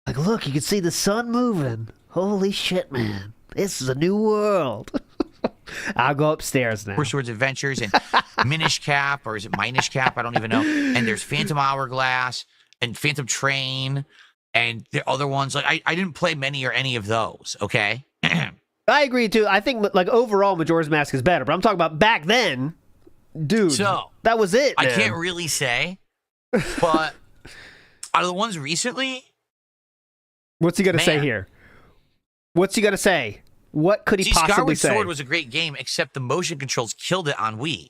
Like, look, you can see the sun moving. Holy shit, man. This is a new world. I'll go upstairs now. Four Swords Adventures and Minish Cap, or is it Minish Cap? I don't even know. And there's Phantom Hourglass and Phantom Train and the other ones. Like, I didn't play many or any of those, okay? I agree, too. I think, like, overall, Majora's Mask is better. But I'm talking about back then, dude, so, that was it, man. I can't really say, but out of the ones recently... What's he going to say here? What's he going to say? What could he possibly say? Skyward Sword was a great game, except the motion controls killed it on Wii.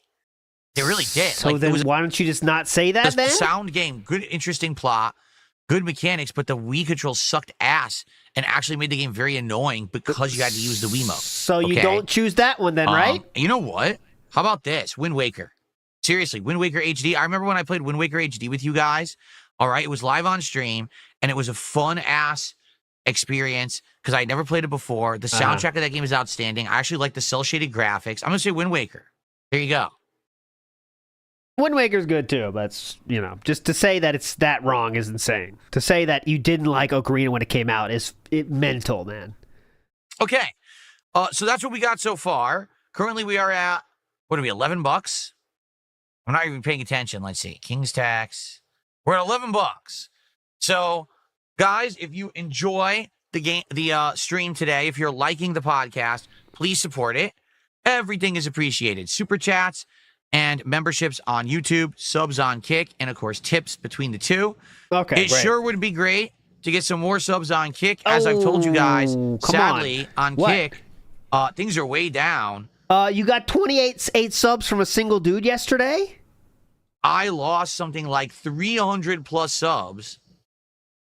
They really did. So like, then why don't you just not say that then? Sound game, good, interesting plot, good mechanics, but the Wii controls sucked ass and actually made the game very annoying because you had to use the Wiimote. So you don't choose that one then, right? You know what? How about this? Wind Waker. Seriously, Wind Waker HD. I remember when I played Wind Waker HD with you guys. All right, it was live on stream, and it was a fun-ass experience because I never played it before. The soundtrack of that game is outstanding. I actually like the cel-shaded graphics. I'm going to say Wind Waker. There you go. Wind Waker's good, too, but, you know, just to say that it's that wrong is insane. To say that you didn't like Ocarina when it came out is mental, man. Okay, so that's what we got so far. Currently, we are at, what are we, $11? I'm not even paying attention. Let's see. King's Tax. We're at $11. So, guys, if you enjoy the stream today, if you're liking the podcast, please support it. Everything is appreciated. Super chats and memberships on YouTube, subs on Kick, and, of course, tips between the two. Okay, It sure would be great to get some more subs on Kick. As I've told you guys, sadly, on Kick, things are way down. You got 28 subs from a single dude yesterday? I lost something like 300 plus subs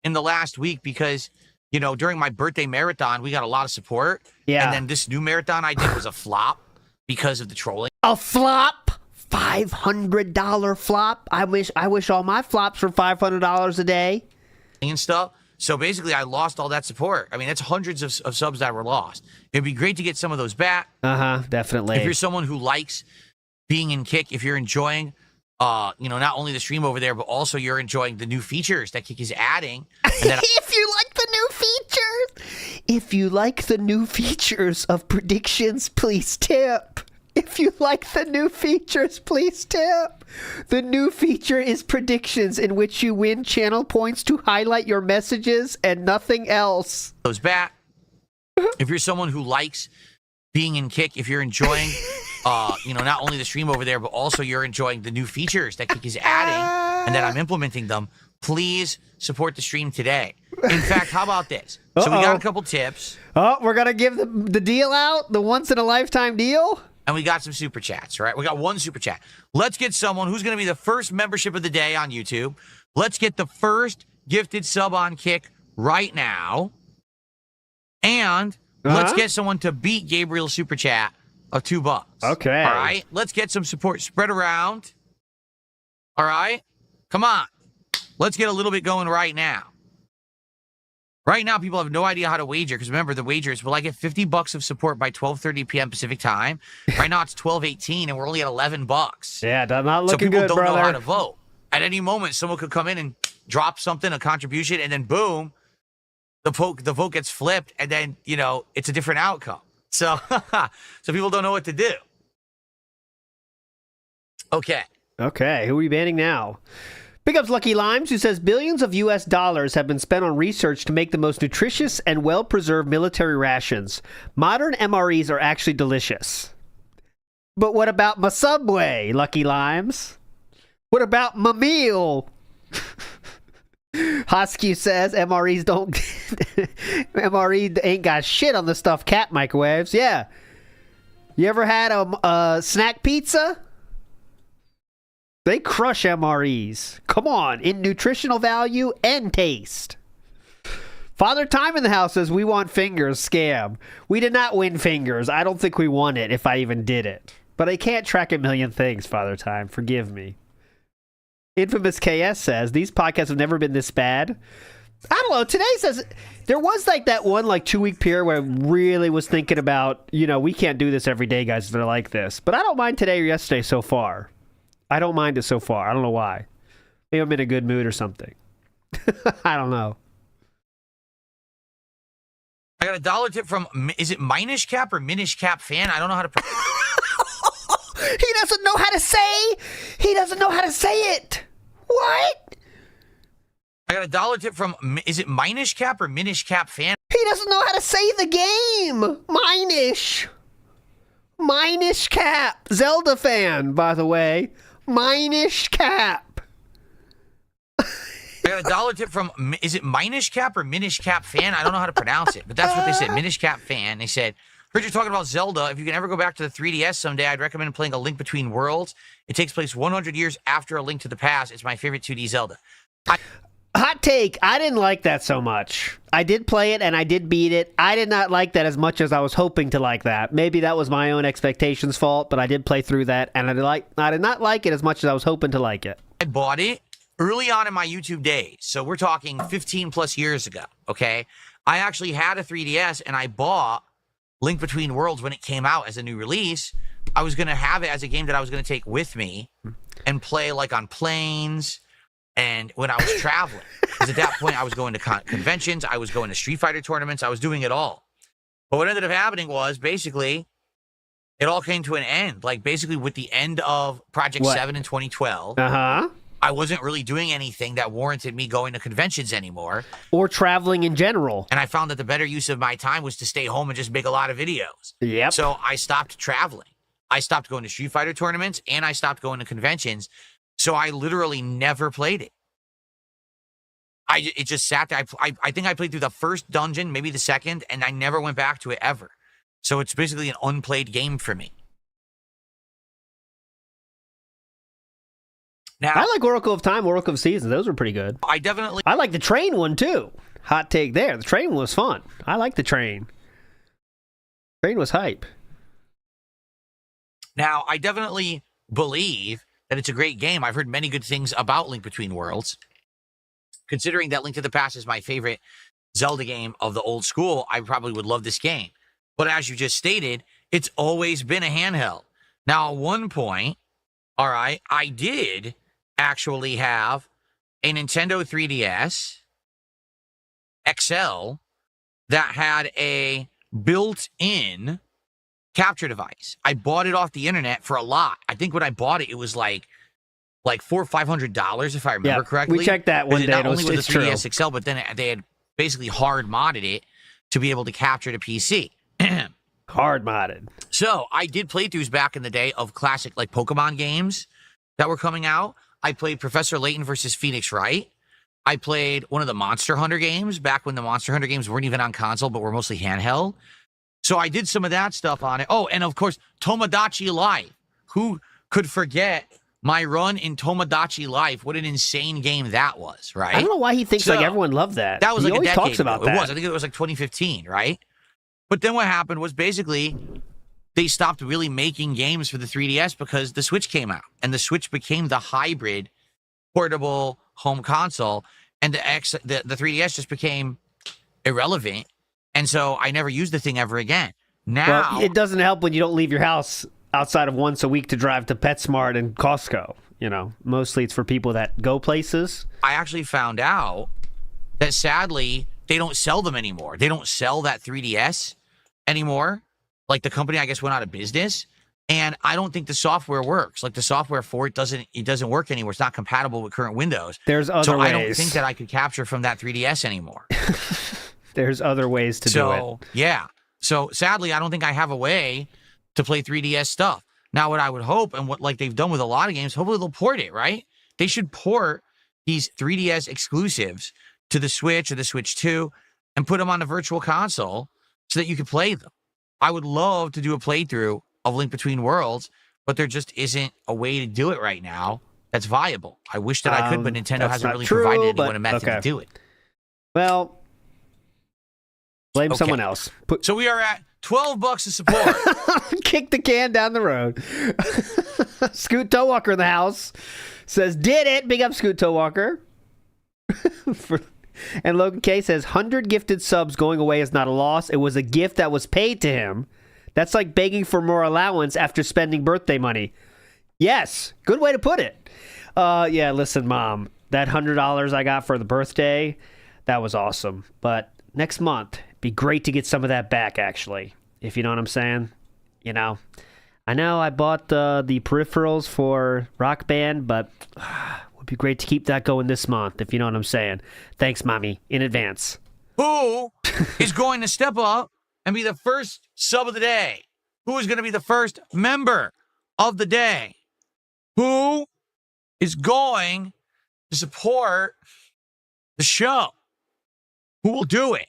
in the last week because, you know, during my birthday marathon, we got a lot of support. Yeah. And then this new marathon I did was a flop because of the trolling. A flop? $500 flop? I wish all my flops were $500 a day. And stuff. So basically, I lost all that support. I mean, that's hundreds of subs that were lost. It'd be great to get some of those back. Definitely. If you're someone who likes being in Kick, if you're enjoying, you know, not only the stream over there, but also you're enjoying the new features that Kick is adding. And then if you like the new features, if you like the new features of predictions, please tip. If you like the new features, please tip. The new feature is predictions, in which you win channel points to highlight your messages and nothing else. Goes back. If you're someone who likes being in Kick, if you're enjoying, you know, not only the stream over there, but also you're enjoying the new features that Kick is adding and that I'm implementing them, please support the stream today. In fact, how about this? So we got a couple tips. Oh, we're going to give the deal out? The once-in-a-lifetime deal? And we got some super chats, right? We got one super chat. Let's get someone who's going to be the first membership of the day on YouTube. Let's get the first gifted sub on Kick right now. And let's get someone to beat Gabriel's super chat of $2. Okay. All right. Let's get some support spread around. All right. Come on. Let's get a little bit going right now. Right now, people have no idea how to wager because remember, the wagers, will I get $50 of support by 12:30 p.m. Pacific time? Right now, it's 12:18 and we're only at $11. Yeah, not looking so people good, don't brother. know how to vote. At any moment, someone could come in and drop something, a contribution, and then boom, the vote gets flipped, and then, you know, it's a different outcome. So, so people don't know what to do. Okay. Okay, who are we banning now? Big ups Lucky Limes, who says billions of US dollars have been spent on research to make the most nutritious and well-preserved military rations. Modern MREs are actually delicious. But what about my Subway, Lucky Limes? What about my meal? Hosky says MREs don't... MRE ain't got shit on the stuffed cat microwaves. Yeah. You ever had a snack pizza? They crush MREs. Come on, in nutritional value and taste. Father Time in the house says, we want fingers, scam. We did not win fingers. I don't think we won it, if I even did it. But I can't track a million things, Father Time. Forgive me. Infamous KS says, these podcasts have never been this bad. I don't know. Today says, there was like that one like 2-week period where I really was thinking about, you know, we can't do this every day, guys, if they're like this. But I don't mind today or yesterday so far. I don't mind it so far. I don't know why. Maybe I'm in a good mood or something. I don't know. I got a dollar tip from, is it Minish Cap or Minish Cap fan? I don't know how to... He doesn't know how to say. He doesn't know how to say it. What? I got a dollar tip from, is it Minish Cap or Minish Cap fan? He doesn't know how to say the game. Minish. Minish Cap. Zelda fan, by the way. Minish Cap. I got a dollar tip from, is it Minish Cap or Minish Cap fan? I don't know how to pronounce it, but that's what they said. Minish Cap fan. They said, heard you're talking about Zelda. If you can ever go back to the 3DS someday, I'd recommend playing A Link Between Worlds. It takes place 100 years after A Link to the Past. It's my favorite 2D Zelda. Hot take. I didn't like that so much. I did play it and I did beat it. I did not like that as much as I was hoping to like that. Maybe that was my own expectations fault, but I did play through that and I did not like it as much as I was hoping to like it. I bought it early on in my YouTube days. So we're talking 15 plus years ago. Okay. I actually had a 3DS and I bought Link Between Worlds when it came out as a new release. I was going to have it as a game that I was going to take with me and play like on planes and when I was traveling. Because at that point, I was going to conventions. I was going to Street Fighter tournaments. I was doing it all. But what ended up happening was basically it all came to an end. Like basically with the end of Project 7 in 2012. Uh-huh. I wasn't really doing anything that warranted me going to conventions anymore. Or traveling in general. And I found that the better use of my time was to stay home and just make a lot of videos. Yep. So I stopped traveling. I stopped going to Street Fighter tournaments and I stopped going to conventions. So I literally never played it. It just sat there. I think I played through the first dungeon, maybe the second, and I never went back to it ever. So it's basically an unplayed game for me. Now, I like Oracle of Time, Oracle of Seasons. Those were pretty good. I like the train one too. Hot take there. The train one was fun. I like the train. Train was hype. Now, I definitely believe that it's a great game. I've heard many good things about Link Between Worlds. Considering that Link to the Past is my favorite Zelda game of the old school, I probably would love this game. But as you just stated, it's always been a handheld. Now, at one point, all right, I did actually have a Nintendo 3DS XL that had a built-in capture device. I bought it off the internet for a lot. I think when I bought it, it was like $400 or $500 if I remember correctly. We checked that one day. Not only was the 3DS XL, but then they had basically hard modded it to be able to capture the PC. Hard modded. So I did playthroughs back in the day of classic like Pokemon games that were coming out. I played Professor Layton versus Phoenix Wright. I played one of the Monster Hunter games back when the Monster Hunter games weren't even on console, but were mostly handheld. So I did some of that stuff on it. Oh, and of course, Tomodachi Life. Who could forget my run in Tomodachi Life, what an insane game that was, right? I don't know why he thinks like everyone loved that. That was he like always a decade talks about ago. that. It was. I think it was like 2015, right? But then what happened was basically they stopped really making games for the 3DS because the Switch came out, and the Switch became the hybrid portable home console, and the 3DS just became irrelevant, and so I never used the thing ever again. Now Well, it doesn't help when you don't leave your house outside of once a week to drive to PetSmart and Costco. You know, mostly it's for people that go places. I actually found out that sadly they don't sell them anymore. They don't sell that 3DS anymore. Like the company, I guess, went out of business, and I don't think the software works. Like the software for it doesn't work anymore. It's not compatible with current Windows. There's other so ways. I don't think that I could capture from that 3DS anymore. There's other ways to do it. Yeah. So sadly, I don't think I have a way to play 3DS stuff. Now, what I would hope, and what like they've done with a lot of games, hopefully they'll port it, right? They should port these 3DS exclusives to the Switch or the Switch 2 and put them on the virtual console so that you can play them. I would love to do a playthrough of Link Between Worlds, but there just isn't a way to do it right now that's viable. I wish that I could, but Nintendo hasn't really provided anyone a method to do it. Well, blame someone else. So we are at $12 of support. Kick the can down the road. Scoot Towwalker in the house says, did it. Big up, Scoot Towwalker. And Logan K says, 100 gifted subs going away is not a loss. It was a gift that was paid to him. That's like begging for more allowance after spending birthday money. Yes. Good way to put it. Yeah, listen, Mom. That $100 I got for the birthday, that was awesome. But next month, be great to get some of that back, actually, if you know what I'm saying. You know, I know I bought the peripherals for Rock Band, but it would be great to keep that going this month, if you know what I'm saying. Thanks, Mommy, in advance. Who is going to step up and be the first sub of the day? Who is going to be the first member of the day? Who is going to support the show? Who will do it?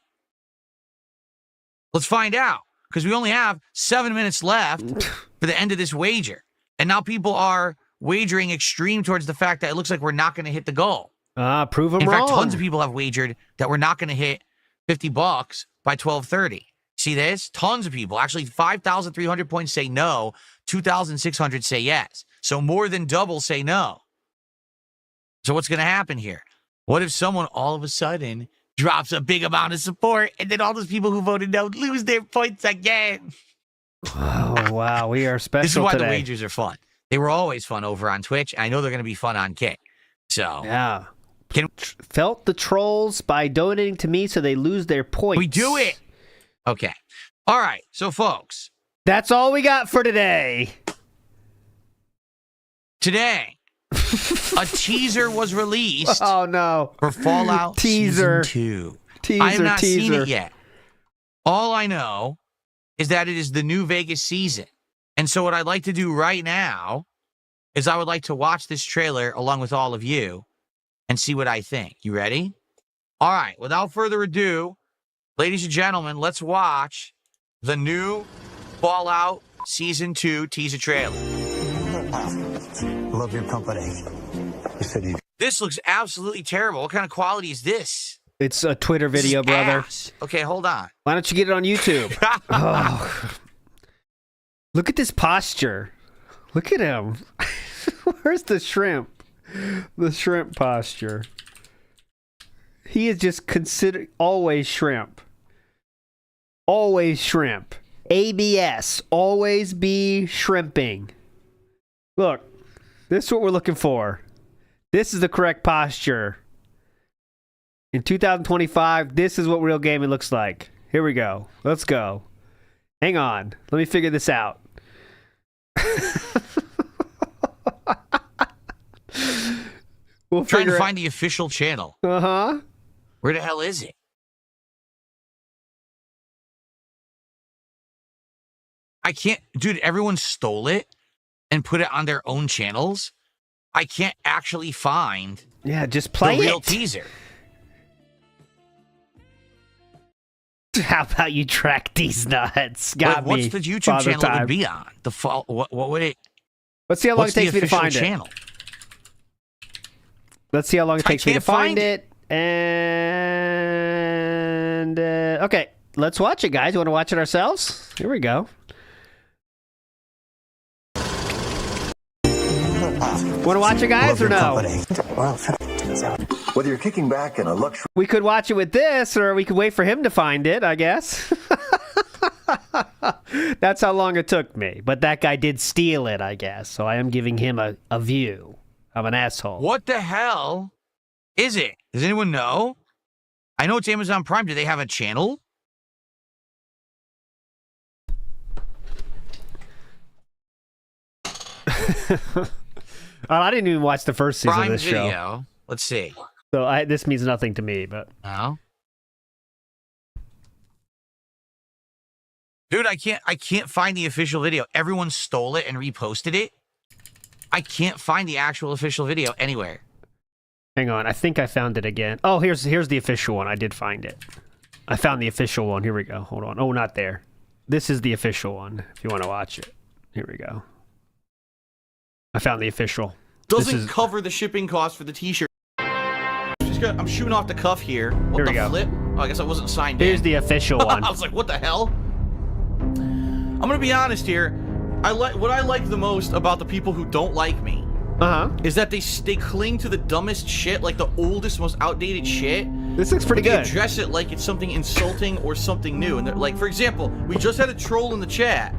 Let's find out, because we only have 7 minutes left for the end of this wager. And now people are wagering extreme towards the fact that it looks like we're not going to hit the goal. Prove them wrong. In fact, tons of people have wagered that we're not going to hit $50 by 12:30. See this? Tons of people. Actually, 5,300 points say no. 2,600 say yes. So more than double say no. So what's going to happen here? What if someone all of a sudden drops a big amount of support, and then all those people who voted no lose their points again? Oh, wow. We are special This is why today. the wagers are fun. They were always fun over on Twitch. I know they're going to be fun on Kick. So, yeah. Felt the trolls by donating to me so they lose their points. We do it. Okay. All right. So, folks. That's all we got for today. Today, a teaser was released. Oh, no. For Fallout Teaser. Season 2. Teaser, I have not seen teaser. it yet. All I know is that it is the new Vegas season. And so what I'd like to do right now is I would like to watch this trailer along with all of you and see what I think. You ready? All right. Without further ado, ladies and gentlemen, let's watch the new Fallout Season 2 teaser trailer. Love your company. You said you... This looks absolutely terrible. What kind of quality is this? It's a Twitter video, This is brother. ass. Okay, hold on. Why don't you get it on YouTube? Oh. Look at this posture. Look at him. Where's the shrimp? The shrimp posture. He is just considered always shrimp. Always shrimp. ABS. Always be shrimping. Look, this is what we're looking for. This is the correct posture. In 2025, this is what real gaming looks like. Here we go. Let's go. Hang on. Let me figure this out. We'll Trying to figure find the official channel. Uh-huh. Where the hell is it? I can't, dude, everyone stole it and put it on their own channels. I can't actually find just play the real it. teaser. How about you track these nuts? Wait, what's the YouTube channel it would be on? The fall. What would it? Let's see how long it what's the takes me to official find channel? it. Let's see how long it takes me to find it. And okay, let's watch it, guys. You want to watch it ourselves? Here we go. Want to watch it, guys, or no? Whether you're kicking back in a luxury... We could watch it with this, or we could wait for him to find it, I guess. That's how long it took me. But that guy did steal it, I guess. So I am giving him a view of an asshole. What the hell is it? Does anyone know? I know it's Amazon Prime. Do they have a channel? I didn't even watch the first season Prime of this Video. show. Let's see. So this means nothing to me, but... No. Dude, I can't find the official video. Everyone stole it and reposted it. I can't find the actual official video anywhere. Hang on, I think I found it again. Oh, here's the official one. I did find it. I found the official one. Here we go. Hold on. Oh, not there. This is the official one, if you want to watch it. Here we go. I found the official. Doesn't cover the shipping cost for the t-shirt. I'm shooting off the cuff here. What Here we the go. flip? Oh, I guess I wasn't signed in. Here's the official one. I was like, what the hell? I'm gonna be honest here. What I like the most about the people who don't like me is that they cling to the dumbest shit, like the oldest, most outdated shit. This looks pretty but good. They address it like it's something insulting or something new. And they're like, for example, we just had a troll in the chat.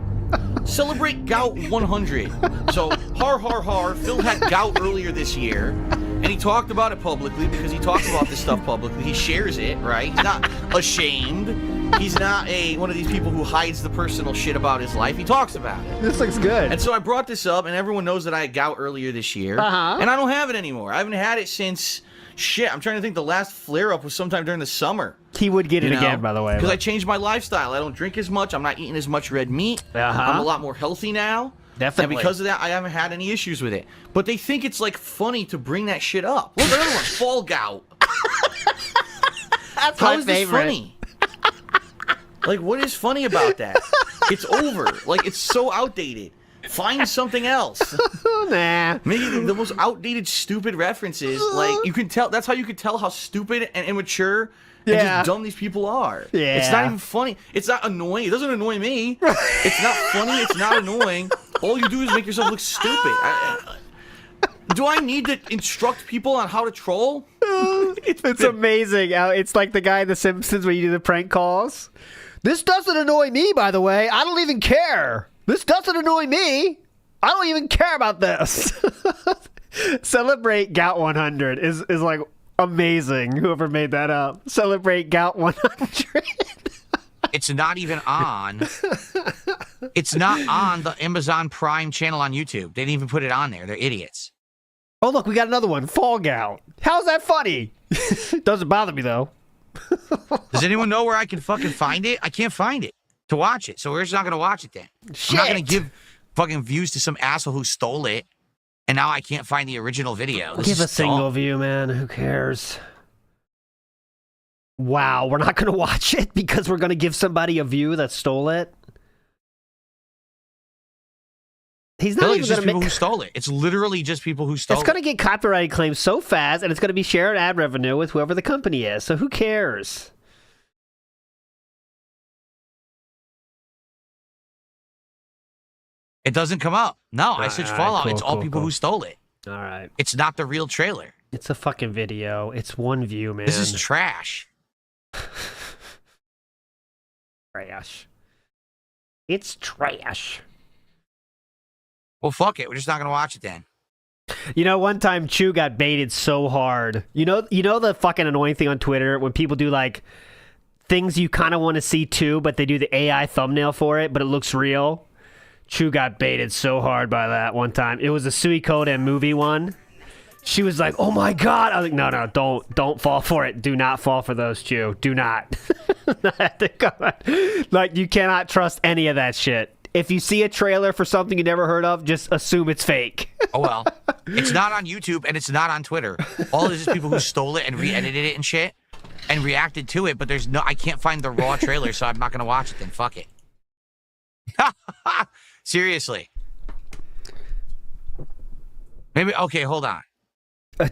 Celebrate Gout 100. So, har har har, Phil had gout earlier this year, and he talked about it publicly because he talks about this stuff publicly. He shares it, right? He's not ashamed. He's not one of these people who hides the personal shit about his life. He talks about it. This looks good. And so I brought this up, and everyone knows that I had gout earlier this year, and I don't have it anymore. I haven't had it since... Shit, I'm trying to think. The last flare-up was sometime during the summer. He would get it again, by the way. Because I changed my lifestyle. I don't drink as much. I'm not eating as much red meat. I'm a lot more healthy now. Definitely. And because of that, I haven't had any issues with it. But they think it's, like, funny to bring that shit up. Look at another one. Fallgout. That's How my is favorite. this funny? Like, what is funny about that? It's over. Like, it's so outdated. Find something else. Nah. Maybe the most outdated, stupid references. Like, you can tell. That's how you can tell how stupid and immature and just dumb these people are. Yeah. It's not even funny. It's not annoying. It doesn't annoy me. It's not funny. It's not annoying. All you do is make yourself look stupid. Do I need to instruct people on how to troll? It's amazing. It's like the guy in The Simpsons where you do the prank calls. This doesn't annoy me, by the way. I don't even care. This doesn't annoy me. I don't even care about this. Celebrate Gout 100 is like amazing. Whoever made that up. Celebrate Gout 100. It's not even on. It's not on the Amazon Prime channel on YouTube. They didn't even put it on there. They're idiots. Oh, look, we got another one. Fallgout. How's that funny? Doesn't bother me, though. Does anyone know where I can fucking find it? I can't find it to watch it. So we're just not going to watch it then. Shit. I'm not going to give fucking views to some asshole who stole it. And now I can't find the original video. This Give is a single dumb. view, man. Who cares? Wow, we're not going to watch it because we're going to give somebody a view that stole it? He's not No, even it's going just to people make... who stole it. It's literally just people who stole It's it. going to get copyright claims so fast, and it's going to be shared ad revenue with whoever the company is. So who cares? It doesn't come up. No, I searched Fallout. cool, it's all cool, people cool. who stole it. All right. It's not the real trailer. It's a fucking video. It's one view, man. This is trash. Trash. It's trash. Well, fuck it. We're just not going to watch it then. You know, one time Chew got baited so hard. You know the fucking annoying thing on Twitter when people do like things you kind of want to see too, but they do the AI thumbnail for it, but it looks real. Chew got baited so hard by that one time. It was a Suikoden movie one. She was like, "Oh my god!" I was like, "No, don't fall for it. Do not fall for those, Chew. Do not." Like, you cannot trust any of that shit. If you see a trailer for something you never heard of, just assume it's fake. Oh, well. It's not on YouTube, and it's not on Twitter. All it is people who stole it and re-edited it and shit and reacted to it, but I can't find the raw trailer, so I'm not going to watch it then. Fuck it. Seriously. Maybe, okay, hold on.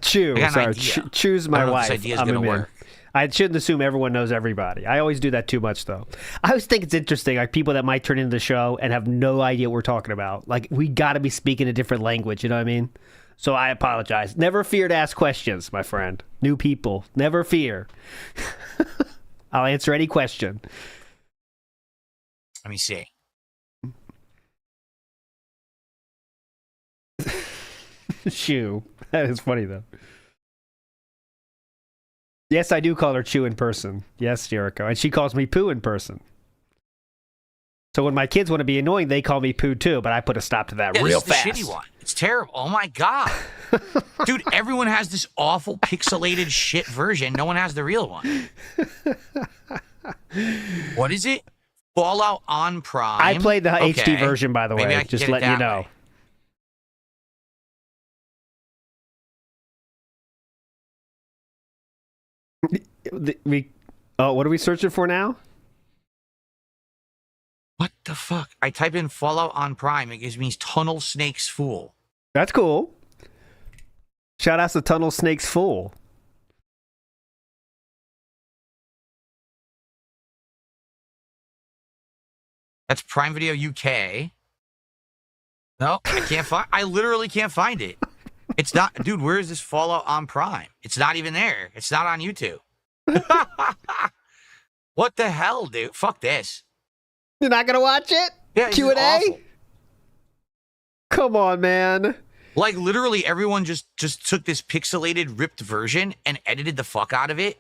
Chew. I got an Sorry, idea. Chew's I my don't know if wife. this idea is I'm gonna in. work. I shouldn't assume everyone knows everybody. I always do that too much, though. I always think it's interesting, like people that might turn into the show and have no idea what we're talking about. Like, we got to be speaking a different language, you know what I mean? So I apologize. Never fear to ask questions, my friend. New people, never fear. I'll answer any question. Let me see. Chew. That is funny, though. Yes, I do call her Chew in person. Yes, Jericho. And she calls me Poo in person. So when my kids want to be annoying, they call me Poo too, but I put a stop to that real this fast. is the shitty one. It's terrible. Oh my god. Dude, everyone has this awful pixelated shit version. No one has the real one. What is it? Fallout on Prime. I played the HD Okay. version, by the Maybe way. I can Just get it letting you that know. way. What are we searching for now? What the fuck? I type in Fallout on Prime. It gives me Tunnel Snakes Fool. That's cool. Shout out to Tunnel Snakes Fool. That's Prime Video UK. No, I can't find. I literally can't find it. It's not, dude. Where is this Fallout on Prime? It's not even there. It's not on YouTube. What the hell, dude? Fuck this. You're not gonna watch it? Yeah, it's Q&A? awful. Come on, man. Like literally, everyone just took this pixelated, ripped version and edited the fuck out of it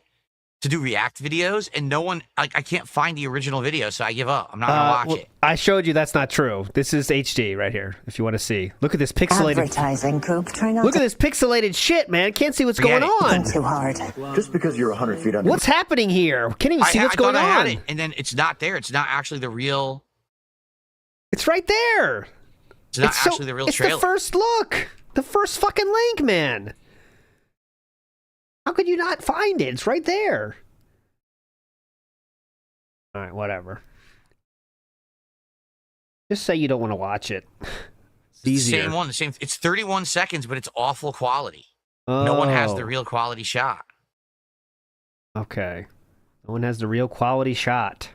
to do React videos, and no one, like, I can't find the original video, so I give up. I'm not gonna watch it. I showed you that's not true. This is HD right here, if you want to see. Look at this pixelated... Advertising, Coop. Try not Look to at this pixelated shit, man. Can't see what's going on. too hard. Just because you're 100 feet under. What's happening here? Can't even see what's going I had on. it, and then it's not there. It's not actually the real. It's right there. It's not actually the real it's trailer. The first look. The first fucking link, man. How could you not find it? It's right there. All right, whatever. Just say you don't want to watch it. It's easier. The same one. The same. It's 31 seconds, but it's awful quality. No one has the real quality shot. Okay. No one has the real quality shot.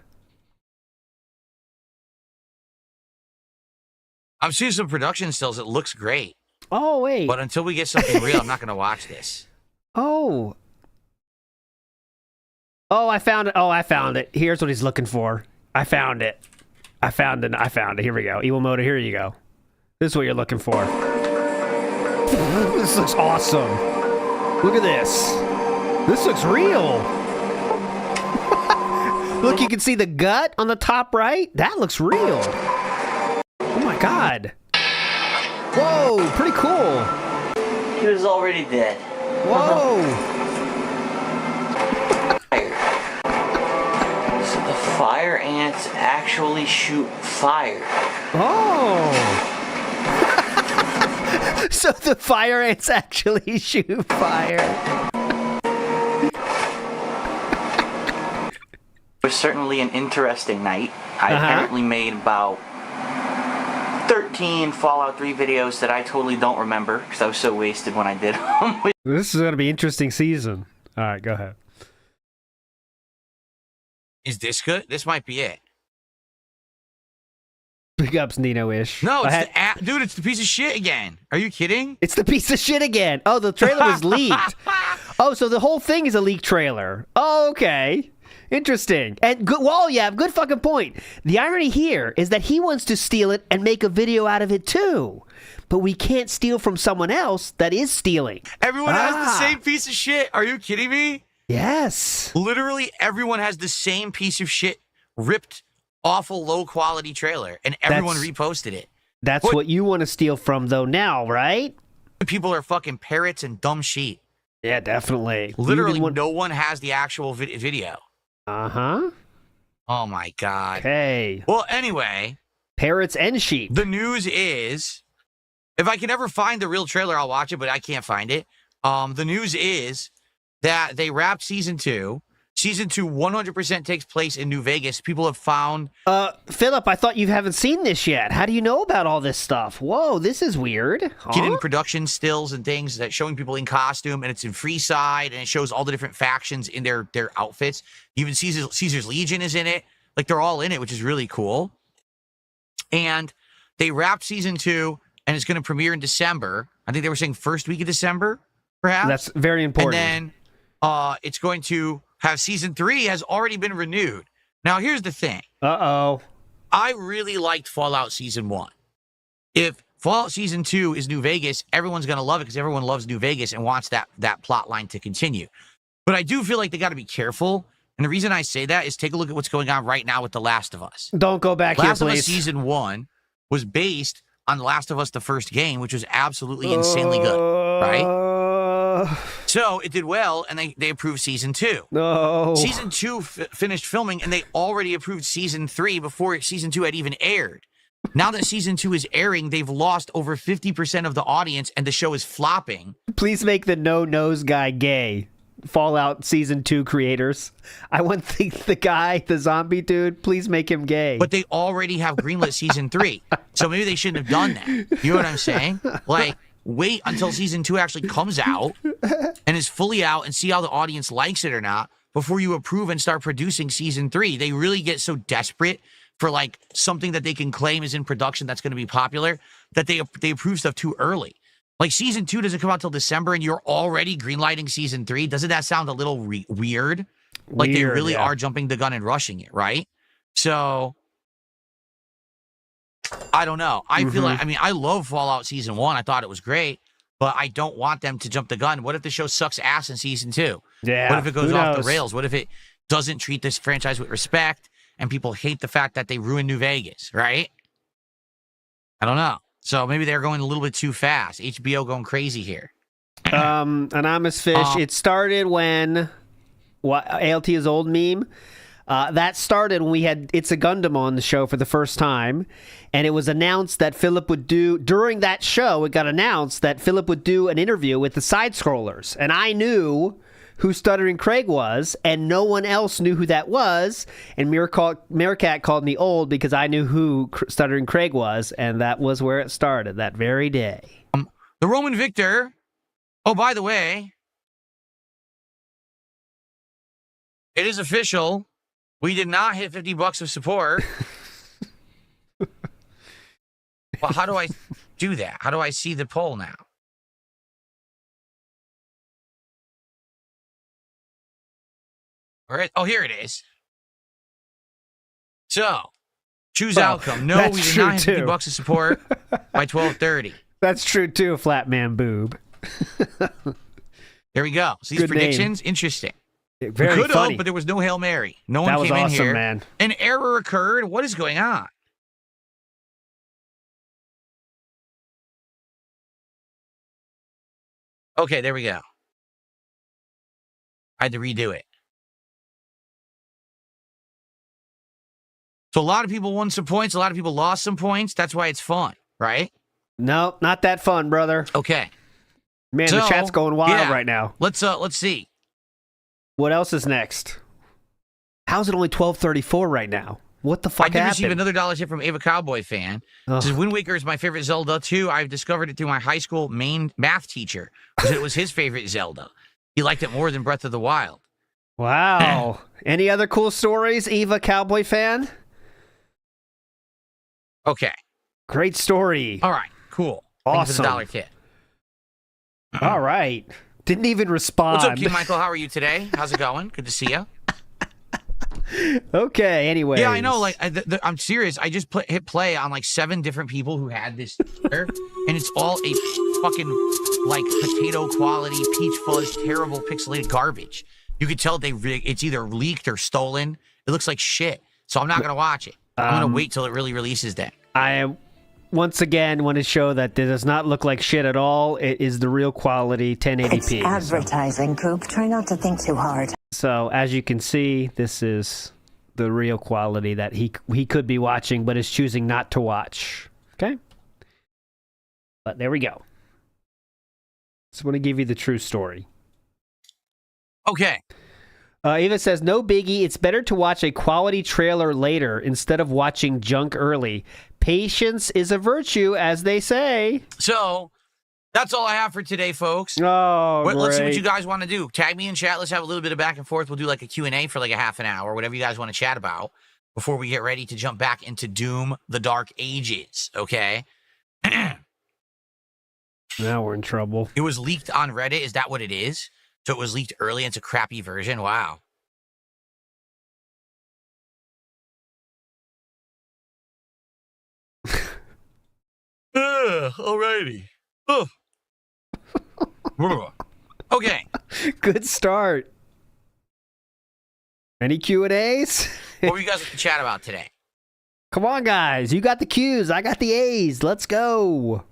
I'm seeing some production stills. It looks great. Oh, wait. But until we get something real, I'm not going to watch this. Oh. Oh, I found it. Oh, I found it. Here's what he's looking for. I found it. I found it. Here we go. Evil Moda, here you go. This is what you're looking for. This looks awesome. Look at this. This looks real. Look, you can see the gut on the top right. That looks real. Oh my god. Whoa, pretty cool. He was already dead. Whoa. So the fire ants actually shoot fire. Oh. So the fire ants actually shoot fire. It was certainly an interesting night. I apparently made about 13 Fallout 3 videos that I totally don't remember because I was so wasted when I did them. This is going to be an interesting season. All right, go ahead. Is this good? This might be it. Big ups, Nino-ish. No, it's dude, it's the piece of shit again. Are you kidding? It's the piece of shit again. Oh, the trailer was leaked. Oh, so the whole thing is a leaked trailer. Oh, okay. Interesting. And good, well, yeah, good fucking point. The irony here is that he wants to steal it and make a video out of it too. But we can't steal from someone else that is stealing. Everyone has the same piece of shit. Are you kidding me? Yes. Literally everyone has the same piece of shit, ripped, awful, low-quality trailer, and everyone reposted it. That's what you want to steal from, though, now, right? People are fucking parrots and dumb sheep. Yeah, definitely. Literally, no one has the actual video. Uh-huh. Oh, my God. Okay. Well, anyway. Parrots and sheep. The news is, if I can ever find the real trailer, I'll watch it, but I can't find it. The news is that they wrapped season 2. Season 2 100% takes place in New Vegas. People have found... Philip, I thought you haven't seen this yet. How do you know about all this stuff? Whoa, this is weird. Hidden production stills and things that showing people in costume, and it's in Freeside, and it shows all the different factions in their outfits. Even Caesar's Legion is in it. Like, they're all in it, which is really cool. And they wrapped Season 2, and it's going to premiere in December. I think they were saying first week of December, perhaps. That's very important. And then it's going to have Season 3 has already been renewed. Now, here's the thing. Uh-oh. I really liked Fallout Season 1. If Fallout Season 2 is New Vegas, everyone's going to love it because everyone loves New Vegas and wants that plot line to continue. But I do feel like they got to be careful. And the reason I say that is take a look at what's going on right now with The Last of Us. Don't go back here, please. Last of Us Season 1 was based on The Last of Us, the first game, which was absolutely insanely good, right? So it did well, and they approved Season 2. No. Season 2 finished filming, and they already approved Season 3 before Season 2 had even aired. Now that Season 2 is airing, they've lost over 50% of the audience, and the show is flopping. Please make the no-nose guy gay. Fallout Season 2 creators. I want the zombie dude, please make him gay. But they already have greenlit Season 3. So maybe they shouldn't have done that. You know what I'm saying? Like, wait until Season 2 actually comes out and is fully out and see how the audience likes it or not before you approve and start producing Season 3. They really get so desperate for, like, something that they can claim is in production that's going to be popular that they approve stuff too early. Like, Season 2 doesn't come out till December, and you're already greenlighting Season 3. Doesn't that sound a little weird? Like, they really are jumping the gun and rushing it, right? So, I don't know. I feel like, I mean, I love Fallout Season 1. I thought it was great, but I don't want them to jump the gun. What if the show sucks ass in Season 2? Yeah. What if it goes off the rails? What if it doesn't treat this franchise with respect, and people hate the fact that they ruined New Vegas, right? I don't know. So maybe they're going a little bit too fast. HBO going crazy here. Anonymous Fish. It started when ALT is old meme. That started when we had It's a Gundam on the show for the first time, and it was announced that Philip would do during that show. It got announced that Philip would do an interview with the side scrollers, and I knew who Stuttering Craig was, and no one else knew who that was. And Meerkat called me old because I knew who Stuttering Craig was, and that was where it started that very day. The Roman Victor. Oh, by the way, it is official. We did not hit $50 of support. Well, how do I do that? How do I see the poll now? All right. Oh, here it is. So, choose outcome. No, we did not hit $50 of support by 12:30. That's true too, Flatman Boob. There we go. So these Good predictions, name. interesting. Very we could funny. have, but there was no Hail Mary. No one That was came awesome, in here. man. An error occurred. What is going on? Okay, there we go. I had to redo it. So a lot of people won some points. A lot of people lost some points. That's why it's fun, right? No, not that fun, brother. Okay. Man, the chat's going wild right now. Let's see. What else is next? How's it only 12:34 right now? What the fuck I did happened? receive another dollar tip from Ava Cowboy fan. It says, Wind Waker is my favorite Zelda, too. I've discovered it through my high school main math teacher, because it was his favorite Zelda. He liked it more than Breath of the Wild. Wow. Any other cool stories, Eva Cowboy fan? Okay. Great story. All right. Cool. Thank you for Awesome. the dollar tip. All right. Didn't even respond. What's up, King Michael? How are you today? How's it going? Good to see you. Okay, anyway. Yeah, I know. Like, I'm serious. I just hit play on like 7 different people who had this, and it's all a fucking like potato quality, peach fuzz, terrible pixelated garbage. You could tell it's either leaked or stolen. It looks like shit. So I'm not gonna watch it. I'm gonna wait till it really releases then. I once again want to show that it does not look like shit at all. It is the real quality 1080p. It's advertising, Coop. Try not to think too hard. So as you can see, this is the real quality that he could be watching, but is choosing not to watch. Okay? But there we go. Just want to give you the true story. Okay. Eva says, no biggie. It's better to watch a quality trailer later instead of watching junk early. Patience is a virtue, as they say. So that's all I have for today, folks. Oh, Let's see what great. you guys want to do. Tag me in chat. Let's have a little bit of back and forth. We'll do like a Q&A for like a half an hour, whatever you guys want to chat about before we get ready to jump back into Doom, the Dark Ages, okay? Now we're in trouble. It was leaked on Reddit. Is that what it is? So it was leaked early. It's a crappy version. Wow. Alrighty. Okay. Good start. Any Q&As? What were you guys to chat about today? Come on, guys. You got the Q's. I got the A's. Let's go.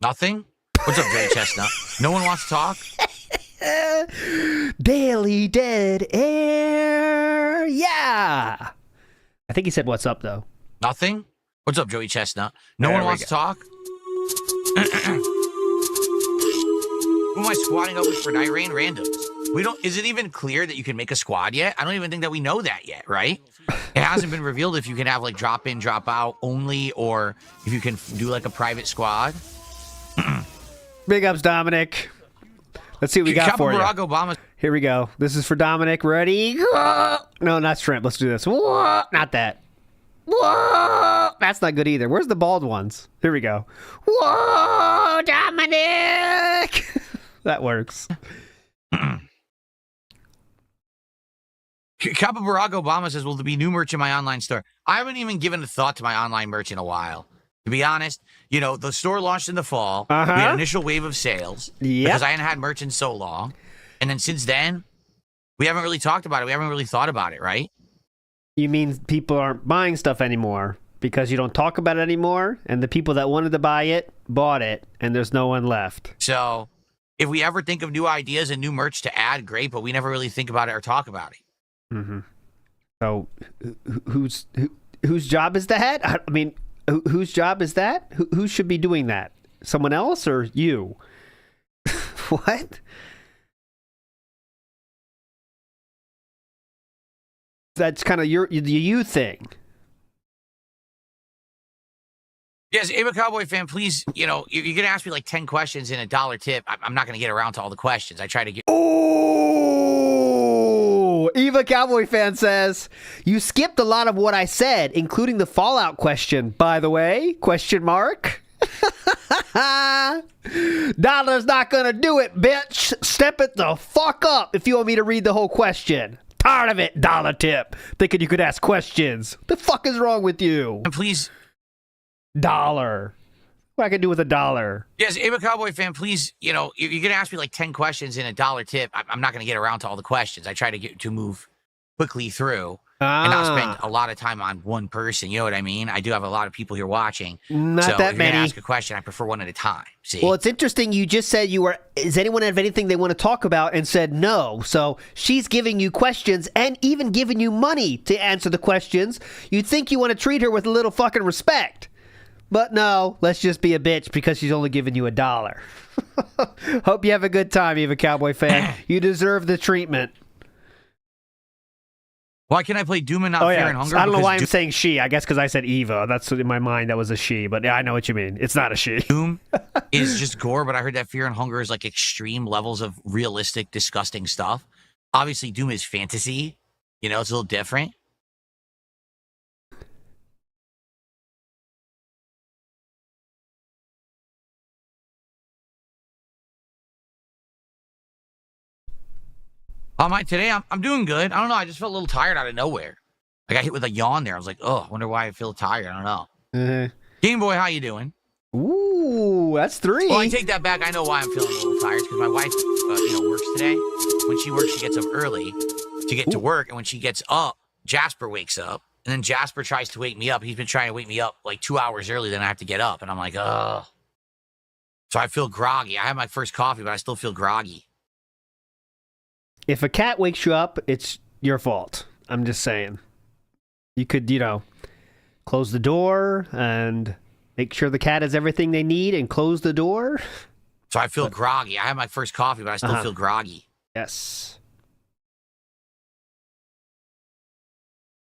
Nothing? What's up, Jerry Chestnut? No one wants to talk? Daily Dead Air. Yeah. I think he said what's up, though. Nothing? What's up, Joey Chestnut? No one wants to talk? Who am I squatting up with for Night Rain? Randoms. Is it even clear that you can make a squad yet? I don't even think that we know that yet, right? It hasn't been revealed if you can have like drop in, drop out only, or if you can do like a private squad. Big ups, Dominic. Let's see what we got for you. Barack Obama. Here we go. This is for Dominic. Ready? No, not shrimp. Let's do this. Not that. That's not good either. Where's the bald ones? Here we go. Whoa, Dominic! That works. Kappa Barack Obama says, will there be new merch in my online store? I haven't even given a thought to my online merch in a while. To be honest, you know, the store launched in the fall. We had an initial wave of sales because I hadn't had merch in so long. And then since then, we haven't really talked about it. We haven't really thought about it, right? You mean people aren't buying stuff anymore because you don't talk about it anymore? And the people that wanted to buy it, bought it, and there's no one left. So if we ever think of new ideas and new merch to add, great, but we never really think about it or talk about it. Mm-hmm. So whose job is that? I mean... Whose job is that? Who should be doing that? Someone else or you? What? That's kind of you thing. Yes, Ava Cowboy fan, please, you know, you're going to ask me like 10 questions in $1 tip. I'm not going to get around to all the questions. I try to get... Oh, Eva Cowboy fan says, you skipped a lot of what I said, including the Fallout question, by the way, question mark. Dollar's not going to do it, bitch. Step it the fuck up if you want me to read the whole question. Tired of it, dollar tip. Thinking you could ask questions. What the fuck is wrong with you? And please... Dollar. What I can do with $1? Yes, Ava Cowboy fan, please, you know, you're going to ask me like 10 questions in $1 tip. I'm not going to get around to all the questions. I try to move quickly through and not spend a lot of time on one person. You know what I mean? I do have a lot of people here watching. Not so that if you're many. going to ask a question, I prefer one at a time. See? Well, it's interesting. You just said does anyone have anything they want to talk about and said no. So she's giving you questions and even giving you money to answer the questions. You'd think you want to treat her with a little fucking respect. But no, let's just be a bitch because she's only giving you $1. Hope you have a good time, Eva Cowboy fan. You deserve the treatment. Why can't I play Doom and not Fear and Hunger? I don't know why I'm saying she. I guess because I said Eva. That's in my mind. That was a she. But yeah, I know what you mean. It's not a she. Doom is just gore, but I heard that Fear and Hunger is like extreme levels of realistic, disgusting stuff. Obviously, Doom is fantasy. You know, it's a little different. Today I'm doing good. I don't know. I just felt a little tired out of nowhere. I got hit with a yawn there. I was like, oh, I wonder why I feel tired. I don't know. Game Boy, how you doing? Ooh, that's 3. Well, I take that back. I know why I'm feeling a little tired. Because my wife, works today. When she works, she gets up early to get to work. And when she gets up, Jasper wakes up. And then Jasper tries to wake me up. He's been trying to wake me up like 2 hours early. Then I have to get up. And I'm like, ugh. So I feel groggy. I had my first coffee, but I still feel groggy. If a cat wakes you up, it's your fault. I'm just saying. You could, close the door and make sure the cat has everything they need and close the door. So I feel groggy. I had my first coffee, but I still feel groggy. Yes.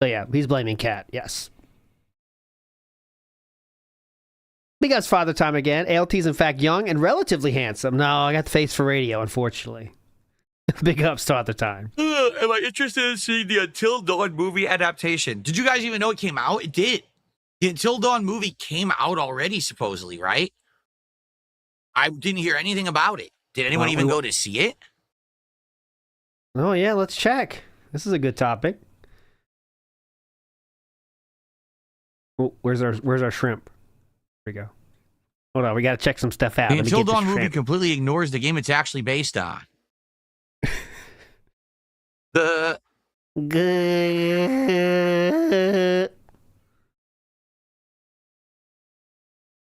So yeah, he's blaming cat. Yes. Big Ups Father Time again. ALT is in fact young and relatively handsome. No, I got the face for radio, unfortunately. Big Ups Father Time. Am I interested in seeing the Until Dawn movie adaptation? Did you guys even know it came out? It did. The Until Dawn movie came out already, supposedly, right? I didn't hear anything about it. Did anyone even go to see it? Oh yeah, let's check. This is a good topic. Oh, where's our shrimp? Here we go. Hold on, we got to check some stuff out. The Until Dawn movie completely ignores the game it's actually based on.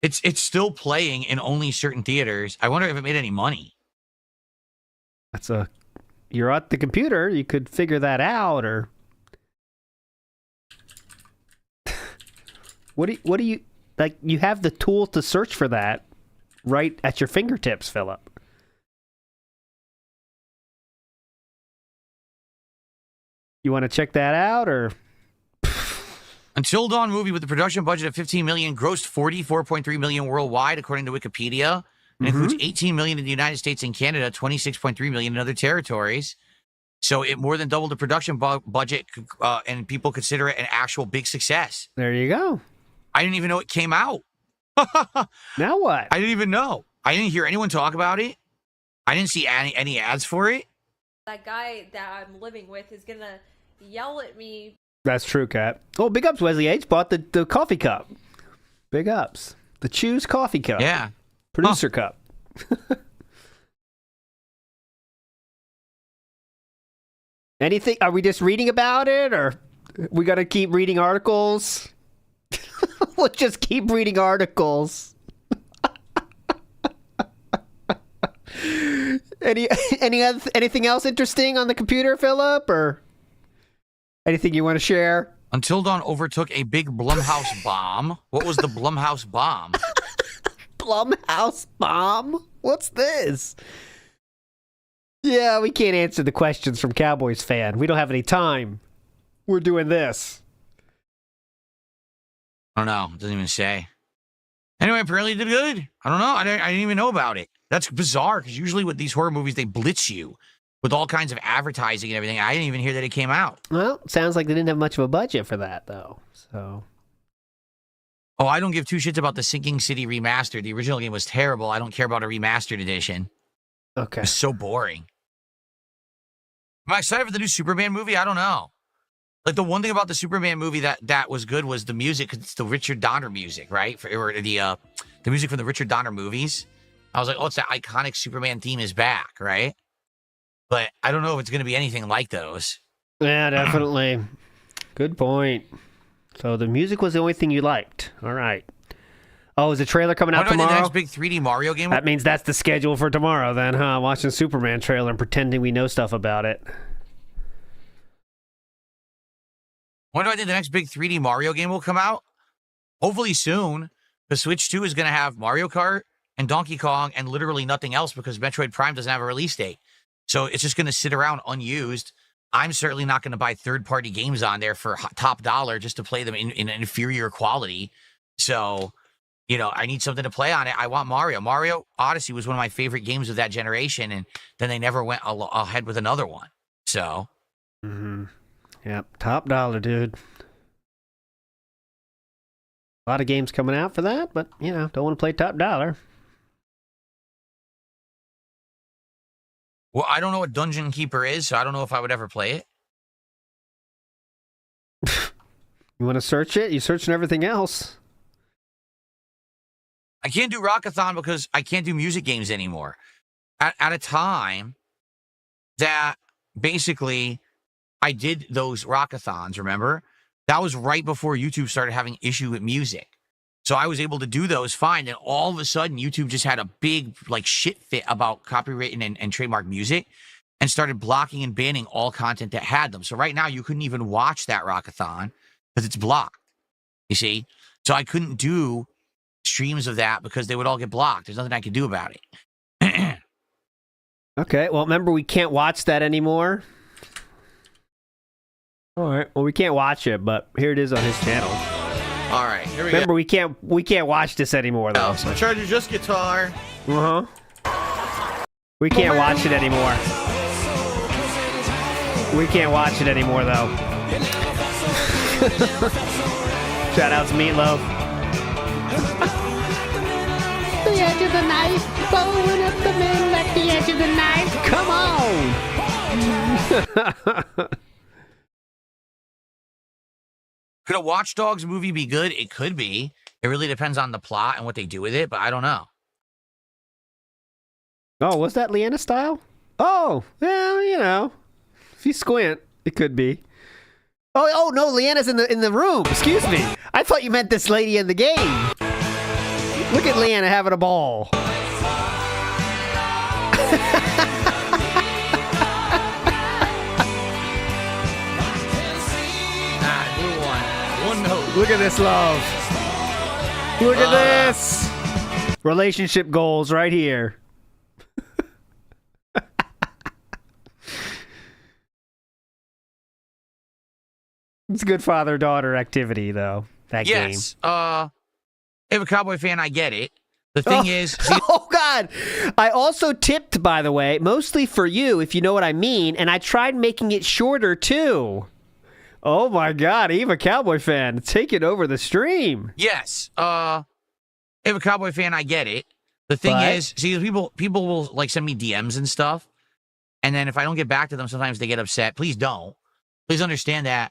It's still playing in only certain theaters. I wonder if it made any money. You're at the computer. You could figure that out, or what do you like? You have the tool to search for that right at your fingertips, Philip. You want to check that out, or? Until Dawn movie with a production budget of $15 million grossed $44.3 million worldwide, according to Wikipedia. It includes $18 million in the United States and Canada, $26.3 million in other territories. So it more than doubled the production budget, and people consider it an actual big success. There you go. I didn't even know it came out. Now what? I didn't even know. I didn't hear anyone talk about it. I didn't see any ads for it. That guy that I'm living with is gonna yell at me. That's true, Kat. Oh, big ups, Wesley H. Bought the coffee cup. Big ups. The Choose coffee cup. Yeah. Producer cup. Anything? Are we just reading about it, or we got to keep reading articles? We'll just keep reading articles. Anything else interesting on the computer, Philip, or anything you want to share? Until Dawn overtook a big Blumhouse bomb. What was the Blumhouse bomb? Blumhouse bomb? What's this? Yeah, we can't answer the questions from Cowboys fan. We don't have any time. We're doing this. I don't know. It doesn't even say. Anyway, apparently it did good. I don't know. I didn't even know about it. That's bizarre, because usually with these horror movies, they blitz you with all kinds of advertising and everything. I didn't even hear that it came out. Well, sounds like they didn't have much of a budget for that, though. So. Oh, I don't give two shits about the Sinking City remaster. The original game was terrible. I don't care about a remastered edition. Okay. It's so boring. Am I excited for the new Superman movie? I don't know. Like, the one thing about the Superman movie that was good was the music. It's the Richard Donner music, right? Or the music from the Richard Donner movies. I was like, oh, it's that iconic Superman theme is back, right? But I don't know if it's going to be anything like those. Yeah, definitely. Good point. So the music was the only thing you liked. All right. Oh, is the trailer coming out tomorrow? The next big 3D Mario game? That means that's the schedule for tomorrow then, huh? Watching Superman trailer and pretending we know stuff about it. When do I think the next big 3D Mario game will come out? Hopefully soon. The Switch 2 is going to have Mario Kart and Donkey Kong and literally nothing else, because Metroid Prime doesn't have a release date. So it's just going to sit around unused. I'm certainly not going to buy third-party games on there for top dollar just to play them in an inferior quality. So, you know, I need something to play on it. I want Mario. Mario Odyssey was one of my favorite games of that generation, and then they never went ahead with another one. So. Yep, top dollar, dude. A lot of games coming out for that, but, you know, don't want to play top dollar. Well, I don't know what Dungeon Keeper is, so I don't know if I would ever play it. You want to search it? You searching everything else. I can't do Rockathon because I can't do music games anymore. At a time that basically I did those Rockathons, remember? That was right before YouTube started having issue with music. So I was able to do those fine. And all of a sudden, YouTube just had a big shit fit about copyright and trademark music and started blocking and banning all content that had them. So right now, you couldn't even watch that Rockathon because it's blocked. You see? So I couldn't do streams of that because they would all get blocked. There's nothing I could do about it. Okay, well, remember, we can't watch that anymore. All right, well, we can't watch it, but here it is on his channel. All right, here we Remember, go. we can't watch this anymore, though. So charge your just guitar. We can't watch it anymore. We can't watch it anymore, though. Shoutouts, Meatloaf. The edge of the knife, blowing up the middle at the edge of the knife. Come on! Could a Watch Dogs movie be good? It could be. It really depends on the plot and what they do with it, but I don't know. Oh, was that Leanna style? Oh, well, you know, if you squint, it could be. Oh no, Leanna's in the room. Excuse me. I thought you meant this lady in the game. Look at Leanna having a ball. One note. Look at this love. Look at this. Relationship goals right here. It's good father-daughter activity, though, that game. Yes. If a Cowboy fan, I get it. The thing is... Oh, God! I also tipped, by the way, mostly for you, if you know what I mean, and I tried making it shorter, too. Oh, my God, Eva Cowboy fan, taking over the stream. Yes. If a Cowboy fan, I get it. The thing is, see, people will, like, send me DMs and stuff, and then if I don't get back to them, sometimes they get upset. Please don't. Please understand that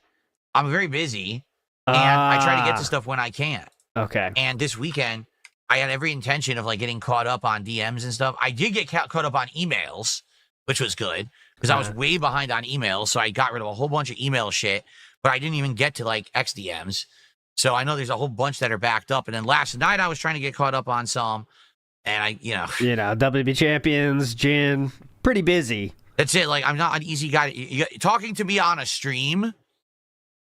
I'm very busy, and I try to get to stuff when I can. Okay. And this weekend, I had every intention of, like, getting caught up on DMs and stuff. I did get caught up on emails, which was good, because I was way behind on emails, so I got rid of a whole bunch of email shit, but I didn't even get to, like, XDMs. So I know there's a whole bunch that are backed up. And then last night, I was trying to get caught up on some, and I. WB Champions, Jin, pretty busy. That's it. Like, I'm not an easy guy. Talking to me on a stream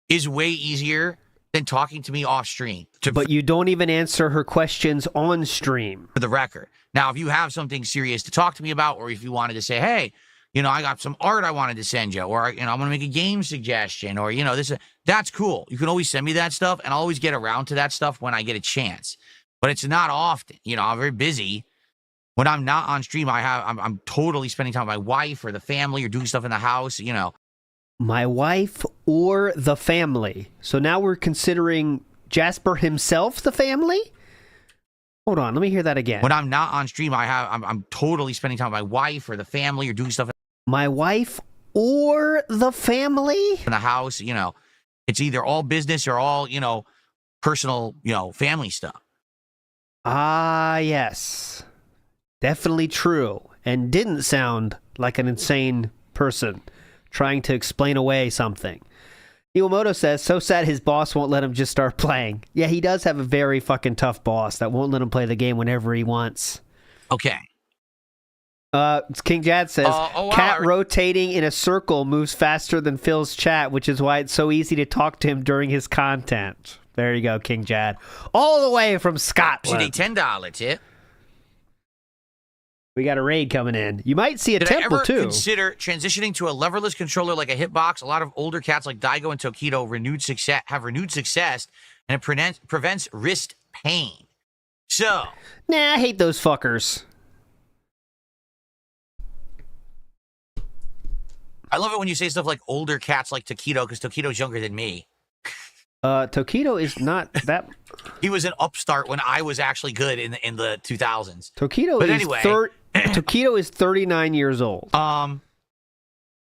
is way easier than talking to me off stream. But you don't even answer her questions on stream. For the record. Now, if you have something serious to talk to me about, or if you wanted to say, hey, I got some art I wanted to send you, or, I want to make a game suggestion, or, that's cool. You can always send me that stuff, and I'll always get around to that stuff when I get a chance. But it's not often. I'm very busy. When I'm not on stream, I'm totally spending time with my wife or the family or doing stuff in the house, My wife or the family. So now we're considering Jasper himself the family? Hold on, let me hear that again. When I'm not on stream, I'm totally spending time with my wife or the family or doing stuff my wife or the family? In the house, it's either all business or all, personal, family stuff. Ah, yes. Definitely true. And didn't sound like an insane person trying to explain away something. Iwamoto says, so sad his boss won't let him just start playing. Yeah, he does have a very fucking tough boss that won't let him play the game whenever he wants. Okay. King Jad says, cat rotating in a circle moves faster than Phil's chat, which is why it's so easy to talk to him during his content. There you go, King Jad. All the way from Scotland. $10, yeah. We got a raid coming in. You might see a temple, too. Did I ever consider transitioning to a leverless controller like a hitbox? A lot of older cats like Daigo and Tokido have renewed success, and it prevents wrist pain. So. Nah, I hate those fuckers. I love it when you say stuff like older cats like Tokido, because Tokido's younger than me. Tokido is not that... He was an upstart when I was actually good in the 2000s. Tokido is 39 years old. And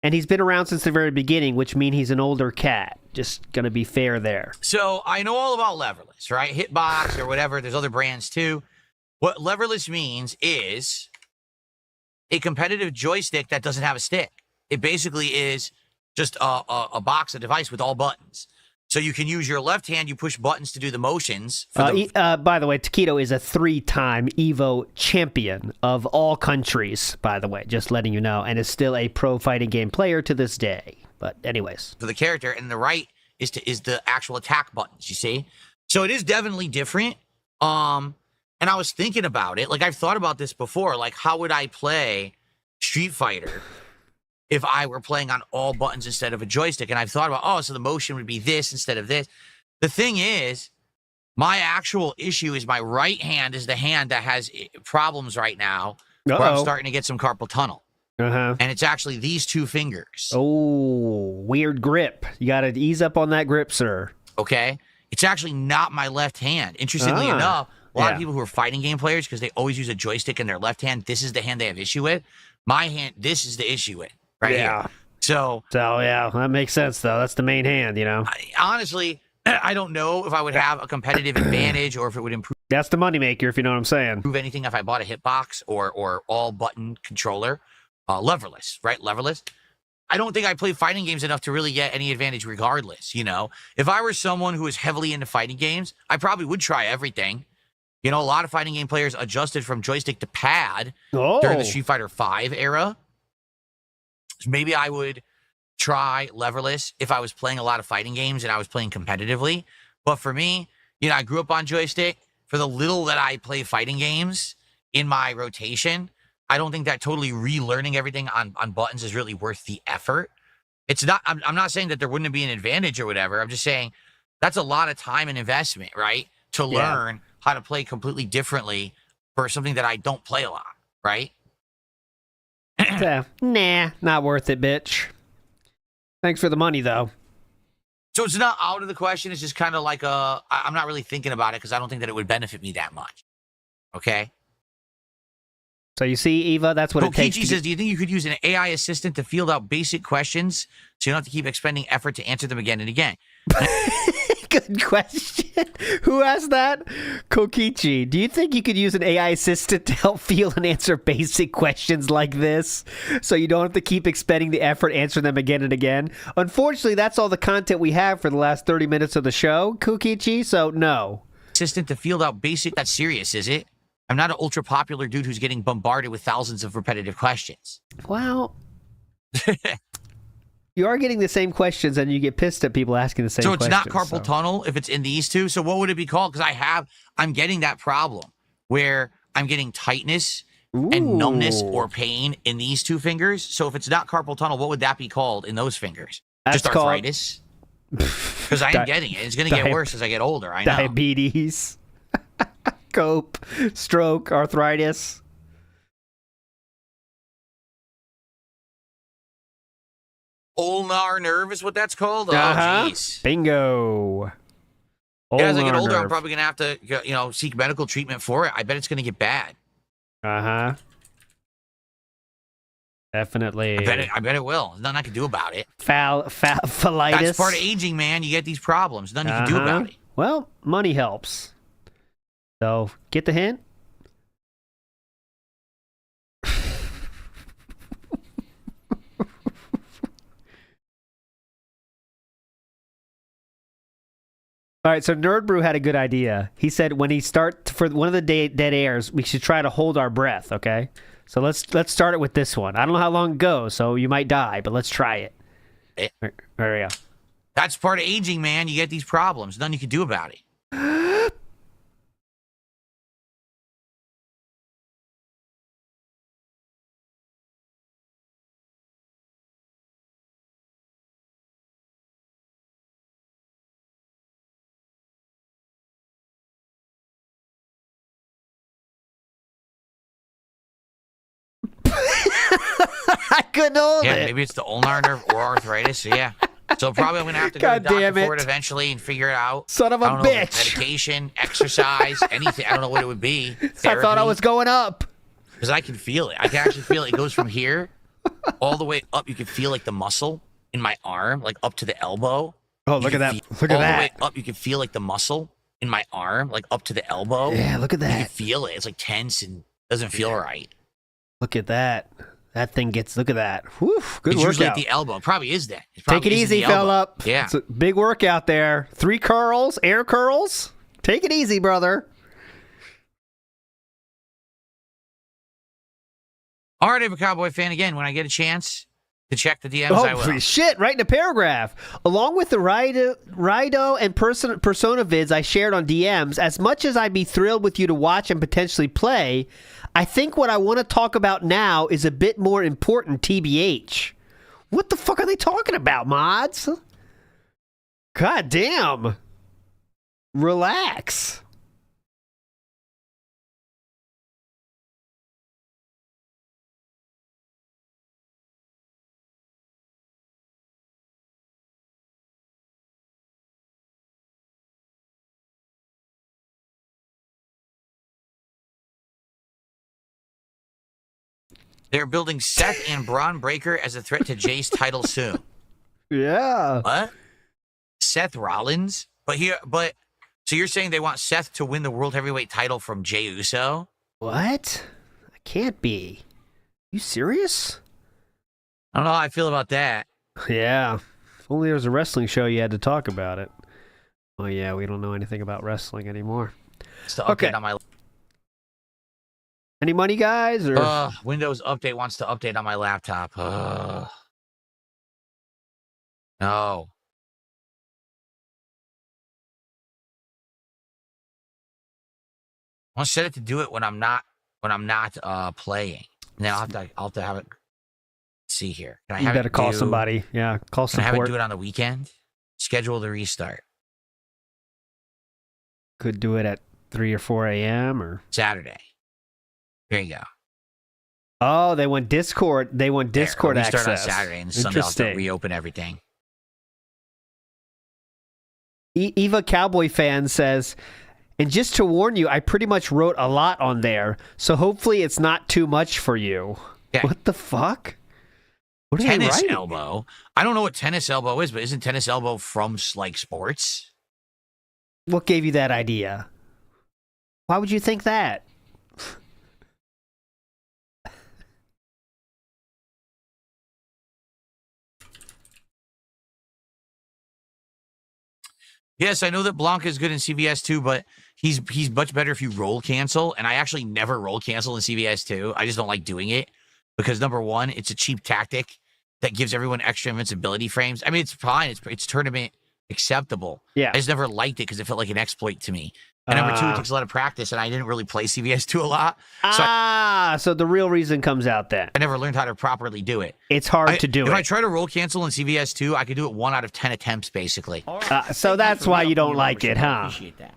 he's been around since the very beginning, which means he's an older cat. Just gonna be fair there. So I know all about leverless, right? Hitbox or whatever. There's other brands too. What leverless means is a competitive joystick that doesn't have a stick. It basically is just a box, a device with all buttons. So you can use your left hand, you push buttons to do the motions. By the way, Tokido is a 3-time EVO champion of all countries, by the way, just letting you know, and is still a pro fighting game player to this day. But anyways. For the character, and the right is the actual attack buttons, you see? So it is definitely different. And I was thinking about it. Like, I've thought about this before. Like, how would I play Street Fighter if I were playing on all buttons instead of a joystick? And I've thought about, so the motion would be this instead of this. The thing is, my actual issue is my right hand is the hand that has problems right now, where I'm starting to get some carpal tunnel. And it's actually these two fingers. Oh, weird grip. You got to ease up on that grip, sir. Okay? It's actually not my left hand. Interestingly enough, a lot of people who are fighting game players, because they always use a joystick in their left hand, this is the hand they have issue with. My hand, this is the issue with here. So yeah, that makes sense, though. That's the main hand, you know? Honestly, I don't know if I would have a competitive advantage or if it would improve. That's the moneymaker, if you know what I'm saying. Improve anything if I bought a hitbox or all button controller, leverless, right? Leverless. I don't think I play fighting games enough to really get any advantage regardless, you know? If I were someone who is heavily into fighting games, I probably would try everything. You know, a lot of fighting game players adjusted from joystick to pad during the Street Fighter V era. So maybe I would try leverless if I was playing a lot of fighting games and I was playing competitively. But for me, you know, I grew up on joystick. For the little that I play fighting games in my rotation, I don't think that totally relearning everything on buttons is really worth the effort. It's not, I'm not saying that there wouldn't be an advantage or whatever. I'm just saying that's a lot of time and investment, right? To learn how to play completely differently for something that I don't play a lot, right? Nah, not worth it, bitch. Thanks for the money, though. So it's not out of the question. It's just kind of like I'm not really thinking about it because I don't think that it would benefit me that much. Okay? So you see, Eva, that's what it takes. Kokichi says, do you think you could use an AI assistant to field out basic questions so you don't have to keep expending effort to answer them again and again? Good question. Who asked that? Kokichi, do you think you could use an AI assistant to help field and answer basic questions like this so you don't have to keep expending the effort answering them again and again? Unfortunately, that's all the content we have for the last 30 minutes of the show, Kokichi, so no. Assistant to field out basic, that's serious, is it? I'm not an ultra popular dude who's getting bombarded with thousands of repetitive questions. Well, you are getting the same questions and you get pissed at people asking the same questions. So it's not carpal tunnel if it's in these two. So what would it be called? Because I'm getting that problem where I'm getting tightness and numbness or pain in these two fingers. So if it's not carpal tunnel, what would that be called in those fingers? That's just arthritis? Because I am getting it. It's going to get worse as I get older. I know. Diabetes. Cope, stroke, arthritis. Ulnar nerve is what that's called? Oh, jeez. Bingo. As I get older, I'm probably going to have to, seek medical treatment for it. I bet it's going to get bad. Definitely. I bet it will. There's nothing I can do about it. Fallitis. That's part of aging, man. You get these problems. Nothing you can do about it. Well, money helps. So, get the hint? All right, so Nerd Brew had a good idea. He said when he starts for one of the dead airs, we should try to hold our breath, okay? So let's start it with this one. I don't know how long it goes, so you might die, but let's try it. There we go. That's part of aging, man. You get these problems. Nothing you can do about it. I couldn't hold it. Yeah, maybe it's the ulnar nerve or arthritis. So yeah. So probably I'm going to have to go to the doctor for it eventually and figure it out. Son of a bitch. Medication, exercise, anything. I don't know what it would be. Therapy. I thought I was going up. Because I can feel it. I can actually feel it. It goes from here all the way up. You can feel like the muscle in my arm, like up to the elbow. Oh, look at that. Look at that. All the way up, you can feel like the muscle in my arm, like up to the elbow. Yeah, look at that. You can feel it. It's like tense and doesn't feel right. Look at that. That thing gets, look at that. Whew, good it's workout. Usually at the elbow. It probably is that. Take it easy, fella. Yeah. It's a big workout there. 3 curls, air curls. Take it easy, brother. All right, I'm a Cowboy fan again. When I get a chance, to check the DMs, I will. Holy shit, right in a paragraph. Along with the Rido and Persona vids I shared on DMs, as much as I'd be thrilled with you to watch and potentially play, I think what I want to talk about now is a bit more important, TBH. What the fuck are they talking about, mods? God damn. Relax. They're building Seth and Braun Breaker as a threat to Jay's title soon. Yeah. What? Seth Rollins? So you're saying they want Seth to win the World Heavyweight title from Jey Uso? What? That can't be. You serious? I don't know how I feel about that. Yeah. If only there was a wrestling show you had to talk about it. Oh yeah, we don't know anything about wrestling anymore. Okay. On my... Any money, guys? Or Windows Update wants to update on my laptop. No. I want to set it to do it when I'm not playing. Now I'll have to have it. See here. Can I you have better it call somebody. Yeah, call support. Can I have it do it on the weekend? Schedule the restart. Could do it at 3 or 4 a.m. or Saturday. There you go. Oh, they want Discord. They want Discord access. Restart on Saturday and Sunday. I'll have to reopen everything. Eva Cowboy Fan says, and just to warn you, I pretty much wrote a lot on there, so hopefully it's not too much for you. Yeah. What the fuck? What are Tennis they writing? elbow. I don't know what tennis elbow is, but isn't tennis elbow from like sports? What gave you that idea? Why would you think that? Yes, I know that Blanca is good in CVS 2, but he's much better if you roll cancel, and I actually never roll cancel in CVS 2. I just don't like doing it because, number one, it's a cheap tactic that gives everyone extra invincibility frames. I mean, it's fine. It's tournament acceptable. Yeah. I just never liked it because it felt like an exploit to me. And number two, it takes a lot of practice, and I didn't really play CVS 2 a lot. So the real reason comes out then. I never learned how to properly do it. It's hard to do if it. I try to roll cancel in CVS 2, I could do it 1 out of 10 attempts, basically. So that's why you don't like it, huh? Appreciate that.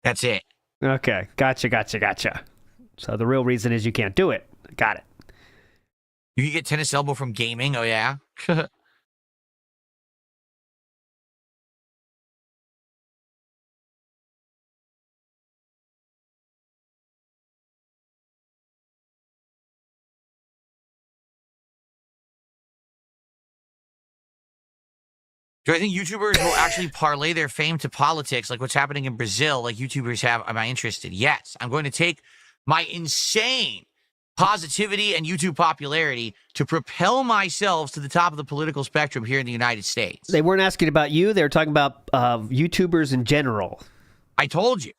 That's it. Okay. Gotcha. So the real reason is you can't do it. Got it. You can get tennis elbow from gaming. Oh, yeah? Do I think YouTubers will actually parlay their fame to politics, like what's happening in Brazil, like YouTubers have? Am I interested? Yes. I'm going to take my insane positivity and YouTube popularity to propel myself to the top of the political spectrum here in the United States. They weren't asking about you. They were talking about YouTubers in general. I told you,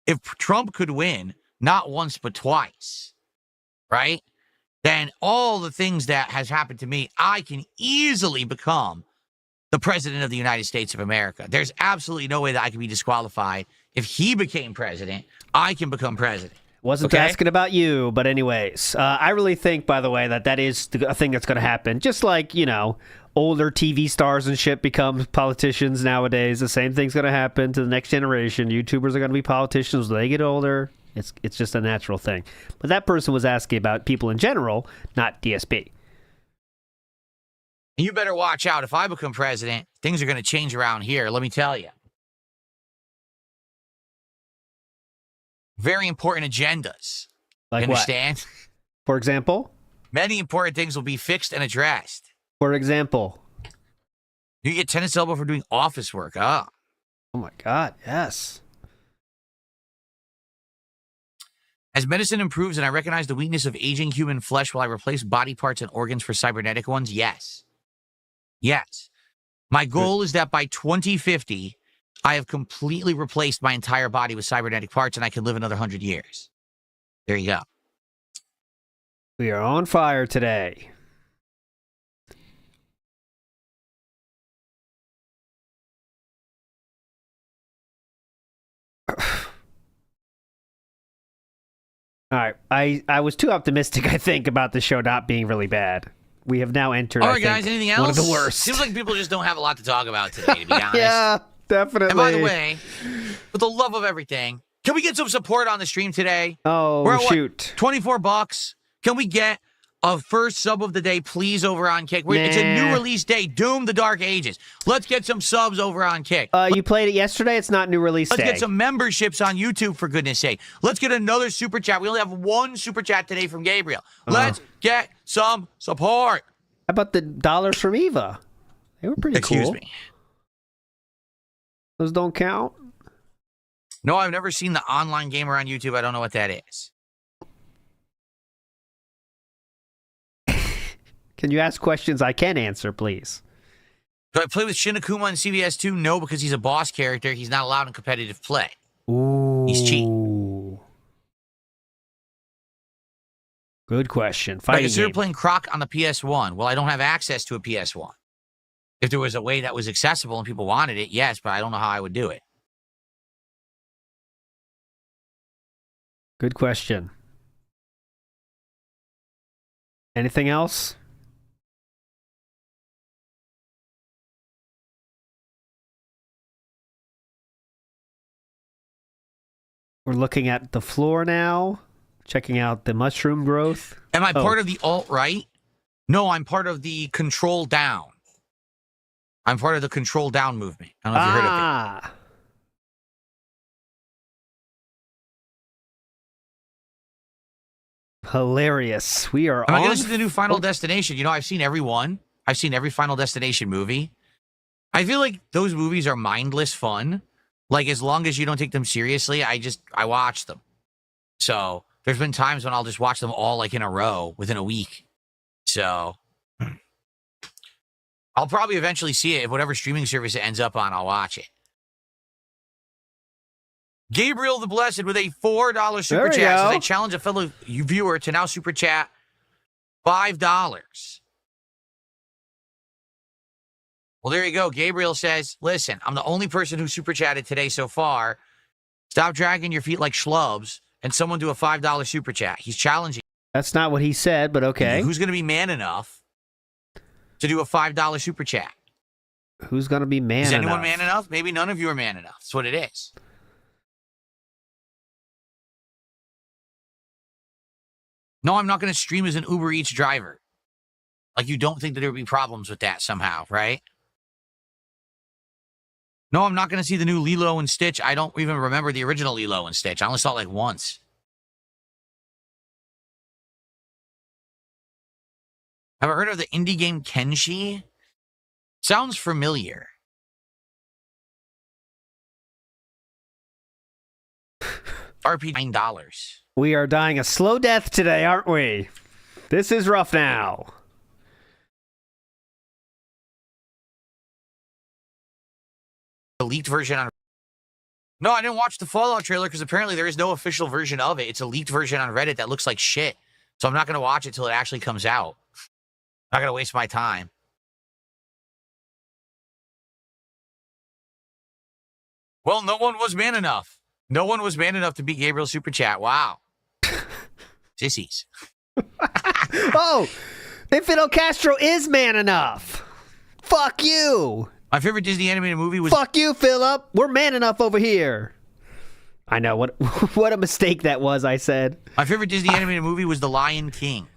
if Trump could win, not once but twice, right, then all the things that has happened to me, I can easily become the president of the United States of America. There's absolutely no way that I can be disqualified. If he became president, I can become president. Wasn't asking about you, but anyways, I really think, by the way, that is a thing that's going to happen. Just like, older TV stars and shit become politicians nowadays. The same thing's going to happen to the next generation. YouTubers are going to be politicians when they get older. It's just a natural thing. But that person was asking about people in general, not DSP. You better watch out. If I become president, things are going to change around here, let me tell you. Very important agendas. Like you understand? What? For example? Many important things will be fixed and addressed. For example? You get tennis elbow for doing office work. Oh my God, yes. As medicine improves and I recognize the weakness of aging human flesh, will I replace body parts and organs for cybernetic ones? Yes. Yes. My goal is that by 2050, I have completely replaced my entire body with cybernetic parts and I can live another 100 years. There you go. We are on fire today. All right. I was too optimistic, I think, about the show not being really bad. We have now entered, All right, guys, anything else? one of the worst. Seems like people just don't have a lot to talk about today, to be honest. Yeah, definitely. And by the way, with the love of everything, can we get some support on the stream today? Oh, We're at, shoot. $24. Can we get a first sub of the day, please, over on Kick? It's a new release day, Doom the Dark Ages. Let's get some subs over on Kick. You played it yesterday. It's not new release day. Let's get some memberships on YouTube, for goodness sake. Let's get another super chat. We only have one super chat today from Gabriel. Let's get some support. How about the dollars from Eva? They were pretty cool. Excuse me. Those don't count? No, I've never seen the online gamer on YouTube. I don't know what that is. Can you ask questions I can answer, please? Do I play with Shinakuma on CBS 2? No, because he's a boss character. He's not allowed in competitive play. Ooh. He's cheap. Good question. I consider playing Croc on the PS1. Well, I don't have access to a PS1. If there was a way that was accessible and people wanted it, yes, but I don't know how I would do it. Good question. Anything else? We're looking at the floor now, checking out the mushroom growth. Am I part of the alt-right? No, I'm part of the control down. I'm part of the control down movement. I don't know if you heard of it. Hilarious. We are Am I going to see the new Final Destination? You know, I've seen every one. I've seen every Final Destination movie. I feel like those movies are mindless fun. Like, as long as you don't take them seriously, I watch them. So there's been times when I'll just watch them all, like, in a row within a week. So I'll probably eventually see it. If whatever streaming service it ends up on, I'll watch it. Gabriel the Blessed with a $4 super chat says, I challenge a fellow viewer to now super chat $5. Well, there you go. Gabriel says, listen, I'm the only person who super chatted today so far. Stop dragging your feet like schlubs and someone do a $5 super chat. He's challenging. That's not what he said, but okay. Who's going to be man enough to do a $5 super chat? Who's going to be man enough? Is anyone man enough? Maybe none of you are man enough. That's what it is. No, I'm not going to stream as an Uber Eats driver. Like, you don't think that there would be problems with that somehow, right? No, I'm not going to see the new Lilo and Stitch. I don't even remember the original Lilo and Stitch. I only saw it like once. Have I heard of the indie game Kenshi? Sounds familiar. RP $9. We are dying a slow death today, aren't we? This is rough now. The leaked version on... No, I didn't watch the Fallout trailer because apparently there is no official version of it. It's a leaked version on Reddit that looks like shit. So I'm not going to watch it till it actually comes out. I'm not going to waste my time. Well, no one was man enough. No one was man enough to beat Gabriel's Super Chat. Wow. Sissies. Oh, Fidel Castro is man enough. Fuck you. My favorite Disney animated movie was... Fuck you, Philip. We're man enough over here. I know. What a mistake that was, I said. My favorite Disney animated movie was The Lion King.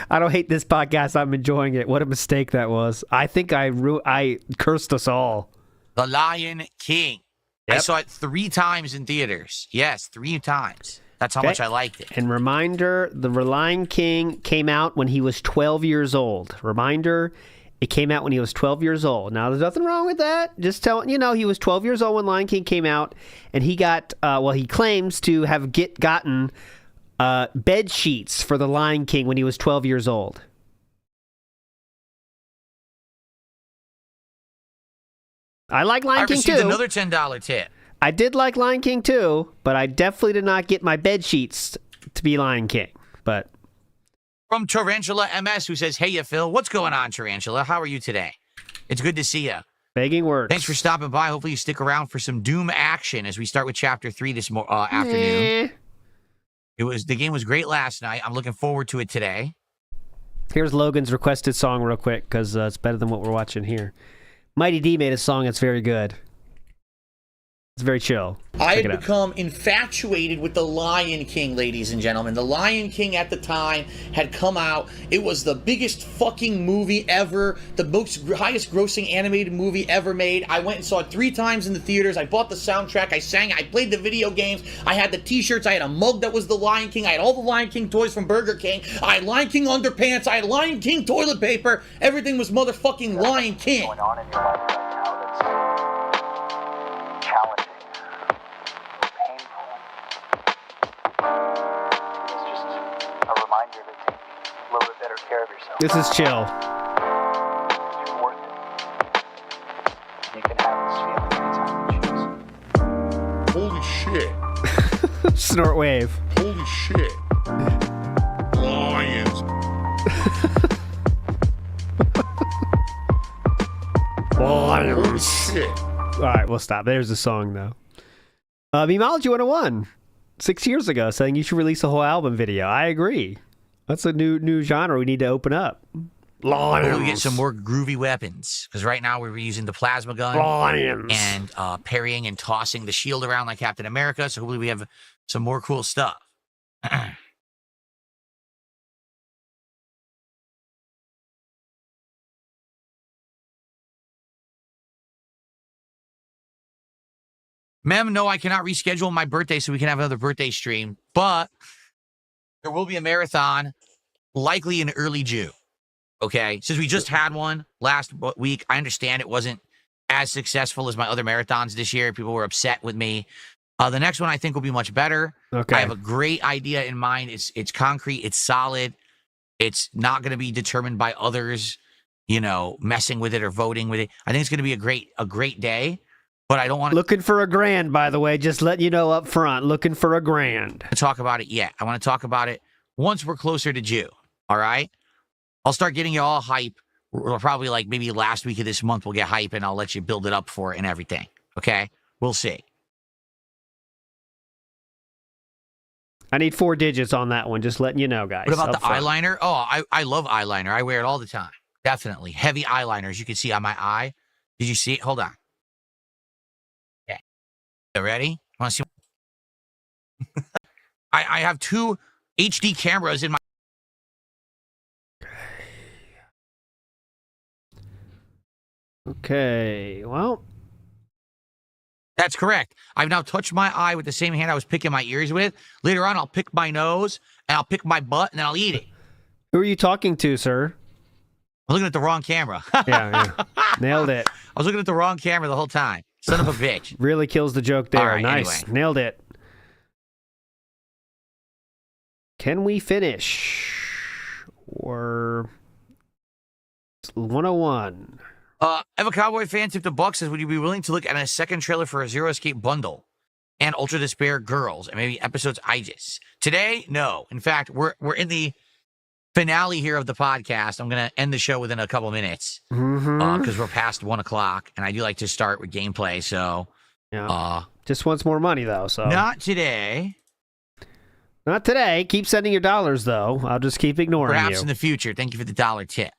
I don't hate this podcast. I'm enjoying it. What a mistake that was. I think I cursed us all. The Lion King. Yep. I saw it 3 times in theaters. Yes, 3 times. That's how much I liked it. And reminder, The Lion King came out when he was 12 years old. Reminder, it came out when he was 12 years old. Now, there's nothing wrong with that. Just telling you know, he was 12 years old when Lion King came out, and he got, he claims to have gotten bed sheets for The Lion King when he was 12 years old. I like Lion King too. I received another $10 tip. I did like Lion King too, but I definitely did not get my bed sheets to be Lion King. But from Tarantula MS, who says, "Hey, ya Phil, what's going on, Tarantula? How are you today? It's good to see you." Begging words. Thanks for stopping by. Hopefully, you stick around for some Doom action as we start with Chapter 3 this afternoon. The game was great last night. I'm looking forward to it today. Here's Logan's requested song real quick, because it's better than what we're watching here. Mighty D made a song that's very good. It's very chill. I had become infatuated with The Lion King, ladies and gentlemen. The Lion King at the time had come out. It was the biggest fucking movie ever, the highest grossing animated movie ever made. I went and saw it 3 times in the theaters. I bought the soundtrack. I sang. I played the video games. I had the t-shirts. I had a mug that was The Lion King. I had all the Lion King toys from Burger King. I had Lion King underpants. I had Lion King toilet paper. Everything was motherfucking Lion King. Going on in your life right now that's challenging, painful. It's just a reminder to take a little bit better care of yourself. This is chill. You're worth it. You can have this feeling anytime you choose. Holy shit. Snort wave. Holy shit. Lions. Holy shit. All right, we'll stop. There's the song, though. Memeology 101, 6 years ago, saying you should release a whole album video. I agree. That's a new genre we need to open up. Lions. We'll get some more groovy weapons, because right now we're using the plasma gun. Lions. And parrying and tossing the shield around like Captain America, so hopefully we have some more cool stuff. Mem, no, I cannot reschedule my birthday so we can have another birthday stream, but there will be a marathon, likely in early June. Okay? Since we just had one last week, I understand it wasn't as successful as my other marathons this year. People were upset with me. The next one I think will be much better. Okay. I have a great idea in mind. It's concrete. It's solid. It's not going to be determined by others, messing with it or voting with it. I think it's going to be a great day. But I don't want to... Looking for a grand, by the way. Just letting you know up front. Looking for a grand. talk about it yet. I want to talk about it once we're closer to June. All right? I'll start getting you all hype. We're probably like maybe last week of this month we'll get hype, and I'll let you build it up for it and everything. Okay? We'll see. I need 4 digits on that one. Just letting you know, guys. What about the eyeliner? Oh, I love eyeliner. I wear it all the time. Definitely. Heavy eyeliner, as you can see on my eye. Did you see it? Hold on. Ready? Want to see? I have 2 HD cameras in my. Okay. Well, that's correct. I've now touched my eye with the same hand I was picking my ears with. Later on, I'll pick my nose and I'll pick my butt and then I'll eat it. Who are you talking to, sir? I'm looking at the wrong camera. yeah. Nailed it. I was looking at the wrong camera the whole time. Son of a bitch. Really kills the joke there. All right, nice. Anyway. Nailed it. Can we finish? Or 101. Eva Cowboy fan tipped $1 says, would you be willing to look at a second trailer for a Zero Escape bundle and Ultra Despair Girls and maybe episodes Aegis? Today, no. In fact, we're in the finale here of the podcast. I'm going to end the show within a couple minutes because we're past 1 o'clock, and I do like to start with gameplay. So, just wants more money though. So not today. Not today. Keep sending your dollars though. I'll just keep ignoring you. Perhaps in the future. Thank you for the $1 tip.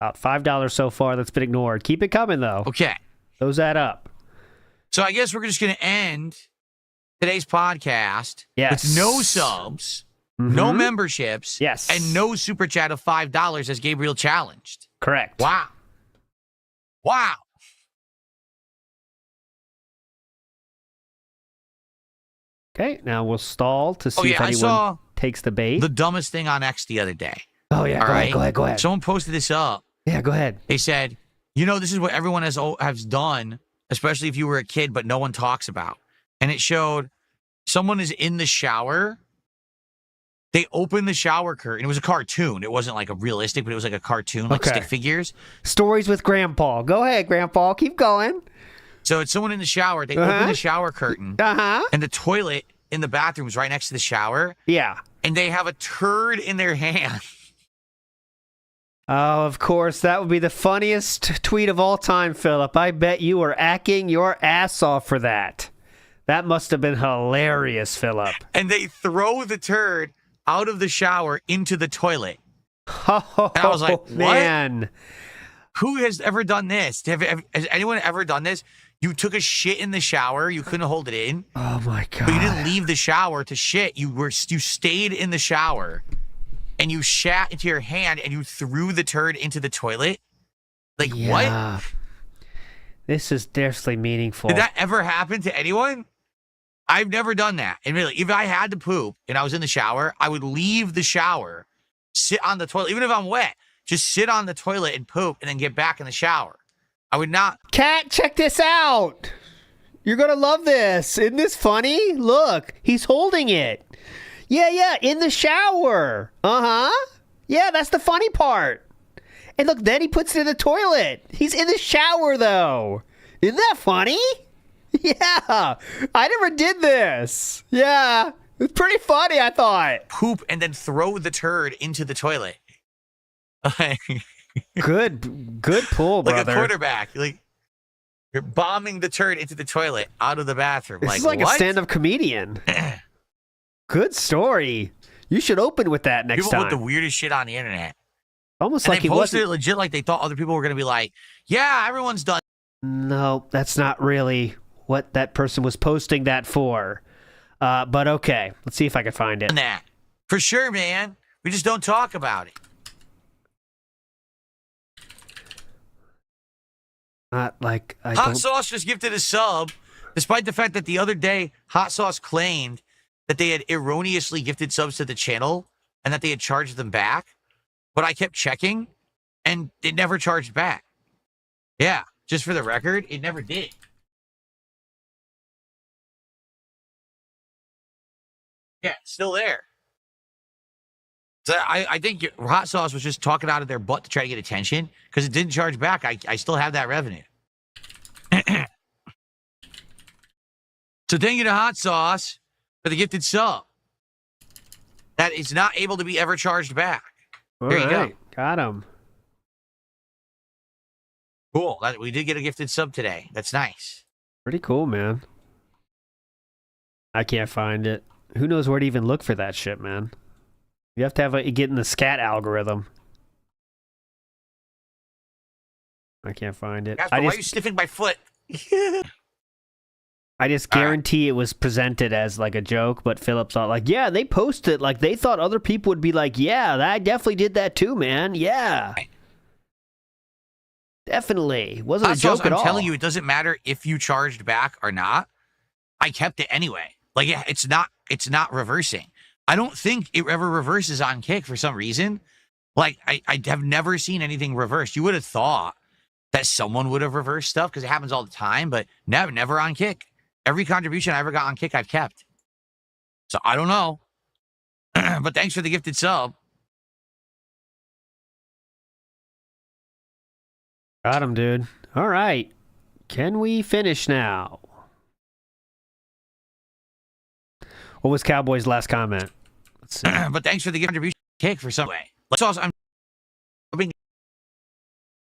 About $5 so far that's been ignored. Keep it coming though. Okay, those add up. So I guess we're just going to end today's podcast with no subs. No memberships. Yes. And no super chat of $5 as Gabriel challenged. Correct. Wow. Wow. Okay, now we'll stall to see if anyone takes the bait. The dumbest thing on X the other day. Oh, yeah. Go ahead. Someone posted this up. Yeah, go ahead. They said, this is what everyone has done, especially if you were a kid, but no one talks about. And it showed someone is in the shower. They opened the shower curtain. It was a cartoon. It wasn't like a realistic, but it was like a cartoon, like stick figures. Stories with Grandpa. Go ahead, Grandpa. Keep going. So it's someone in the shower. They open the shower curtain. And the toilet in the bathroom is right next to the shower. Yeah. And they have a turd in their hand. Oh, of course. That would be the funniest tweet of all time, Philip. I bet you were acting your ass off for that. That must have been hilarious, Philip. And they throw the turd out of the shower into the toilet. Oh, and I was like, what? Man. Who has ever done this? Has anyone ever done this? You took a shit in the shower. You couldn't hold it in. Oh, my God. But you didn't leave the shower to shit. You stayed in the shower, and you shat into your hand, and you threw the turd into the toilet. Like, what? This is definitely meaningful. Did that ever happen to anyone? I've never done that. And really, if I had to poop and I was in the shower, I would leave the shower, sit on the toilet, even if I'm wet, just sit on the toilet and poop and then get back in the shower. I would not. Cat, check this out. You're going to love this. Isn't this funny? Look, he's holding it. Yeah, in the shower. Yeah, that's the funny part. And look, then he puts it in the toilet. He's in the shower, though. Isn't that funny? Yeah, I never did this. Yeah, it's pretty funny, I thought. Poop and then throw the turd into the toilet. Good pull, brother. Like a quarterback. Like, you're bombing the turd into the toilet out of the bathroom. This is like what? A stand-up comedian. Good story. You should open with that next People time. put the weirdest shit on the internet. Almost and like they he posted wasn't. it legit like they thought other people were going to be like, yeah, everyone's done. No, that's not really what that person was posting that for. But okay, let's see if I can find it. That. For sure, man. We just don't talk about it. Not like I Hot don't... Sauce just gifted a sub, despite the fact that the other day Hot Sauce claimed that they had erroneously gifted subs to the channel and that they had charged them back. But I kept checking, and it never charged back. Yeah, just for the record, it never did. Yeah, it's still there. So I think Hot Sauce was just talking out of their butt to try to get attention because it didn't charge back. I still have that revenue. So thank you to Hot Sauce for the gifted sub. That is not able to be ever charged back. There you go. Got him. Cool. We did get a gifted sub today. That's nice. Pretty cool, man. I can't find it. Who knows where to even look for that shit, man? You have to get in the scat algorithm. I can't find it. Why are you sniffing my foot? I just guarantee it was presented as like a joke, but Philip thought like, yeah, they posted like they thought other people would be like, yeah, I definitely did that too, man. Yeah. Definitely. Wasn't a joke at all. I'm telling you, it doesn't matter if you charged back or not. I kept it anyway. Like, yeah, it's not reversing. I don't think it ever reverses on Kick for some reason. Like, I have never seen anything reversed. You would have thought that someone would have reversed stuff because it happens all the time, but never on Kick. Every contribution I ever got on Kick, I've kept. So I don't know. But thanks for the gifted sub. Got him, dude. All right. Can we finish now? What was Cowboy's last comment? Let's see. But thanks for the contribution Kick for some way. Let's also,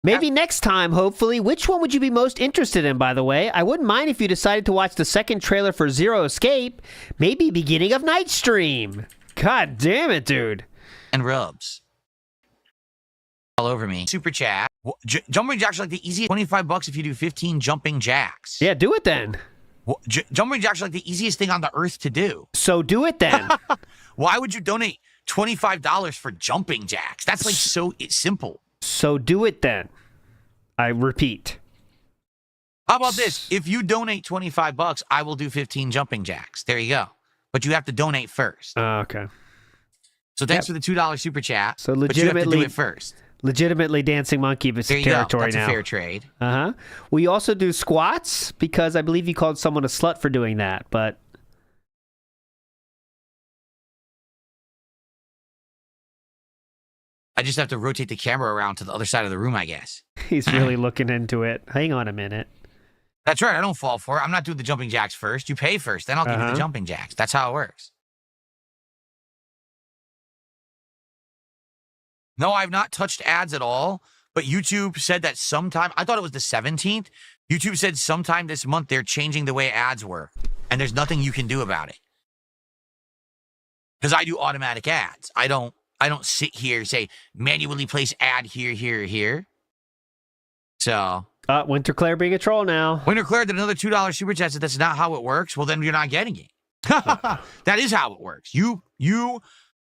Maybe next time, hopefully. Which one would you be most interested in, by the way? I wouldn't mind if you decided to watch the second trailer for Zero Escape. Maybe beginning of night stream. God damn it, dude. And rubs. All over me. Super chat. Jumping jacks are like the easiest. $25 if you do 15 jumping jacks. Yeah, do it then. Jumping jacks are like the easiest thing on the earth to do. So do it then. Why would you donate $25 for jumping jacks? That's like so simple. So do it then. I repeat. How about this? If you donate $25, I will do 15 jumping jacks. There you go. But you have to donate first. Okay. So thanks for the $2 super chat. So but you have to legitimately do it first. Legitimately Dancing Monkey There you territory go. That's now. a fair trade. Uh-huh. We also do squats because I believe you called someone a slut for doing that, but I just have to rotate the camera around to the other side of the room, I guess. he's really looking into it. Hang on a minute. That's right. I don't fall for it. I'm not doing the jumping jacks first. You pay first, then I'll give you the jumping jacks. That's how it works. No, I've not touched ads at all, but YouTube said that sometime, I thought it was the 17th. YouTube said sometime this month they're changing the way ads work. and there's nothing you can do about it. Because I do automatic ads. I don't sit here and say manually place ad here, here, here. So Winter Claire being a troll now. Winter Claire did another $2 super chat. Said that's not how it works. Well, then you're not getting it. That is how it works. You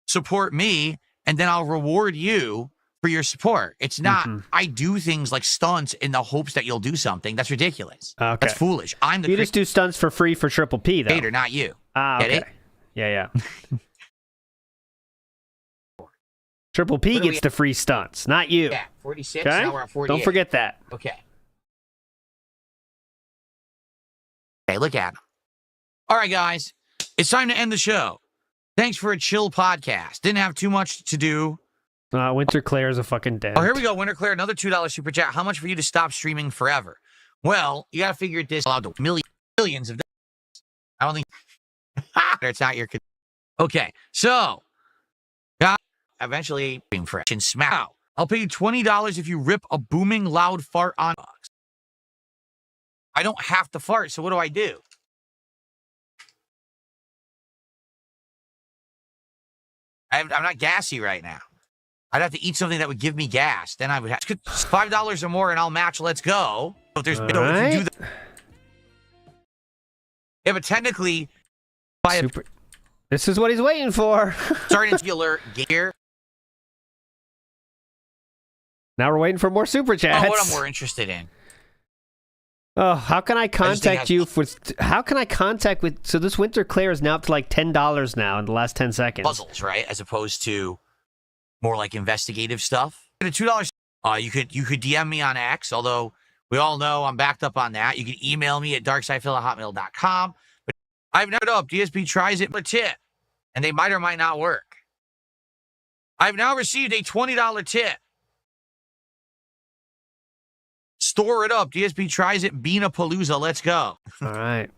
support me, and then I'll reward you for your support. It's not I do things like stunts in the hopes that you'll do something. That's ridiculous. Okay. That's foolish. I'm the You just do stunts for free for Triple P, though. creator, not you. Okay. Get it? Yeah. Triple P gets the free stunts, not you. Yeah, 46. Okay? Now we're at 48. Don't forget that. Okay. Okay, look at him. All right, guys. It's time to end the show. Thanks for a chill podcast. Didn't have too much to do. Winter Claire's a fucking dead. Oh, here we go. Winter Claire, another $2 super chat. How much for you to stop streaming forever? Well, you got to figure this allowed to millions of dollars. I don't think it's not your. Okay, so eventually being fresh and smack out. I'll pay you $20 if you rip a booming loud fart on box. I don't have to fart, so what do I do? I'm not gassy right now. I'd have to eat something that would give me gas. Then I would have $5 or more, and I'll match. Let's go. If there's if you do that, yeah, but technically, this is what he's waiting for. starting to alert gear. Now we're waiting for more super chats. Oh, what I'm more interested in. Oh, how can I contact you how can I contact with, so this Winter Claire is now up to like $10 now in the last 10 seconds. Puzzles, right? As opposed to more like investigative stuff. At $2, you could DM me on X, although we all know I'm backed up on that. You can email me at darksidephil@hotmail.com. But I've never up. DSP tries it for a tip, and they might or might not work. I've now received a $20 tip. Store it up. DSP tries it. Beanapalooza. Let's go. All right.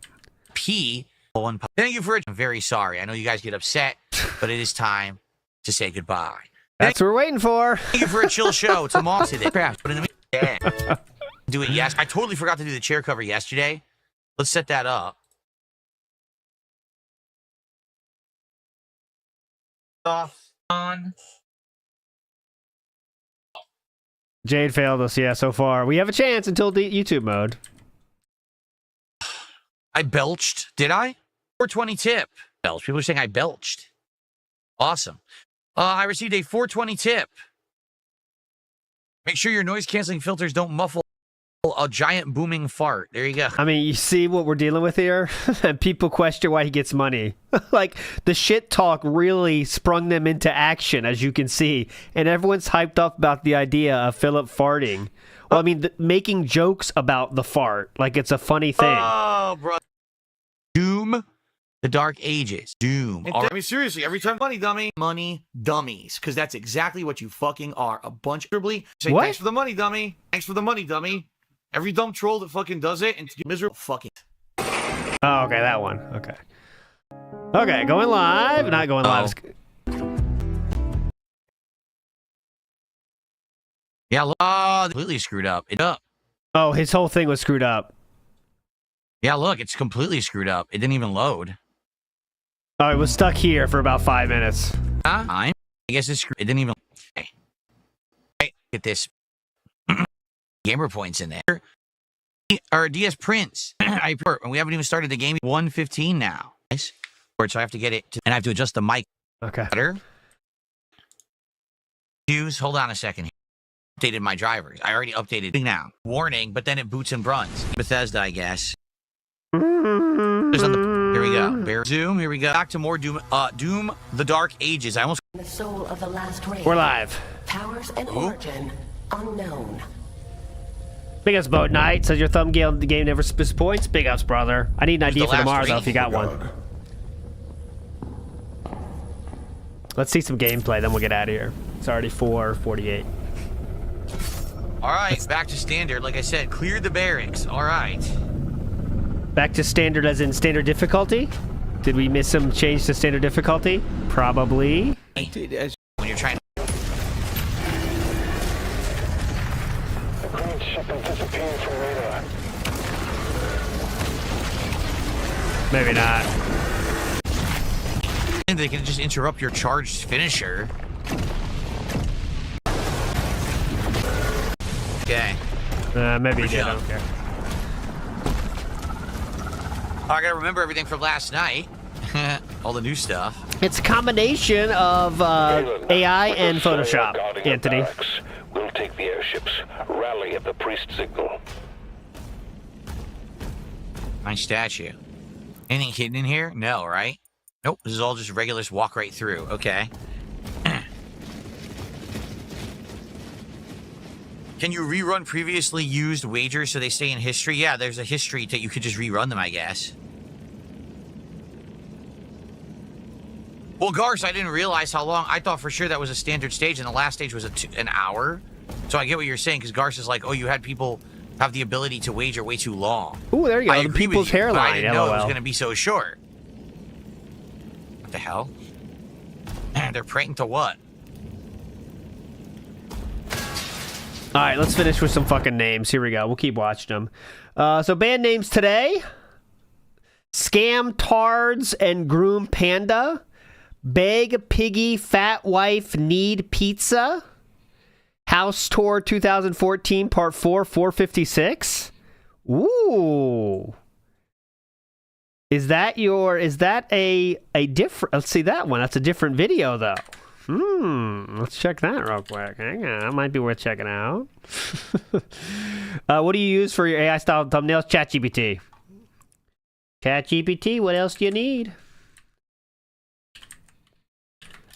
Thank you for it. I'm very sorry. I know you guys get upset, but it is time to say goodbye. That's what we're waiting for. Thank you for a chill show. It's a mom today. Do it. Yes. I totally forgot to do the chair cover yesterday. Let's set that up. On. Jade failed us, yeah, so far. We have a chance until the YouTube mode. I belched. Did I? 420 tip. Belch. People are saying I belched. Awesome. I received a 420 tip. Make sure your noise-canceling filters don't muffle a giant booming fart. There you go. I mean, you see what we're dealing with here? And people question why he gets money. Like, the shit talk really sprung them into action, as you can see. And everyone's hyped up about the idea of Philip farting. Well, I mean, making jokes about the fart. Like, it's a funny thing. Oh, bro. Doom. The Dark Ages. Doom. I mean, seriously, every time money dummies, because that's exactly what you fucking are. A bunch of say, what? Thanks for the money, dummy. Thanks for the money, dummy. Every dumb troll that fucking does it and to get miserable, fucking. Oh, okay, that one. Okay. Okay, going live. Not going live. Yeah, completely screwed up. Oh, his whole thing was screwed up. Yeah, look, it's completely screwed up. It didn't even load. Oh, it was stuck here for about 5 minutes. I guess it's screwed. It didn't even. Hey, get this. Gamer points in there. Or DS Prince. And we haven't even started the game. 1:15 now. Nice. So I have to get it. And I have to adjust the mic. Okay. Better. Hold on a second. Updated my drivers. I already updated now. Warning, but then it boots and runs. Bethesda, I guess. Here we go. Bear Zoom. Here we go. Back to more Doom. Doom: The Dark Ages. I almost. The soul of the last race. We're live. Powers and origin unknown. Big ups, Boat Knight. Says your thumbnail the game never disappoints. Big ups, brother. I need an idea for tomorrow, though, if you got one. Let's see some gameplay, then we'll get out of here. It's already 4:48. All right, back to standard. Like I said, clear the barracks. All right. Back to standard as in standard difficulty? Did we miss some change to standard difficulty? Probably. When you're trying to... The green ship has disappeared from radar. Maybe not. And they can just interrupt your charged finisher. Okay. Maybe he did. I don't care. I gotta remember everything from last night. All the new stuff. It's a combination of AI and Photoshop, Anthony. We'll take the airships. Rally at the priest signal. Nice statue. Anything hidden in here? No, right? Nope. This is all just regular. Just walk right through. Okay. Can you rerun previously used wagers so they stay in history? Yeah, there's a history that you could just rerun them, I guess. Well, Garce, I didn't realize how long. I thought for sure that was a standard stage, and the last stage was an hour. So I get what you're saying, because Garce is like, oh, you had people have the ability to wager way too long. Ooh, there you go. I The agree with people's you, but hairline. I didn't know it was LOL. going to be so short. What the hell? They're praying to what? All right, let's finish with some fucking names. Here we go. We'll keep watching them. So band names today: Scam Tards and Groom Panda, Beg Piggy Fat Wife Need Pizza, House Tour 2014 Part 4 456. Ooh. Is that a different? Let's see that one. That's a different video though. Let's check that real quick. Hang on, that might be worth checking out. What do you use for your AI style thumbnails? ChatGPT. ChatGPT. What else do you need?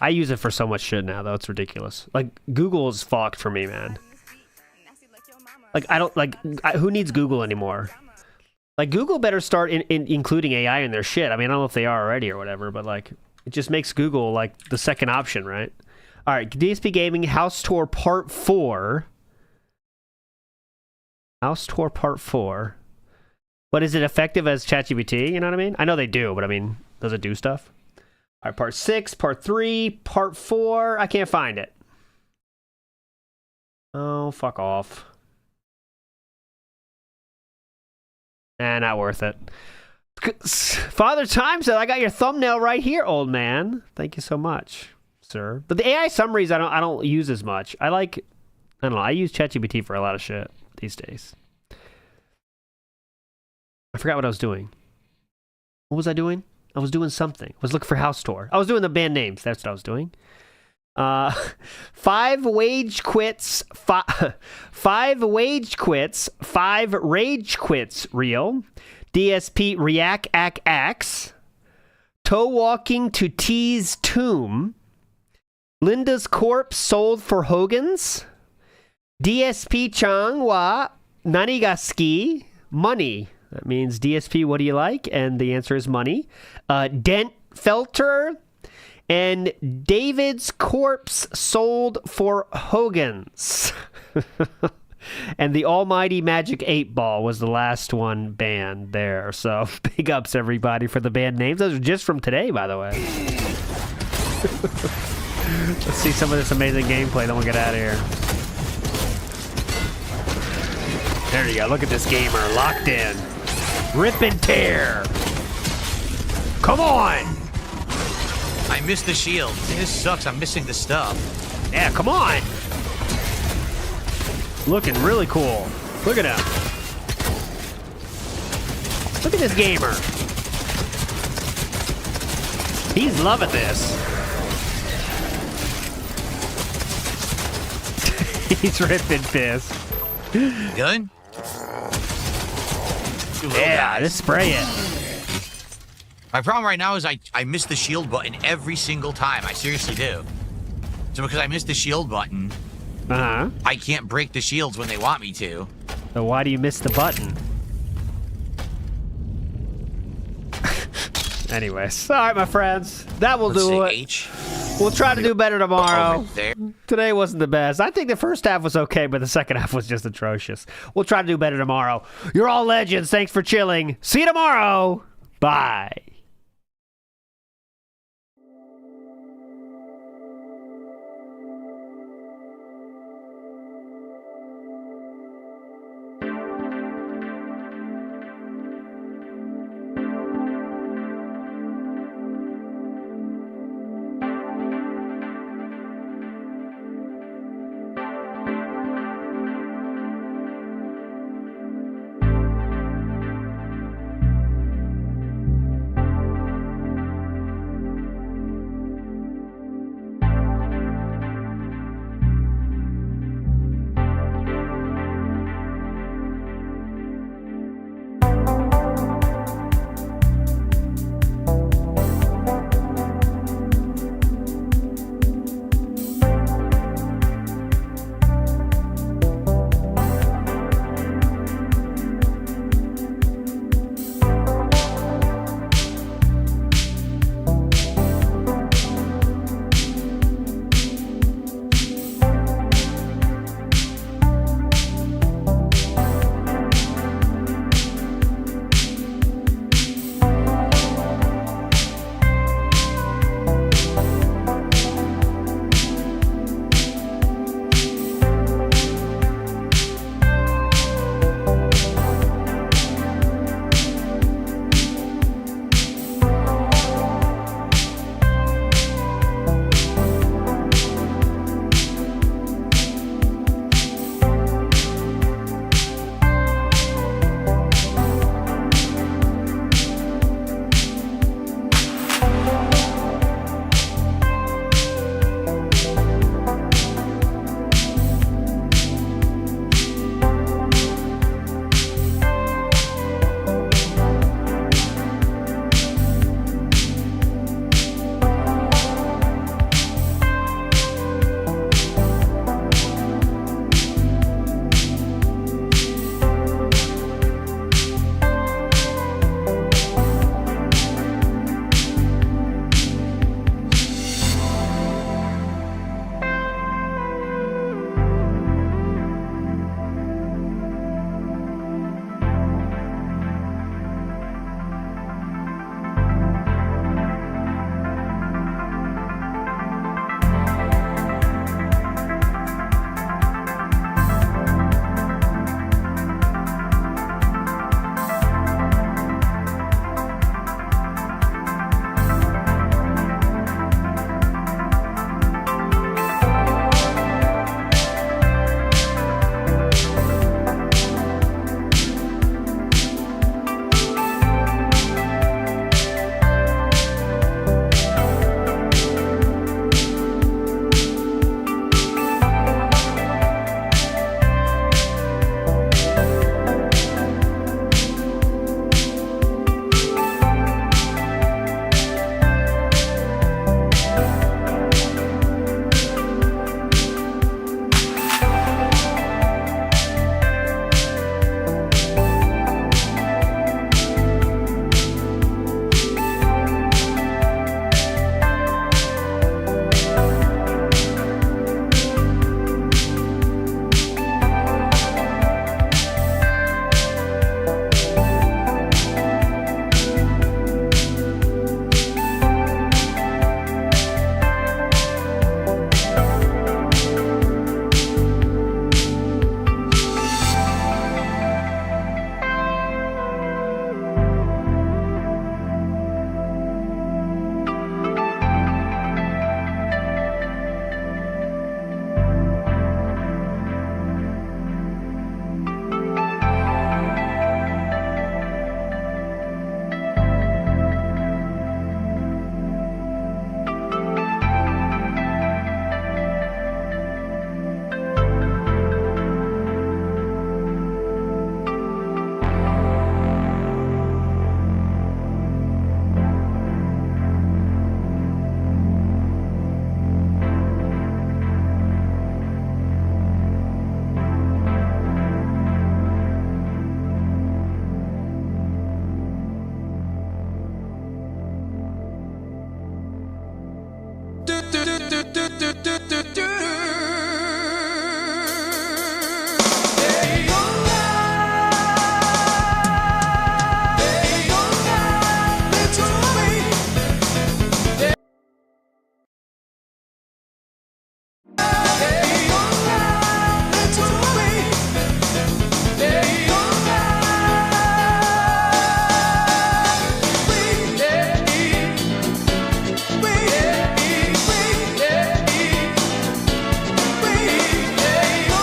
I use it for so much shit now, though. It's ridiculous. Like, Google is fucked for me, man. Like, I don't, like, who needs Google anymore? Like, Google better start including AI in their shit. I mean, I don't know if they are already or whatever, but, like, it just makes Google, like, the second option, right? All right, dspgaming House Tour Part 4. House Tour Part 4. But is it effective as ChatGPT? You know what I mean? I know they do, but, I mean, does it do stuff? All right, Part 6, Part 3, Part 4. I can't find it. Oh, fuck off. Not worth it. Father Time said, I got your thumbnail right here, old man. Thank you so much, sir. But the AI summaries I don't use as much. I don't know, I use ChatGPT for a lot of shit these days. I forgot what I was doing. What was I doing? I was doing something. I was looking for House Tour. I was doing the band names. That's what I was doing. 5 wage quits. 5 wage quits. 5 rage quits. Real. DSP React Ax. Toe walking to T's tomb. Linda's corpse sold for Hogan's. DSP Changwa Nanigaski. Money. That means DSP, what do you like? And the answer is money. Dent Felter. And David's corpse sold for Hogan's. And the almighty Magic 8 Ball was the last one banned there. So big ups, everybody, for the band names. Those are just from today, by the way. Let's see some of this amazing gameplay, then we'll get out of here. There you go. Look at this gamer. Locked in. Rip and tear. Come on. I missed the shield. This sucks. I'm missing the stuff. Yeah, come on. Looking really cool. Look at him. Look at this gamer. He's loving this. He's ripping piss. Good? Yeah, just spray it. My problem right now is I miss the shield button every single time. I seriously do. So because I missed the shield button, I can't break the shields when they want me to. So why do you miss the button? Anyways, all right, my friends, that will do it. H. We'll try to do better tomorrow. There. Today wasn't the best. I think the first half was okay, but the second half was just atrocious. We'll try to do better tomorrow. You're all legends. Thanks for chilling. See you tomorrow. Bye.